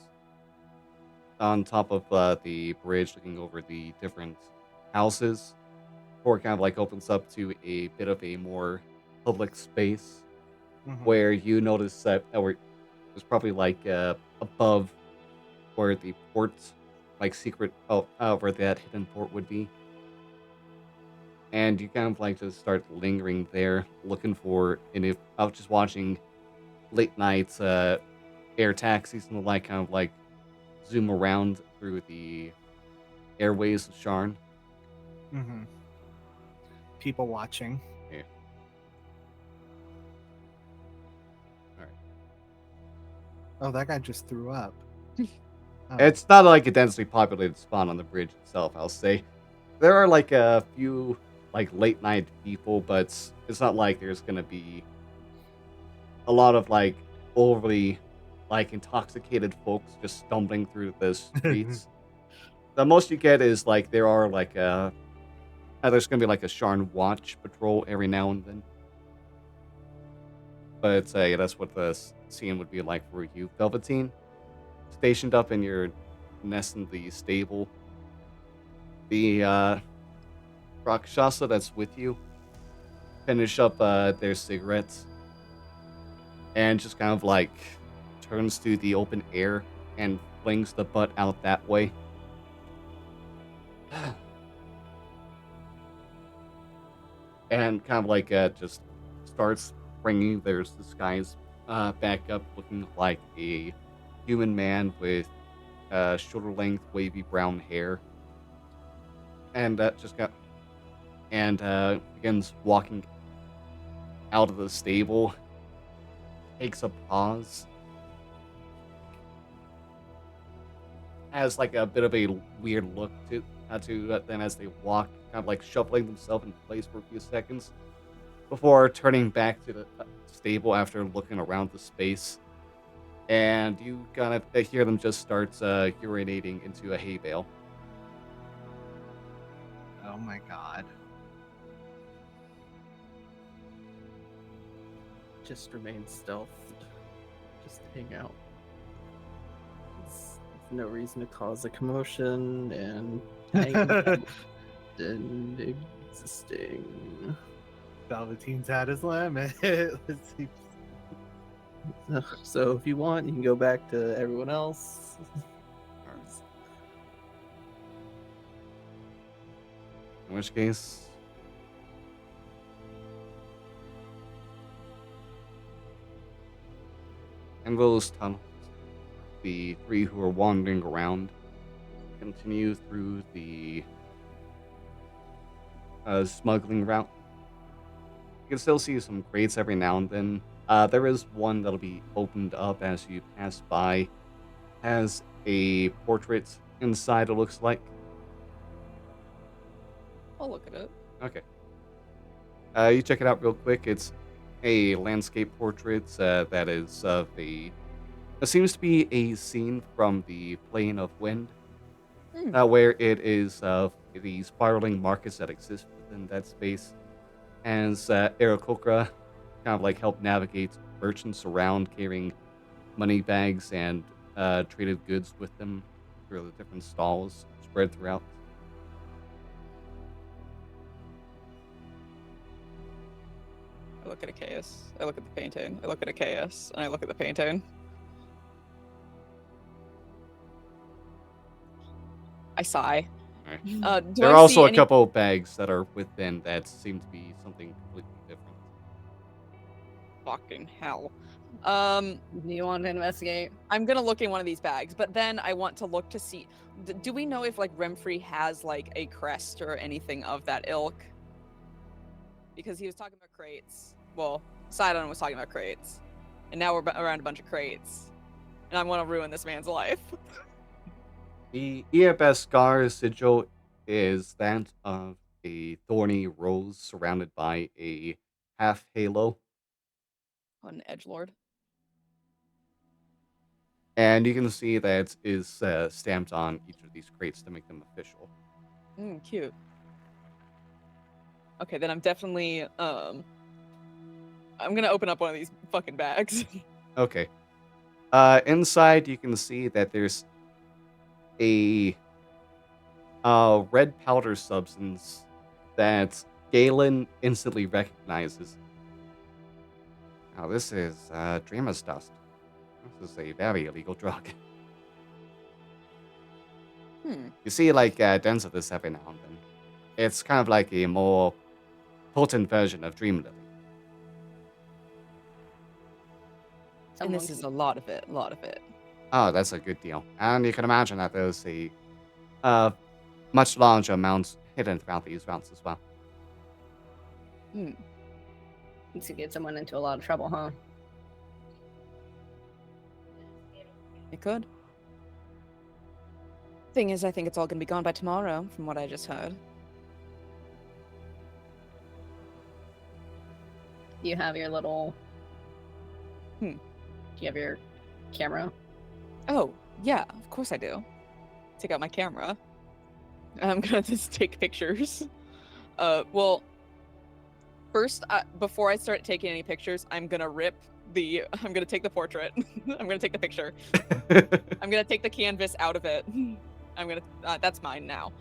On top of the bridge, looking over the different houses, before it kind of like opens up to a bit of a more public space, Mhm. where you notice that where it was probably like above where the port, like secret, where that hidden port would be. And you kind of like just start lingering there, looking for, and if I was just watching late night air taxis and the like, kind of like zoom around through the airways of Sharn. Mhm. People watching. Yeah. All right. Oh, that guy just threw up. Oh. It's not like a densely populated spawn on the bridge itself, I'll say. There are like a few like late night people, but it's not like there's gonna be a lot of like overly like intoxicated folks just stumbling through the streets. The most you get is like there are like there's gonna be like a Sharn watch patrol every now and then. But yeah, that's what the scene would be like for you. Velveteen, stationed up in your nest in the stable. The Rakshasa that's with you finish up their cigarettes and just kind of like turns to the open air and flings the butt out that way. And kind of like just starts bringing their disguise back up, looking like a human man with shoulder length, wavy brown hair, and just got and begins walking out of the stable. Takes a pause, has like a bit of a weird look to them as they walk, kind of like shuffling themselves in place for a few seconds before turning back to the stable after looking around the space. And you kind of hear them just start urinating into a hay bale. Oh my god. Just remain stealth. Just hang out. There's no reason to cause a commotion and hang out and existing. Velveteen's had his limit. Let's see. So if you want, you can go back to everyone else. In which case, in those tunnels, the three who are wandering around continue through the smuggling route. You can still see some crates every now and then. There is one that'll be opened up as you pass by. Has a portrait inside, it looks like. I'll look at it. Okay. You check it out real quick. It's a landscape portrait that is of a It seems to be a scene from the Plane of Wind, Hmm. where it is the spiraling markets that exist within that space, as Aarakocra kind of like help navigate merchants around carrying money bags and traded goods with them through the different stalls spread throughout. I look at a chaos. I look at the painting. I look at a chaos, and I look at the painting. I sigh. Alright. Do There I are also see a any couple bags that are within that seem to be something completely different. fucking hell? Do you want to investigate? I'm gonna look in one of these bags, but then I want to look to see. Do we know if like Remfrey has like a crest or anything of that ilk? Because he was talking about crates. Well, Sidon was talking about crates, and now we're around a bunch of crates, and I want to ruin this man's life. The Earbescar sigil is that of a thorny rose surrounded by a half halo, An edgelord. and you can see that is stamped on each of these crates to make them official. Cute. Okay, then I'm definitely I'm gonna open up one of these fucking bags. Okay. Inside, you can see that there's a red powder substance that Galen instantly recognizes. Now, this is Dreamer's Dust. This is a very illegal drug. You see, like, dents of this every now and then. It's kind of like a more potent version of Dream Lily. And this is a lot of it. Oh, that's a good deal. And you can imagine that there's a much larger amount hidden throughout these routes as well. To get someone into a lot of trouble, huh? It could. Thing is, I think it's all gonna be gone by tomorrow, from what I just heard. Do you have your little... Do you have your camera? Oh, yeah, of course I do. Take out my camera. I'm gonna just take pictures. Well, first, before I start taking any pictures, I'm gonna take the portrait. I'm gonna take the picture. I'm gonna take the canvas out of it. That's mine now.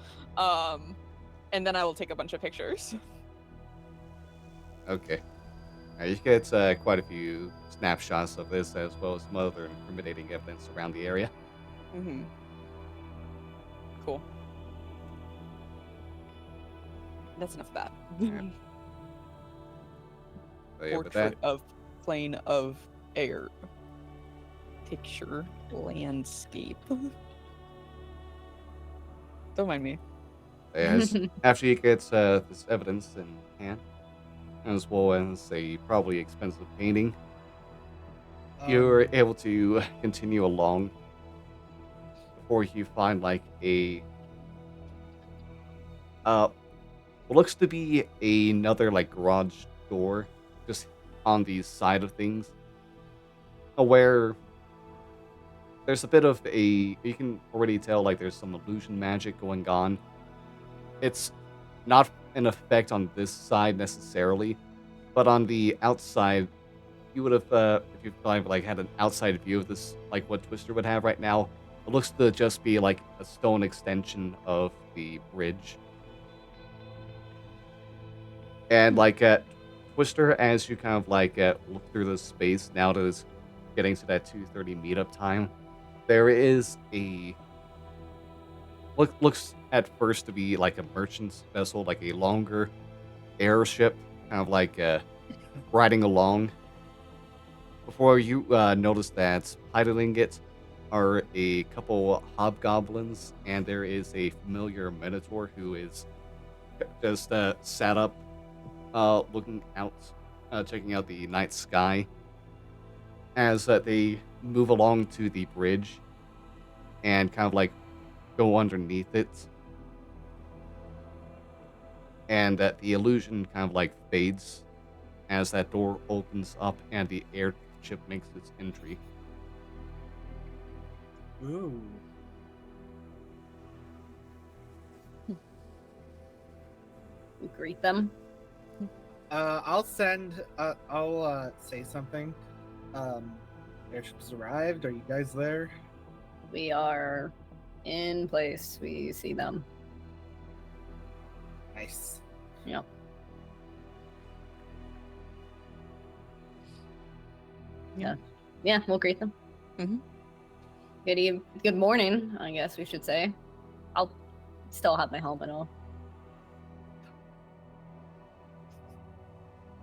And then I will take a bunch of pictures. Okay. You get quite a few snapshots of this, as well as some other incriminating evidence around the area. Cool. That's enough of that. So, yeah, with Portrait that, of plane of air. Picture landscape. Don't mind me. after you get this evidence in hand, as well as a probably expensive painting, you're able to continue along before you find like a what looks to be another like garage door just on the side of things, where there's a bit of you can already tell like there's some illusion magic going on. It's not an effect on this side necessarily, but on the outside, you would have, if you like had an outside view of this, like what Twister would have right now, it looks to just be like a stone extension of the bridge. And like Twister, as you kind of like look through the space now that it's getting to that 2:30 meetup time, there is a looks at first to be like a merchant's vessel, like a longer airship, kind of like riding along. Before you notice that piloting it are a couple hobgoblins, and there is a familiar minotaur who is just sat up, looking out, checking out the night sky. As they move along to the bridge and kind of like go underneath it, and that the illusion kind of like fades as that door opens up and the airship makes its entry. Ooh. We greet them. I'll say something. Airship's arrived. Are you guys there? We are in place. We see them. Nice. Yep. Yeah, we'll greet them. Mhm. Good morning, I guess we should say. I'll still have my helmet on.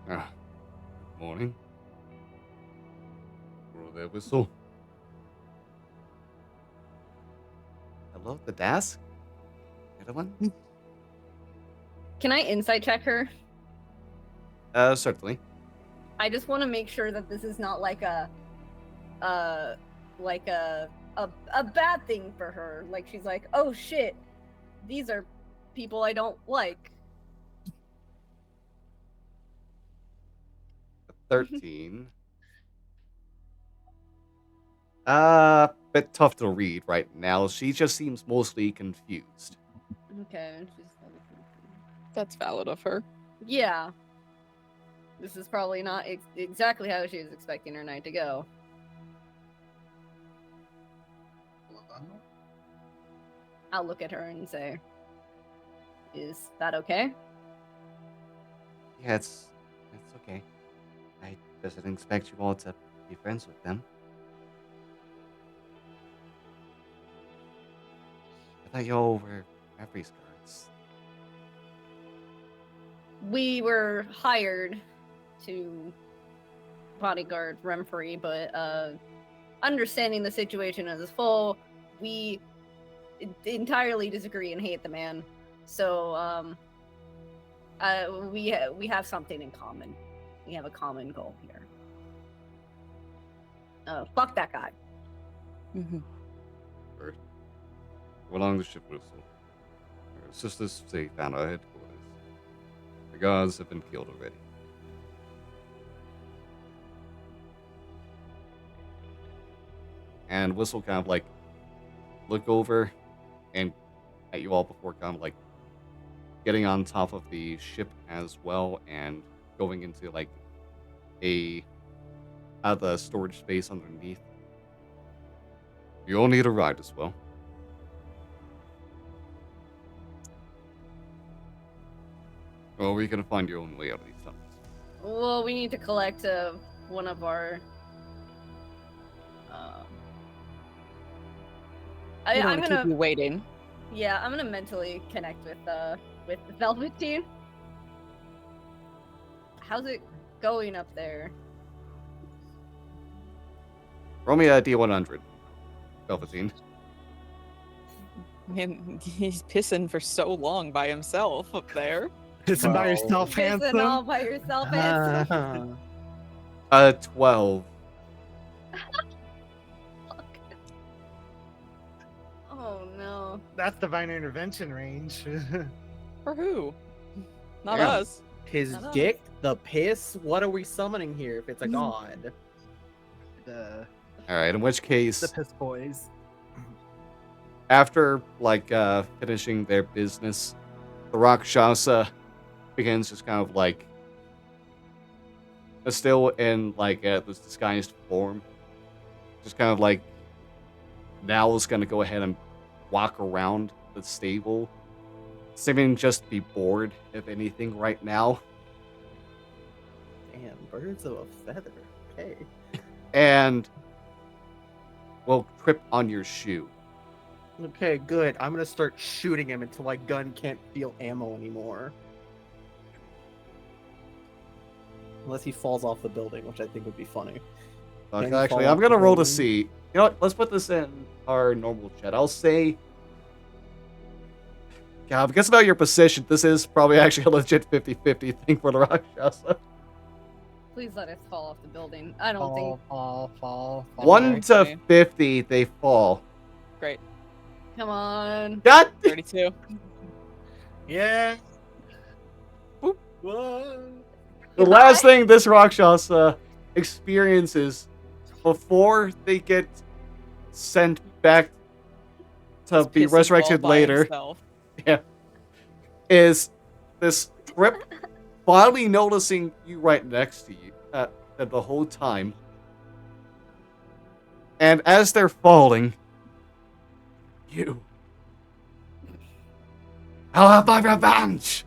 Ah, good morning. Roll that whistle. Hello, the desk? Other one? Can I insight check her? Certainly. I just want to make sure that this is not like a bad thing for her. Like she's like, oh shit, these are people I don't like. 13. Bit tough to read right now. She just seems mostly confused. Okay, That's valid of her. yeah. This is probably not exactly how she was expecting her night to go. I'll look at her and say, is that okay? Yeah, it's okay. I just didn't expect you all to be friends with them. I thought you all were Remfrey's guards. We were hired to bodyguard Remfrey, but understanding the situation as a whole, we entirely disagree and hate the man. So we have something in common. We have a common goal here. Fuck that guy. Mm-hmm. First, go along the ship whistle. Our sisters safe found our headquarters. The guards have been killed already. And Whistle kind of like look over and at you all before kind of like getting on top of the ship as well and going into like the storage space underneath. You all need a ride as well. Or we can find your own way out of these tunnels. Well, we need to collect one of our. I don't I'm want to gonna. keep you waiting. Yeah, I'm gonna mentally connect with the Velveteen. How's it going up there? Roll me a D100, Velveteen. Man, he's pissing for so long by himself up there. Pissing by Well, yourself, Pissing all handsome. by yourself, handsome. 12. Oh no. That's divine intervention range. For who? Not Yeah. us. His Hello. dick, the piss. What are we summoning here if it's a god? the Alright, in which case, piss boys. after like finishing their business, the Rakshasa begins just kind of like still in like this disguised form. Just kind of like now is gonna go ahead and walk around the stable, seeming just to be bored, if anything, right now. Damn, birds of a feather. Okay. And will trip on your shoe. Okay, good. I'm gonna start shooting him until my gun can't feel ammo anymore. Unless he falls off the building, which I think would be funny. Okay, Can you actually, fall I'm off gonna the roll to building? see. You know what? Let's put this in our normal chat. I'll say. Yeah, because about your position, this is probably actually a legit 50-50 thing for the Rakshasa. Please let us fall off the building. I don't think. Fall. 1 to Okay. 50, they fall. Great. Come on. God! 32. Yeah. Boop. Whoa. The last thing this Rakshasa experiences before they get sent back to He's be pissing resurrected all by later himself. is this Trip finally noticing you right next to you the whole time. And as they're falling, you. I'll have my revenge!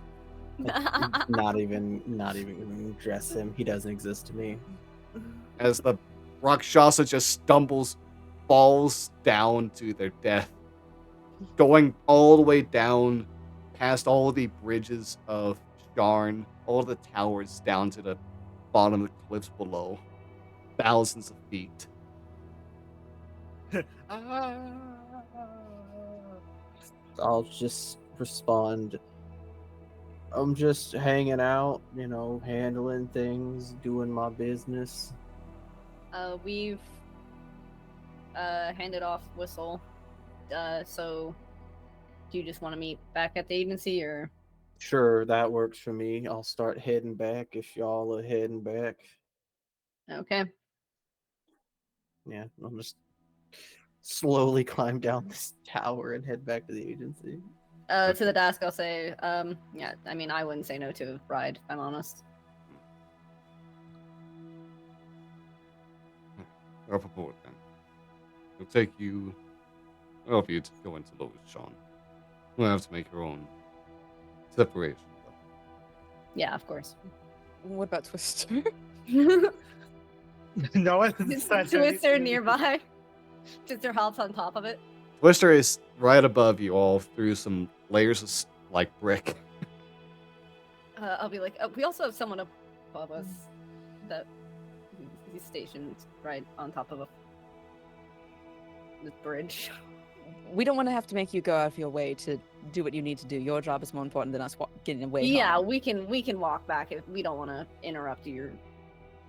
Not even gonna address him. He doesn't exist to me. As the Rakshasa just stumbles, falls down to their death, going all the way down past all the bridges of Sharn, all the towers down to the bottom of the cliffs below. Thousands of feet. I'll just respond. I'm just hanging out, handling things, doing my business. We've handed off Whistle. So do you just want to meet back at the agency, or? Sure, that works for me. I'll start heading back if y'all are heading back. Okay. Yeah, I'll just slowly climb down this tower and head back to the agency. To the desk, I'll say, yeah, I mean, I wouldn't say no to a ride, if I'm honest. Up aboard then. It'll take you. Well, for you to go into Lower Sharn. We'll have to make your own separation. Yeah, of course. What about Twister? No one Is Twister nearby? Twister hops on top of it. Twister is right above you all through some layers of like brick. I'll be like, we also have someone above us that he's stationed right on top of this bridge. We don't want to have to make you go out of your way to do what you need to do. Your job is more important than us getting away. Yeah, home. we can walk back if we don't want to interrupt you or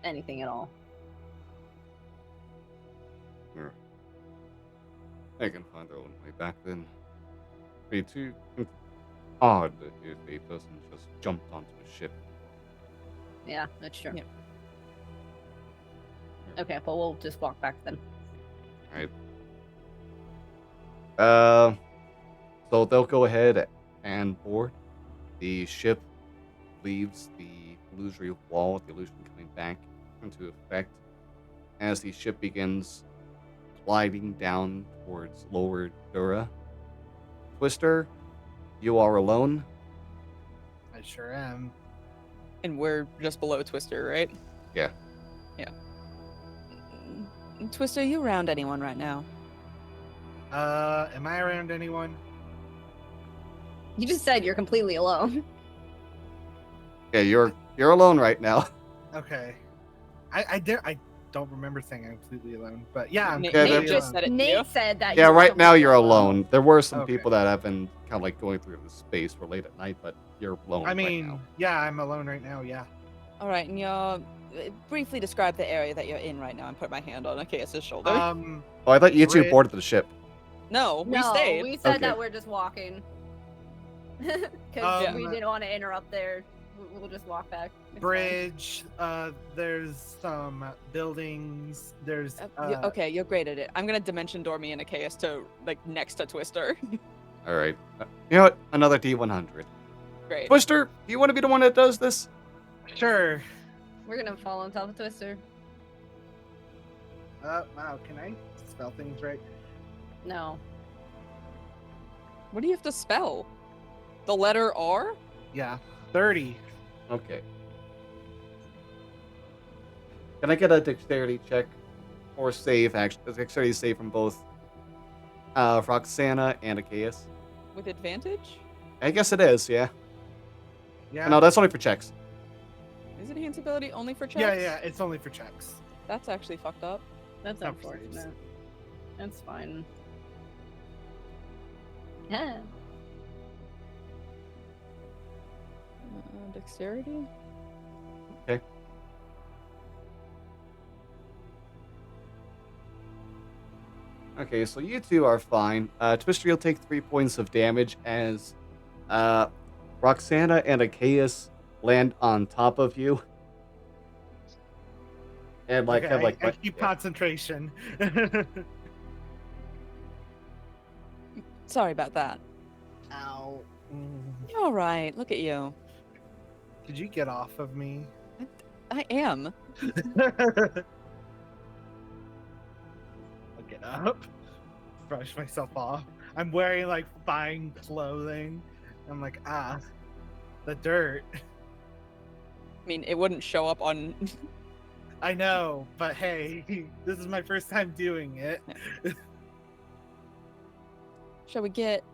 anything at all. Sure. They can find their own way back then. Be too odd if a person just jumped onto a ship. Yeah, that's true. Yeah. Okay, well, we'll just walk back then. Right. So they'll go ahead and board. The ship leaves the illusory wall, the illusion coming back into effect as the ship begins gliding down towards Lower Dura. Twister, you are alone. I sure am. And we're just below Twister, right? Yeah. Yeah. Twister, you around anyone right now? Am I around anyone? You just said you're completely alone. Yeah, you're alone right now. Okay. I don't remember saying I'm completely alone, but yeah, I'm Nate, Okay, Nate then- just said it to you. Nate said that. Yeah, you were right now completely you're alone. There were some Okay. people that have been kind of like going through the space for late at night, but you're alone I right mean, now. yeah, I'm alone right now. Yeah. All right, and you're briefly describe the area that you're in right now and put my hand on Achaeus' shoulder. Oh, I thought you two Brit- boarded the ship. no, we No, stayed. we said Okay. that we're just walking. Because we Um, didn't want to interrupt there. We'll just walk back. It's fine. Bridge. There's some buildings. There's Okay, you're great at it. I'm gonna dimension door me and Achaeus to like next to Twister. All right. You know what? Another D100. Great. Twister, do you want to be the one that does this? Sure. We're gonna fall on top of Twister. Wow. Can I spell things right? No. What do you have to spell? The letter R? Yeah. 30. Okay. Can I get a dexterity check or save? Actually, a dexterity save from both Roxana and Achaeus. With advantage? I guess it is. Yeah. Yeah. No, that's only for checks. Is it enhance ability only for checks? Yeah. It's only for checks. That's actually fucked up. That's Not for unfortunate. saves. That's fine. Yeah. Dexterity? Okay, so you two are fine. Twister, you'll take 3 points of damage as Roxana and Achaeus land on top of you. And like, Okay, have like, I keep yeah. concentration. Sorry about that. Ow. You're all right. Look at you. Could you get off of me? I am. I'll get up, brush myself off. I'm wearing like fine clothing. I'm like, the dirt. I mean, it wouldn't show up on. I know, but hey, this is my first time doing it. Shall we get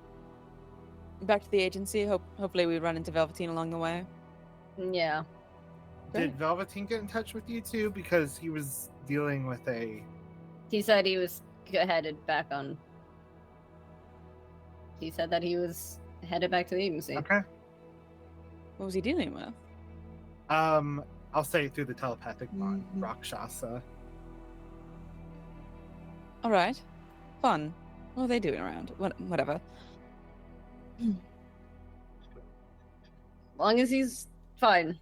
back to the agency? Hopefully we run into Velveteen along the way. Yeah. Did Velveteen get in touch with you too? Because he was dealing with a. He said he was headed back on. He said that he was headed back to the agency. Okay. What was he dealing with? I'll say it through the telepathic bond, Mhm. Rakshasa. All right. Fun. What are they doing around? Whatever. As long as he's fine.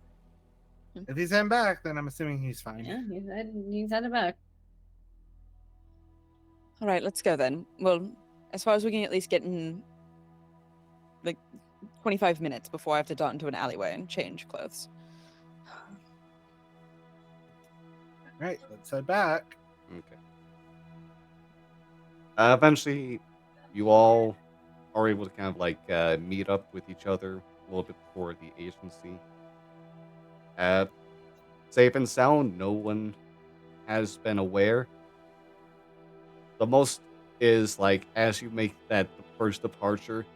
If he's heading back, then I'm assuming he's fine. Yeah, he's headed back. All right, let's go then. Well, as far as we can at least get in, like, 25 minutes before I have to dart into an alleyway and change clothes. Right, let's head back. Okay. Eventually, you all are able to kind of like meet up with each other a little bit before the agency. Safe and sound, no one has been aware. The most is like as you make that first departure.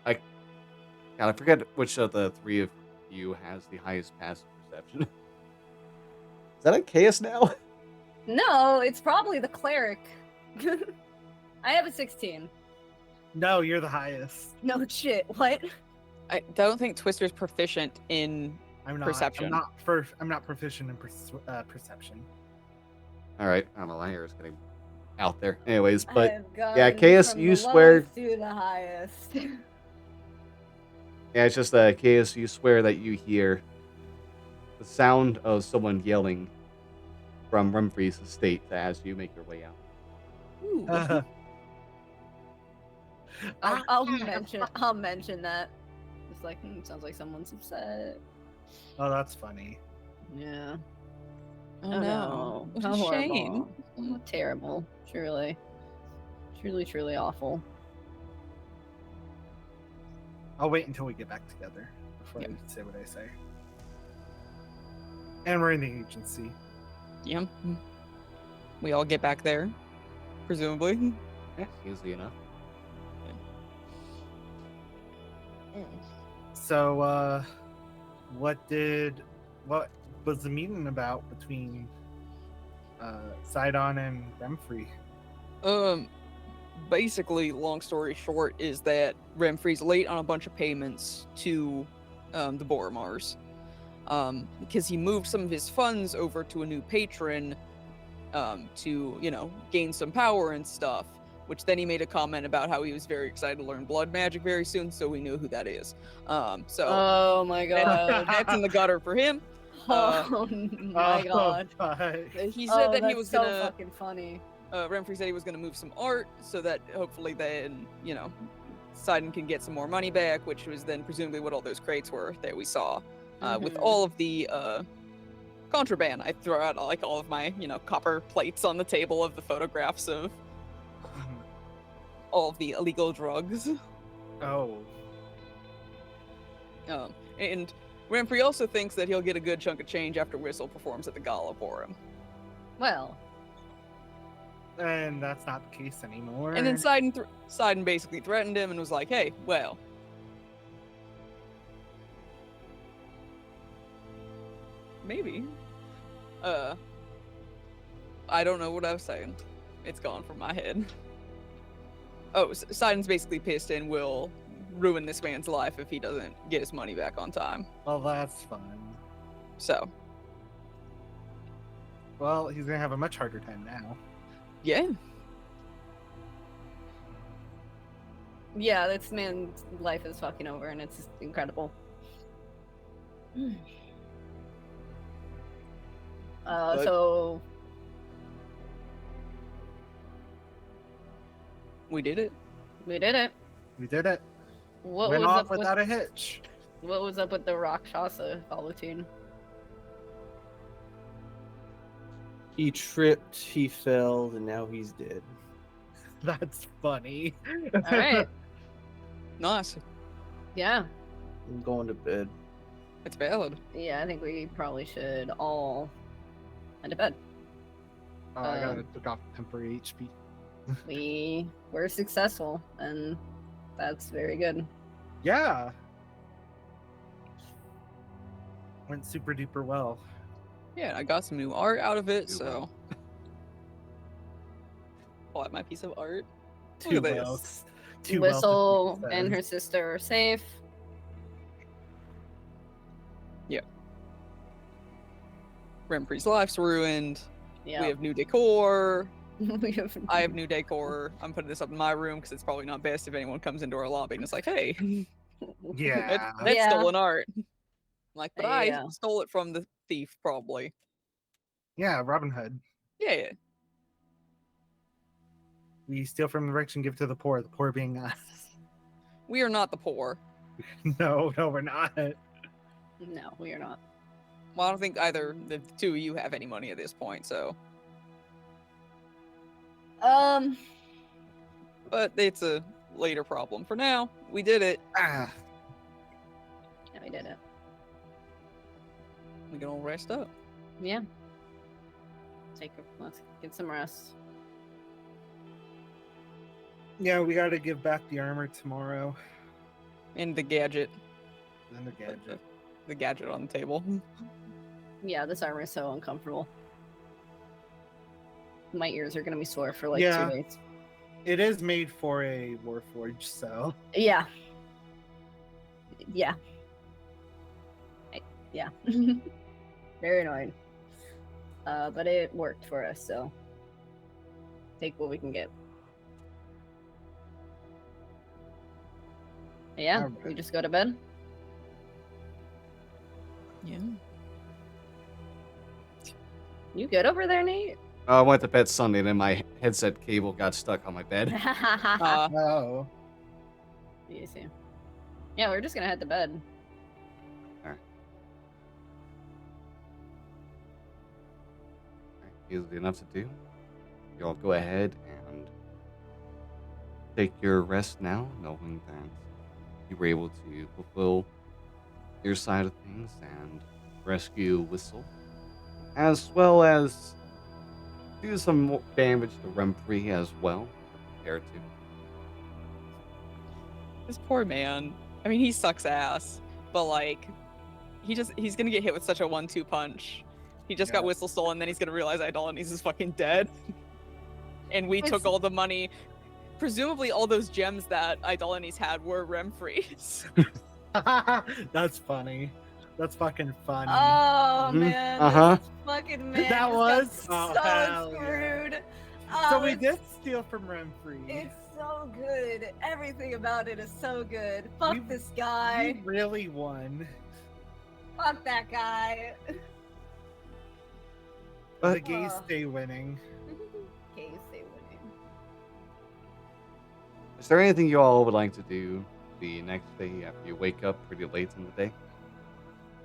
I forget which of the three of you has the highest passive perception. Is that a chaos now? No, it's probably the cleric. I have a 16. No, you're the highest. No shit. What? I don't think Twister's proficient in. I'm not. Perception. I'm not proficient in perception. All right, I don't know. My hair is getting out there. Anyways, but I've gone yeah, Chaos, from you the swear. lowest to the highest. Yeah, it's just Chaos, you swear that you hear the sound of someone yelling from Remfrey's estate as you make your way out. Ooh. I'll mention that. It's like, sounds like someone's upset. Oh, that's funny. Yeah. Oh no! What How a shame. horrible. Oh, terrible. Truly. Truly awful. I'll wait until we get back together before Yep. I say what I say. And we're in the agency. Yeah. We all get back there, presumably. Yeah, easy enough. So, what was the meeting about between Sidon and Remfrey? Basically, long story short, is that Remfrey's late on a bunch of payments to the Boromars. Because he moved some of his funds over to a new patron to, gain some power and stuff. Which then he made a comment about how he was very excited to learn blood magic very soon, so we knew who that is. Oh my god. That's in the gutter for him. Oh my god. He said that he was so gonna. fucking funny. Renfrey said he was gonna move some art so that hopefully then, Sidon can get some more money back, which was then presumably what all those crates were that we saw. With all of the contraband, I throw out like all of my, copper plates on the table of the photographs of all of the illegal drugs. Oh. And Remfrey also thinks that he'll get a good chunk of change after Whistle performs at the gala for him. Well. And that's not the case anymore. And then Sidon basically threatened him and was like, hey, well. Maybe. I don't know what I was saying. It's gone from my head. Oh, Sidon's basically pissed and will ruin this man's life if he doesn't get his money back on time. Well, that's fun. So. Well, he's gonna have a much harder time now. Yeah. Yeah, this man's life is fucking over and it's incredible. So We did it. We did it. We did it. What Went was off up with without a hitch. what was up with the Rakshasa Volutine? He tripped, he fell, and now he's dead. That's funny. All right. Nice. Yeah. I'm going to bed. It's valid. Yeah, I think we probably should all head to bed. I gotta took off temporary HP. We were successful, and that's very good. Yeah. Went super duper well. Yeah, I got some new art out of it, Too so. well. Pull out my piece of art. Too Look at well. this. Too well, Whistle as it and says. her sister are safe. Remfrey's life's ruined. Yeah. We have new decor. We have I have new decor. I'm putting this up in my room because it's probably not best if anyone comes into our lobby and it's like, hey, Yeah. that's Yeah. stolen art. I'm like, but I Yeah. stole it from the thief, probably. Yeah, Robin Hood. Yeah. We steal from the rich and give to the poor being us. We are not the poor. No, we're not. No, we are not. Well, I don't think either the two of you have any money at this point, so. But it's a later problem. For now, we did it. Ah, Yeah, we did it. We can all rest up. Yeah. Let's get some rest. yeah, we gotta give back the armor tomorrow. And the gadget. And the gadget. The gadget on the table. Yeah, this armor is so uncomfortable. My ears are gonna be sore for like Yeah. 2 days. It is made for a Warforged, so Yeah. Yeah. Yeah. Very annoying. But it worked for us, so take what we can get. Yeah, we Alright. just go to bed. Yeah. You good over there, Nate? I went to bed Sunday, and then my headset cable got stuck on my bed. oh. Easy. Yeah, we're just gonna head to bed. Easily enough to do. Y'all go ahead and take your rest now, knowing that you were able to fulfill your side of things and rescue Whistle, as well as do some more damage to Remfrey as well. Prepare to. This poor man. I mean, he sucks ass, but like, he's gonna get hit with such a 1-2 punch. He just got Yeah. Whistle stolen, then he's gonna realize Idolanes is fucking dead. And we took all the money. Presumably all those gems that Idolanes had were Remfrey's. That's funny. That's fucking funny. Oh Mhm. man, Uh-huh. this fucking man That just was? got Oh, so hell yeah. screwed. so Oh, we it's- did steal from Remfrey. It's so good. Everything about it is so good. Fuck We- this guy. We really won. Fuck that guy. But- The gays stay winning. Okay, stay winning. Is there anything you all would like to do the next day after you wake up pretty late in the day?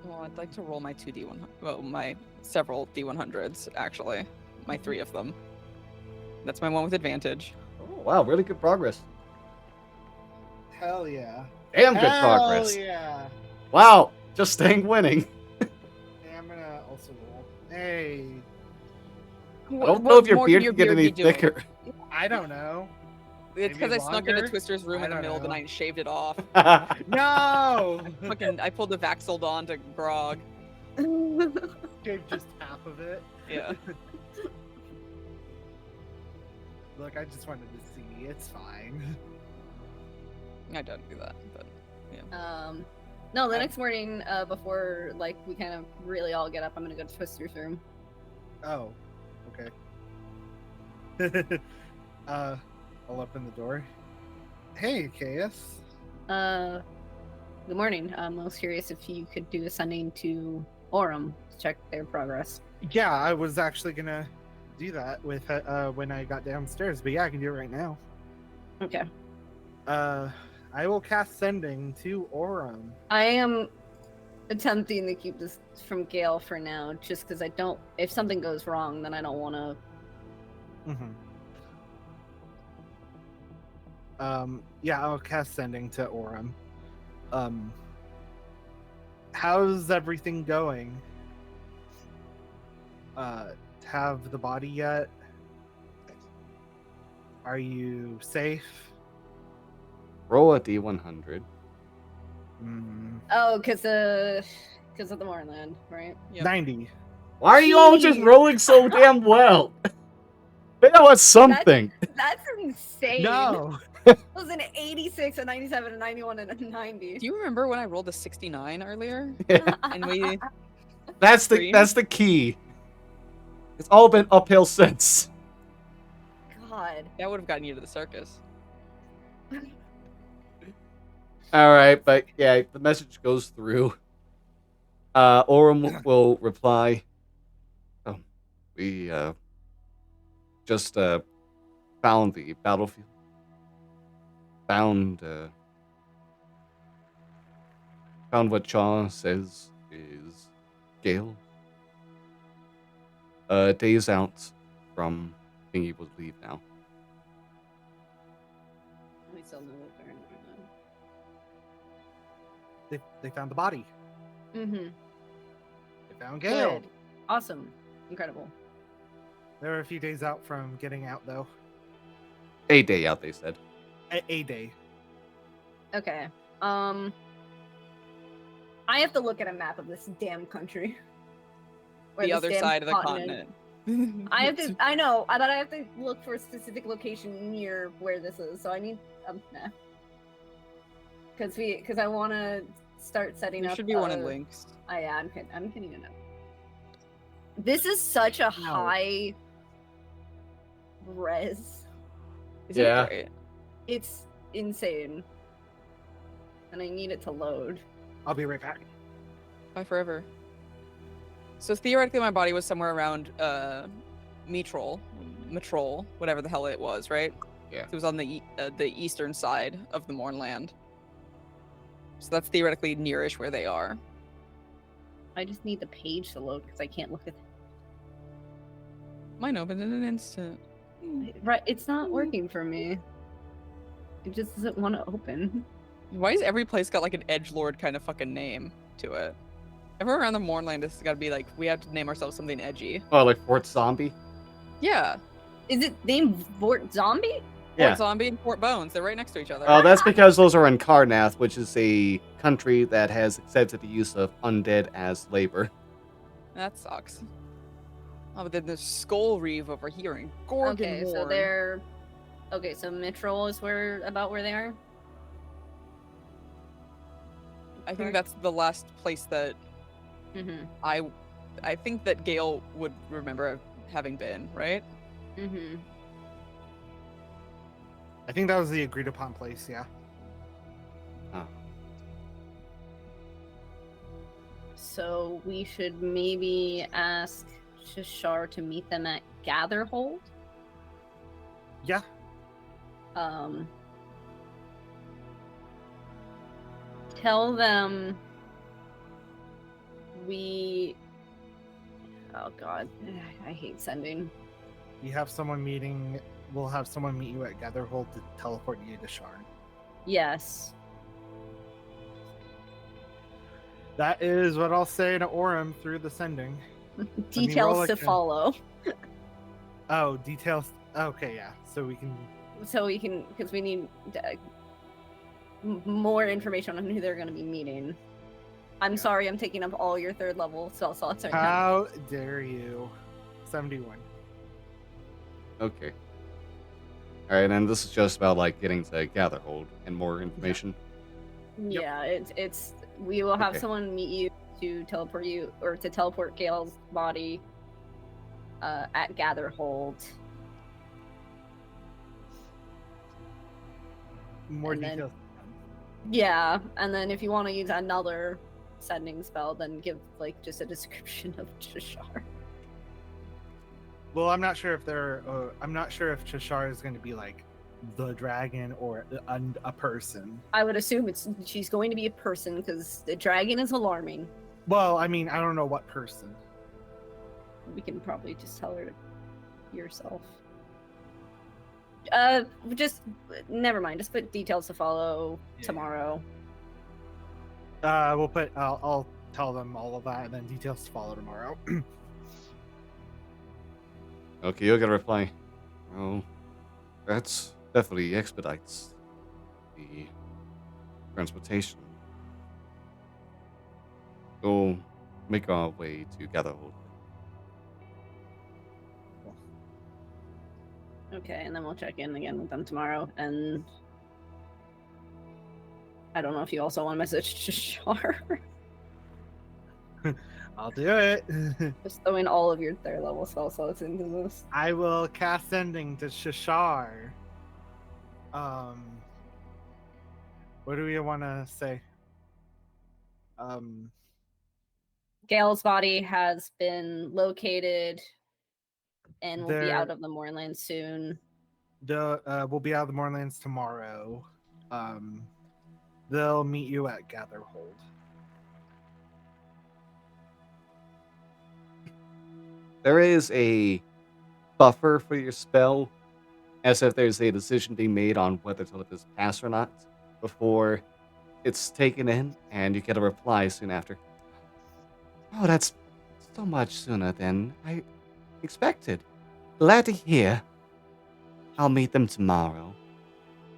Well, I'd like to roll my 2d100. Well, my several d100s, actually. My 3 of them. That's my one with advantage. Oh, wow, really good progress. Hell yeah. Damn good Hell progress. yeah. Wow, just staying winning. Hey, I'm gonna also roll. Hey, I don't know if your beard can get any be doing? thicker. I don't know. It's because I Maybe snuck into longer? Twister's room I in the don't middle of the know. night and shaved it off. No! Fucking, I pulled the Vaxel on to Grog. Gave just half of it. Yeah. Look, I just wanted to see. It's fine. I don't do that, but No, the next morning, before like we kind of really all get up, I'm gonna go to Twister's room. Oh, okay. I'll open the door. Hey, Chaos. Good morning. I was curious if you could do a sending to Orem to check their progress. Yeah, I was actually gonna do that with when I got downstairs, but yeah, I can do it right now. Okay. I will cast Sending to Aurum. I am attempting to keep this from Gale for now, just because I don't. If something goes wrong, then I don't want to. Yeah, I'll cast Sending to Aurum. How's everything going? Have the body yet? Are you safe? Roll a d100. Oh, because of the Moorland, right? Yep. 90. Why are you all just Jeez. rolling so damn well? That was something. That's insane. No. It was an 86, a 97, a 91, and a 90. Do you remember when I rolled a 69 earlier? Yeah. And we That's the Scream? key. It's all been uphill since. God. that would have gotten you to the circus. All right, but yeah, the message goes through. Aurum will reply. Oh, we just found the battlefield. Found what Shaw says is Gale. Days out from being able to leave now. We still know what they're They found the body. Mm-hmm. They found Gale. Good. Awesome. Incredible. They're a few days out from getting out, though. A day out, they said. A day. Okay. I have to look at a map of this damn country. Or The this other damn side of the continent. I have to. I know, but I have to look for a specific location near where this is. So I need a map. Because I want to start setting There up. should be one in links. I'm hitting it up. This is such a high res. Is Yeah. it great? It's insane. And I need it to load. I'll be right back. Bye forever. So theoretically, my body was somewhere around Metrol, whatever the hell it was, right? Yeah. It was on the eastern side of the Mournland. So that's theoretically nearish where they are. I just need the page to load because I can't look at Mine opened in an instant. Right, it's not working for me. It just doesn't want to open. Why is every place got like an edgelord kind of fucking name to it? Everywhere around the Mournland, this has got to be like, we have to name ourselves something edgy. Oh, like Fort Zombie? Yeah. Is it named Fort Zombie? Yeah. Fort Zombie and Fort Bones, they're right next to each other. Oh, that's because those are in Karnath, which is a country that has accepted the use of undead as labor. That sucks. Oh, but then there's Skull Reeve over here in Gorgon. Okay, so they're. Okay, so Mitrol is about where they are? I think that's the last place that Mm-hmm. I think that Gale would remember having been, right? Mm-hmm. I think that was the agreed upon place, yeah. So we should maybe ask Shashar to meet them at Gatherhold. Yeah. Tell them oh god, I hate sending. We'll have someone meet you at Gatherhold to teleport you to Sharn. Yes. That is what I'll say to Aurum through the sending. Details to follow. Oh, details. Okay, yeah. So we can, because we need more information on who they're going to be meeting. I'm sorry, I'm taking up all your third level spell slots right now. How dare you? 71. Okay. Alright, and this is just about, like, getting to Gatherhold and more information. Yeah, it's we will have Okay. someone meet you to teleport you, or to teleport Gale's body at Gatherhold. More And then- details. Yeah, and then if you want to use another sending spell, then give like just a description of Cheshire. Well, I'm not sure if I'm not sure if Cheshire is going to be like the dragon or a person. I would assume she's going to be a person because the dragon is alarming. Well, I mean, I don't know what person. We can probably just tell her to yourself. Just never mind. Just put details to follow tomorrow. I'll tell them all of that and then details to follow tomorrow. Okay, you'll get a reply. Well, that's definitely expedites the transportation. We'll make our way to Gatherhold. Okay, and then we'll check in again with them tomorrow. And I don't know if you also want to message to Shar. I'll do it. Just throw in all of your third level spell slots into this. I will cast Sending to Shashar. What do we want to say? Gale's body has been located and will be out There- of the Moorlands soon. We'll be out of the Moorlands tomorrow. They'll meet you at Gatherhold. There is a buffer for your spell, as if there's a decision being made on whether to let this pass or not before it's taken in, and you get a reply soon after. Oh, that's so much sooner than I expected. Glad to hear. I'll meet them tomorrow,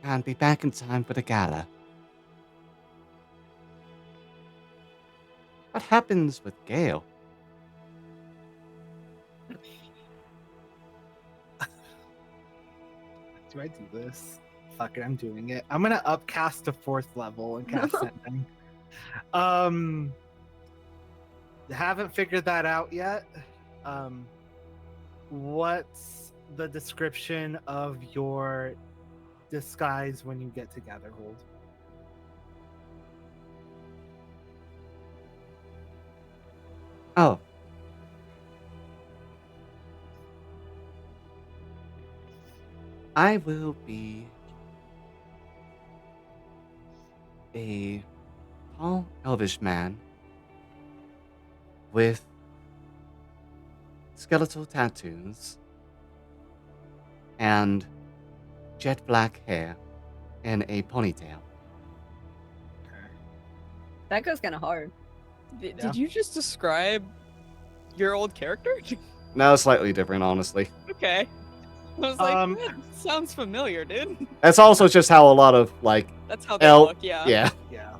and be back in time for the gala. What happens with Gale? Do I do this? Fuck it, I'm doing it. I'm gonna upcast to 4th level and cast Sending. Haven't figured that out yet. What's the description of your disguise when you get to Gatherhold? Oh. I will be a tall, elvish man with skeletal tattoos and jet black hair and a ponytail. That goes kind of hard. Did you just describe your old character? No, slightly different, honestly. Okay. I was like, that sounds familiar, dude. That's also just how a lot of, like, That's how they elf. look, yeah. Yeah. Yeah.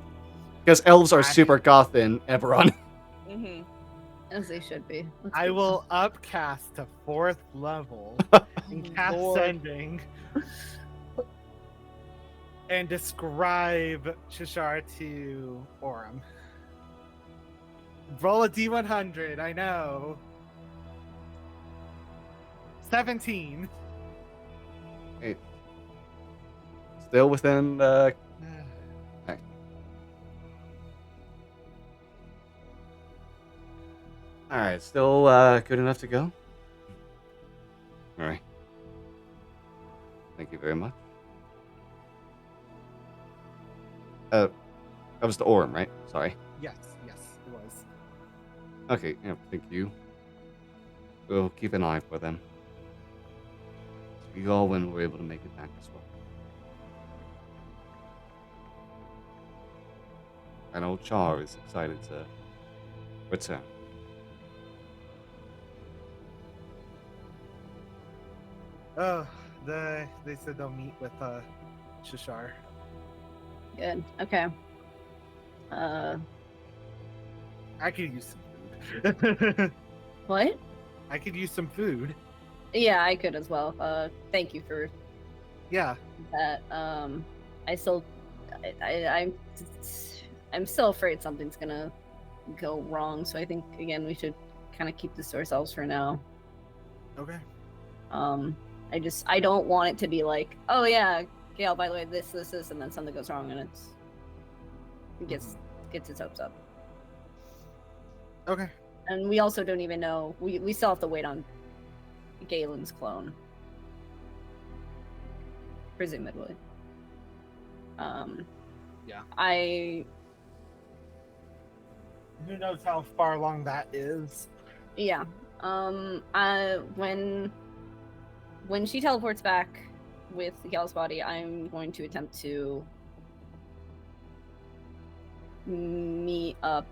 Because elves are super goth in Eberron. Mm-hmm. As they should be. I will upcast to 4th level and cast Lord. Sending and describe Cheshire to Orem. Roll a D100, I know. 17. Still within, okay. Alright, still good enough to go? Alright. Thank you very much. That was the Orem, right? Sorry. Yes, it was. Okay, yeah, thank you. We'll keep an eye for them. You all when we're able to make it back as well. I know Char is excited to return. Oh, they said they'll meet with Cheshire. Good. Okay. I could use some food. What? I could use some food. Yeah, I could as well. Thank you for Yeah. that. I'm still afraid something's gonna go wrong. So I think again we should kind of keep this to ourselves for now. Okay. I don't want it to be like, oh yeah, Gale, by the way, this, and then something goes wrong and it gets its hopes up. Okay. And we also don't even know. We still have to wait on Galen's clone. presumably. Yeah. Who knows how far along that is? Yeah. When she teleports back with Gal's body, I'm going to attempt to meet up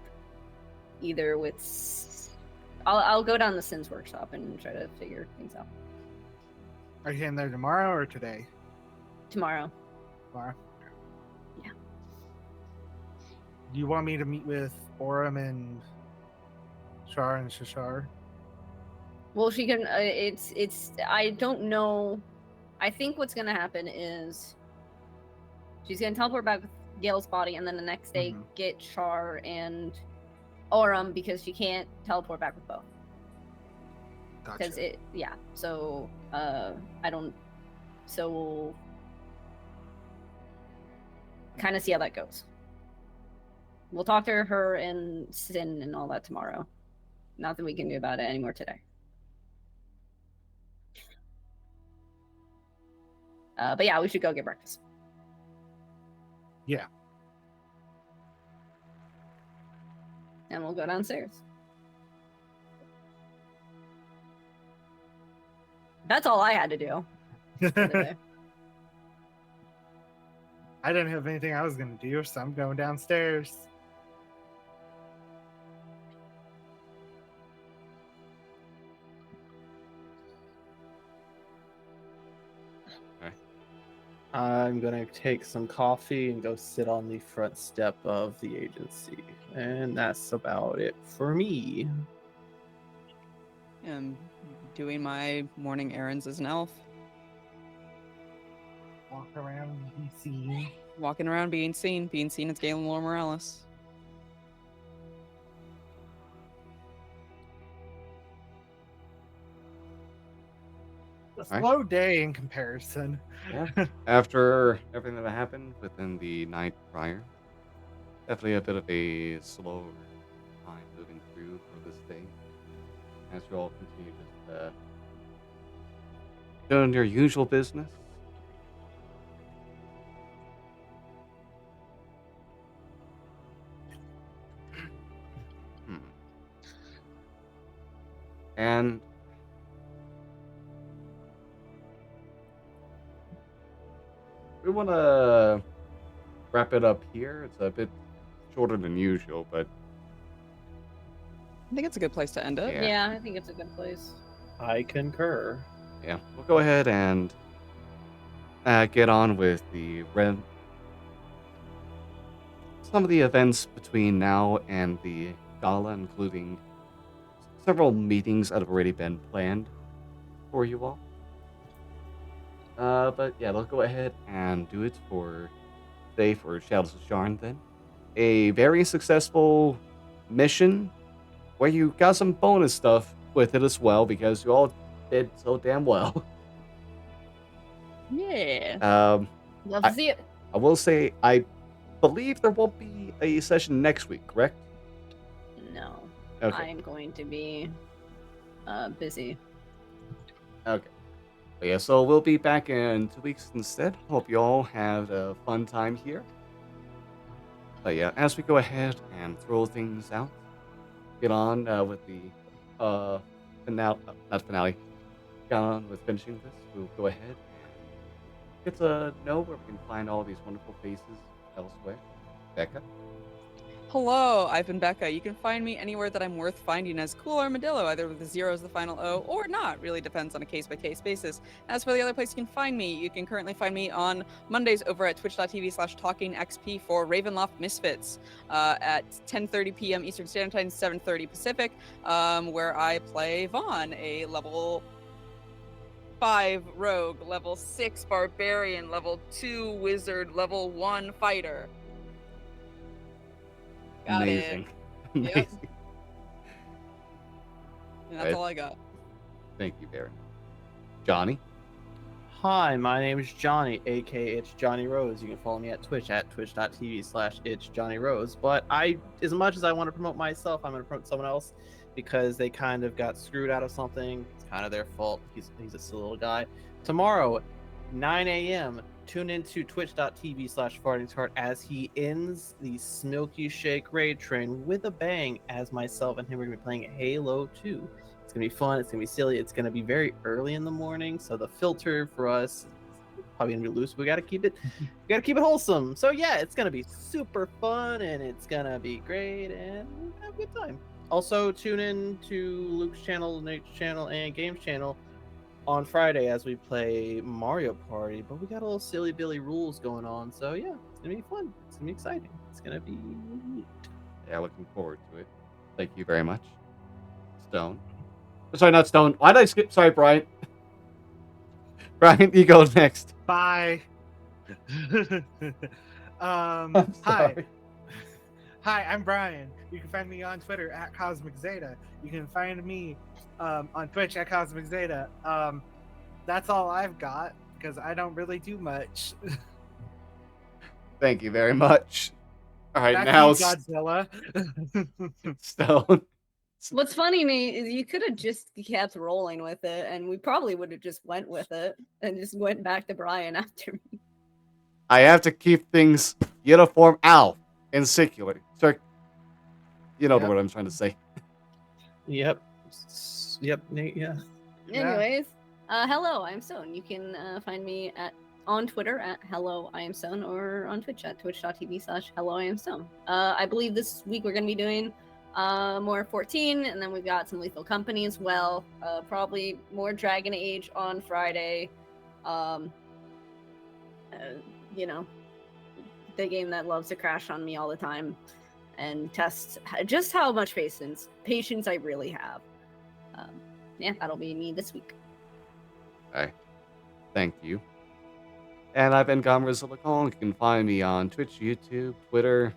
either with. I'll go down the Sins workshop and try to figure things out. Are you in there tomorrow or today? Tomorrow. Tomorrow. Yeah. Do you want me to meet with Orim and Shar and Shashar? Well, she can. It's. I don't know. I think what's gonna happen is she's gonna teleport back with Gale's body, and then the next day get Shar and Orim because she can't teleport back with both. Because Gotcha. yeah. So I don't. So we'll kind of see how that goes. We'll talk to her and Sin and all that tomorrow. Nothing we can do about it anymore today. But yeah, we should go get breakfast. Yeah. And we'll go downstairs. That's all I had to do. for the day. I didn't have anything I was going to do, so I'm going downstairs. I'm gonna take some coffee and go sit on the front step of the agency. And that's about it for me. I'm doing my morning errands as an elf. Walk around and be seen. Walking around being seen as Galen Lore Morales. A slow day in comparison. Yeah. After everything that happened within the night prior, definitely a bit of a slower time moving through for this day. As you all continue just doing your usual business. And we want to wrap it up here. It's a bit shorter than usual, but I think it's a good place to end it. Yeah, I think it's a good place. I concur. yeah, we'll go ahead and get on with the some of the events between now and the gala, including several meetings that have already been planned for you all. But yeah, let's go ahead and do it for today for Shadows of Sharn then. A very successful mission where you got some bonus stuff with it as well because you all did so damn well. Yeah. Love to see it. I will say, I believe there won't be a session next week, correct? No. Okay. I'm going to be busy. Okay. But yeah, so we'll be back in 2 weeks instead. Hope you all have a fun time here. But yeah, as we go ahead and throw things out, get on with the finale, not finale, get on with finishing this. We'll go ahead and get to know where we can find all these wonderful faces elsewhere. Becca? Hello, I've been Becca. You can find me anywhere that I'm worth finding as Cool Armadillo, either with the zero as the final O or not. Really depends on a case-by-case basis. As for the other place you can find me, you can currently find me on Mondays over at twitch.tv/talkingxp for Ravenloft Misfits at 10:30 p.m. Eastern Standard Time, 7:30 Pacific, where I play Vaughn, a level 5 rogue, level 6 barbarian, level 2 wizard, level 1 fighter. Got Amazing. it. Amazing. Yep. And that's Right. all I got. Thank you, Barry. Johnny? Hi, my name is Johnny, aka It's Johnny Rose. You can follow me at Twitch at twitch.tv/It's Johnny Rose. But as much as I want to promote myself, I'm going to promote someone else because they kind of got screwed out of something. It's kind of their fault. He's a silly little guy. Tomorrow, 9 a.m., tune into twitch.tv/fartingtart as he ends the Smilky Shake raid train with a bang, as myself and him are going to be playing Halo 2. It's going to be fun. It's going to be silly. It's going to be very early in the morning, so the filter for us is probably going to be loose. We got to keep it wholesome. So yeah, it's going to be super fun, and it's going to be great, and we'll have a good time. Also, tune in to Luke's channel, Nate's channel, and Games channel on Friday as we play Mario Party, but we got a little silly Billy rules going on, so yeah, it's gonna be fun. It's gonna be exciting. It's gonna be neat. Yeah, looking forward to it. Thank you very much. Stone. Sorry, not Stone. Why did I skip? Sorry, Brian. Brian, you go next. Bye. I'm Hi. sorry. Hi, I'm Brian. You can find me on Twitter at Cosmic Zeta. You can find me on Twitch at Cosmic Zeta. That's all I've got because I don't really do much. Thank you very much. All right, Back now to you, Godzilla. Stone. What's funny, Nate, is you could have just kept rolling with it, and we probably would have just went with it and just went back to Brian after me. I have to keep things uniform. Ow. And circular. You know the Yep. word I'm trying to say. Yep, Nate. Yeah. Anyways, hello, I'm Stone. You can find me on Twitter at hello I am Stone, or on Twitch at twitch.tv/hello I am Stone. I believe this week we're going to be doing more 14, and then we've got some Lethal Company as well. Probably more Dragon Age on Friday. You know, the game that loves to crash on me all the time and test just how much patience I really have. Yeah, that'll be me this week. Okay. Thank you. And I've been Gomrazillakong. You can find me on Twitch, YouTube, Twitter,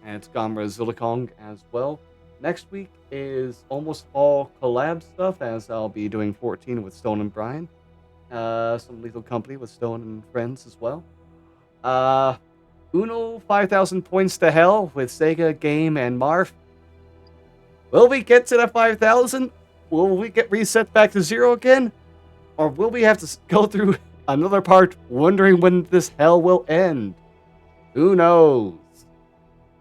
and it's Gomrazillakong as well. Next week is almost all collab stuff, as I'll be doing 14 with Stone and Brian. Some Lethal Company with Stone and friends as well. Uno 5,000 points to hell with Sega, Game, and Marv. Will we get to the 5,000? Will we get reset back to 0 again? Or will we have to go through another part wondering when this hell will end? Who knows?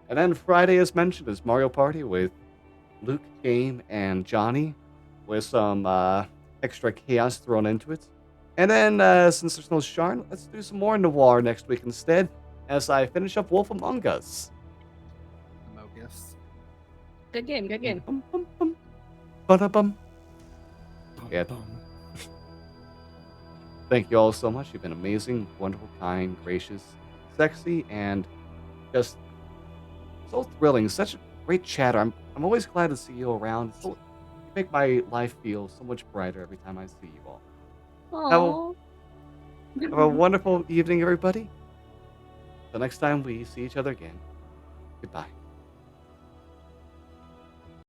And then Friday, as mentioned, is Mario Party with Luke, Game, and Johnny, with some extra chaos thrown into it. And then, since there's no Sharn, let's do some more Noir next week instead, as I finish up Wolf Among Us. Mogus. Good game, good game. Bum, bum, bum. Ba-da-bum. Yeah. Thank you all so much. You've been amazing, wonderful, kind, gracious, sexy, and just so thrilling. Such a great chatter. I'm always glad to see you around. You make my life feel so much brighter every time I see you all. Aww. Have a wonderful evening, everybody. Till next time we see each other again. Goodbye.